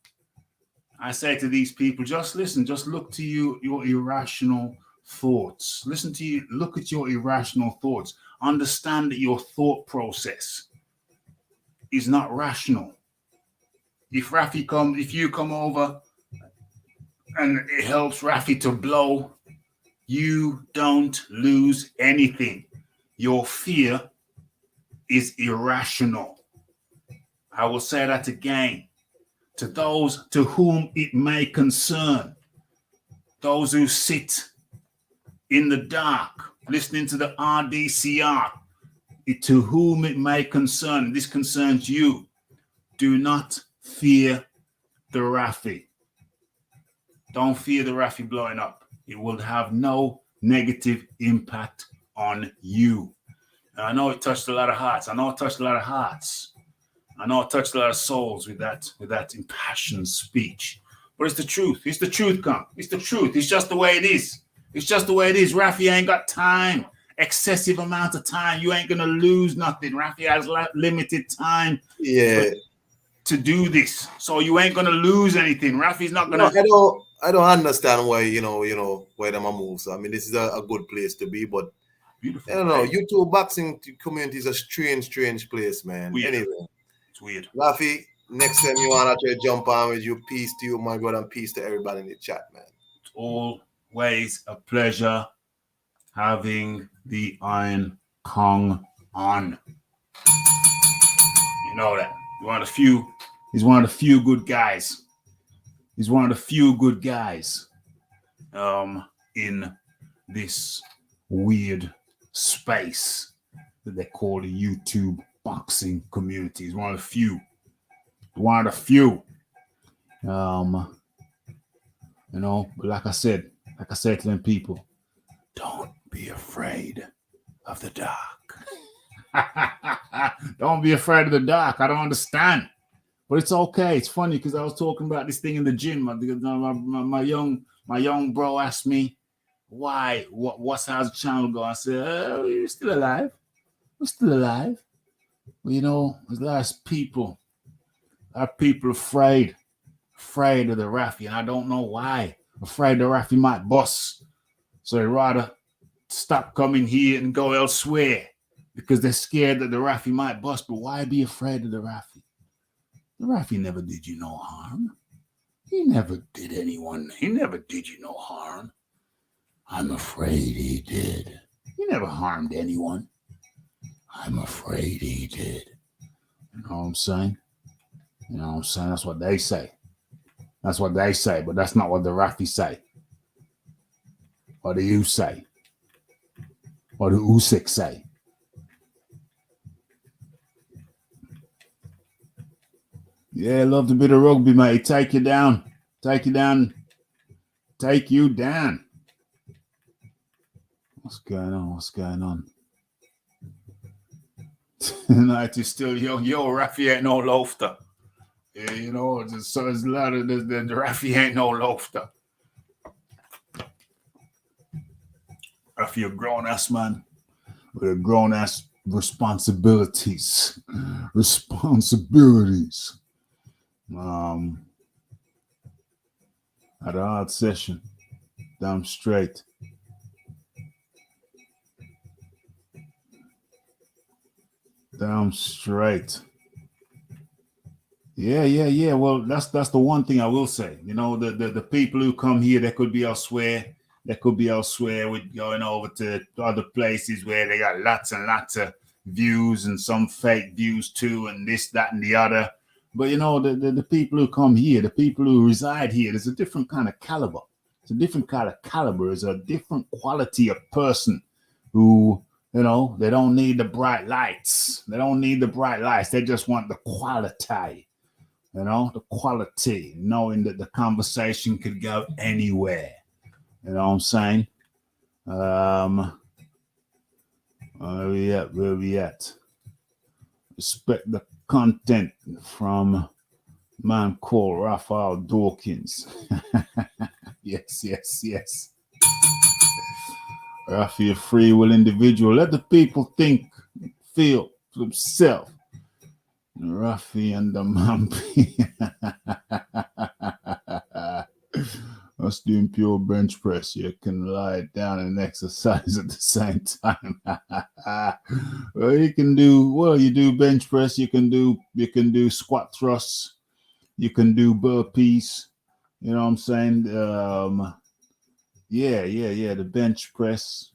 I say to these people, just listen, just look to your irrational thoughts. Look at your irrational thoughts. Understand that your thought process is not rational. If you come over and it helps Rafi to blow, you don't lose anything. Your fear is irrational. I will say that again. To those to whom it may concern, those who sit in the dark, listening to the RDCR, to whom it may concern, this concerns you, do not fear the Rafi. Don't fear the Rafi blowing up. It will have no negative impact on you. And I know it touched a lot of hearts. I know it touched a lot of souls with that impassioned speech. But it's the truth. It's the truth, Con. It's the truth. It's just the way it is. It's just the way it is. Rafi ain't got time. Excessive amount of time. You ain't gonna lose nothing. Rafi has limited time.
Yeah.
To do this, so you ain't gonna lose anything. Rafi's not gonna.
No, I don't understand why why them a move. So I mean, this is a good place to be, but
beautiful.
I don't know. YouTube boxing community is a strange place, man.
Weird.
Anyway,
it's weird.
Rafi, next time you wanna try to jump on with you, peace to you, my brother, and peace to everybody in the chat, man.
It's always a pleasure having the Iron Kong on. You know that. He's one of the few good guys. He's one of the few good guys in this weird space that they call the YouTube boxing community. He's one of the few. One of the few. But like I said to them people, don't be afraid of the dark. Don't be afraid of the dark. I don't understand, but it's okay. It's funny because I was talking about this thing in the gym. My young bro asked me, "Why? How's the channel going?" I said, "You're still alive. We're still alive." Well, there's a lot of people afraid of the Rafi, and I don't know why. Afraid the Rafi might bust, so they rather stop coming here and go elsewhere. Because they're scared that the Rafi might bust, but why be afraid of the Rafi? The Rafi never did you no harm. He never did you no harm. I'm afraid he did. He never harmed anyone. I'm afraid he did. You know what I'm saying? That's what they say. That's what they say, but that's not what the Rafi say. What do you say? What do Usyk say? Yeah, love the bit of rugby, mate. Take you down. What's going on? Tonight is still young. Yo, Rafi ain't no loafer. Yeah, so there's a lot of the Rafi ain't no loafer. Rafi a grown-ass man with a grown-ass responsibilities. Had a hard session. Damn straight. Yeah. Well, that's the one thing I will say. The people who come here, they could be elsewhere. With going over to other places where they got lots and lots of views and some fake views too, and this, that, and the other. But the people who come here, the people who reside here, there's a different kind of caliber. It's a different kind of caliber. It's a different quality of person who You know, they don't need the bright lights. They don't need the bright lights. They just want the quality. You know, the quality, knowing that the conversation could go anywhere. You know what I'm saying? Where we at? Respect the content from man called Raphael Dawkins. Yes. Rafi, a free will individual. Let the people think, feel for themselves. Rafi and the Mampi. Us doing pure bench press. You can lie down and exercise at the same time. Well, you do bench press. You can do squat thrusts. You can do burpees. You know what I'm saying? The bench press.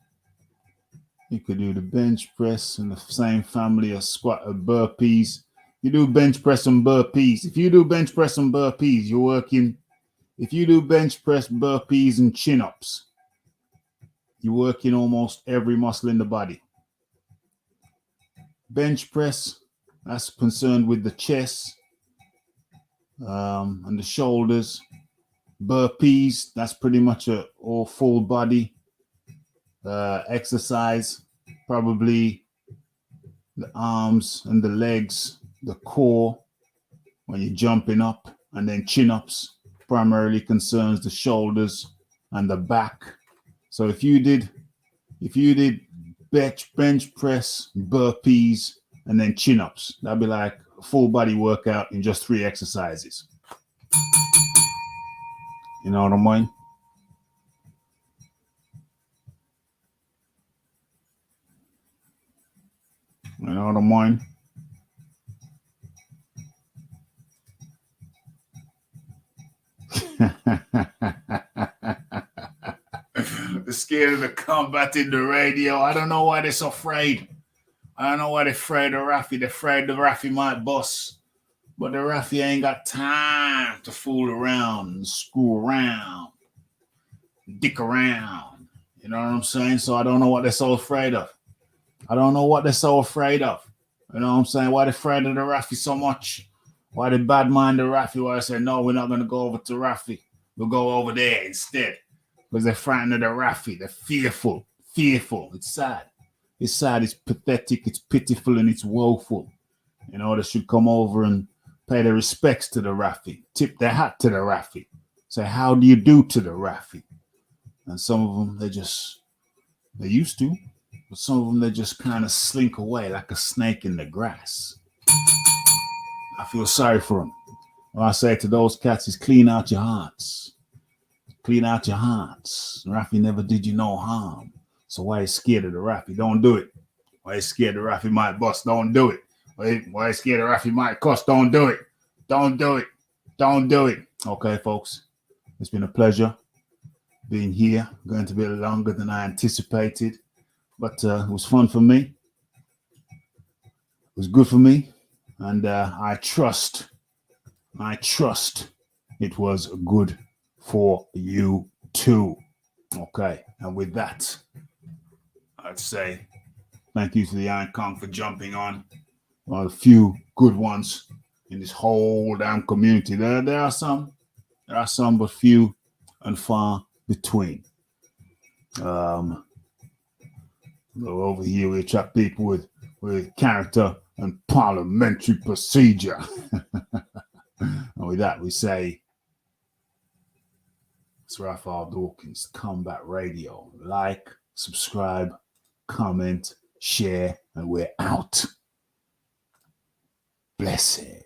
You could do the bench press in the same family as squat or burpees. You do bench press and burpees. If you do bench press and burpees, you're working. If you do bench press, burpees, and chin-ups, you're working almost every muscle in the body. Bench press, that's concerned with the chest and the shoulders. Burpees, that's pretty much a all full body exercise. Probably the arms and the legs, the core when you're jumping up, and then chin-ups primarily concerns the shoulders and the back. So if you did bench press, burpees, and then chin-ups, that'd be like a full body workout in just 3 exercises. You know what I mean? You know what I mean? They're scared of the combat in the radio. I don't know why they're so afraid. I don't know why they're afraid of Rafi. They're afraid the Rafi might bust. But the Rafi ain't got time to fool around and screw around, dick around. You know what I'm saying? So I don't know what they're so afraid of. You know what I'm saying? Why they're afraid of the Rafi so much? Why they bad mind the Rafi? Why they say, no, we're not going to go over to Rafi. We'll go over there instead. Because they're frightened of the Rafi. They're fearful. It's sad. It's pathetic, it's pitiful, and it's woeful. You know, they should come over and pay their respects to the Rafi. Tip their hat to the Rafi. Say, how do you do to the Rafi? And some of them, they used to. But some of them, they just kind of slink away like a snake in the grass. I feel sorry for them. What I say to those cats is clean out your hearts. Clean out your hearts. Rafi never did you no harm. So why are you scared of the Rafi? Don't do it. Why are you scared the Rafi might bust? Don't do it. Why are you scared the Rafi might cost? Don't do it. Don't do it. Don't do it. Okay, folks. It's been a pleasure being here. Going to be a little longer than I anticipated. But it was fun for me. It was good for me. And I trust it was good for you too. Okay. And with that, I'd say thank you to the Iron Kong for jumping on. A few good ones in this whole damn community. There are some, but few and far between. Over here we attract people with character and parliamentary procedure. And with that, we say, it's Raphael Dawkins, Combat Radio. Like, subscribe, comment, share, and we're out. Blessed.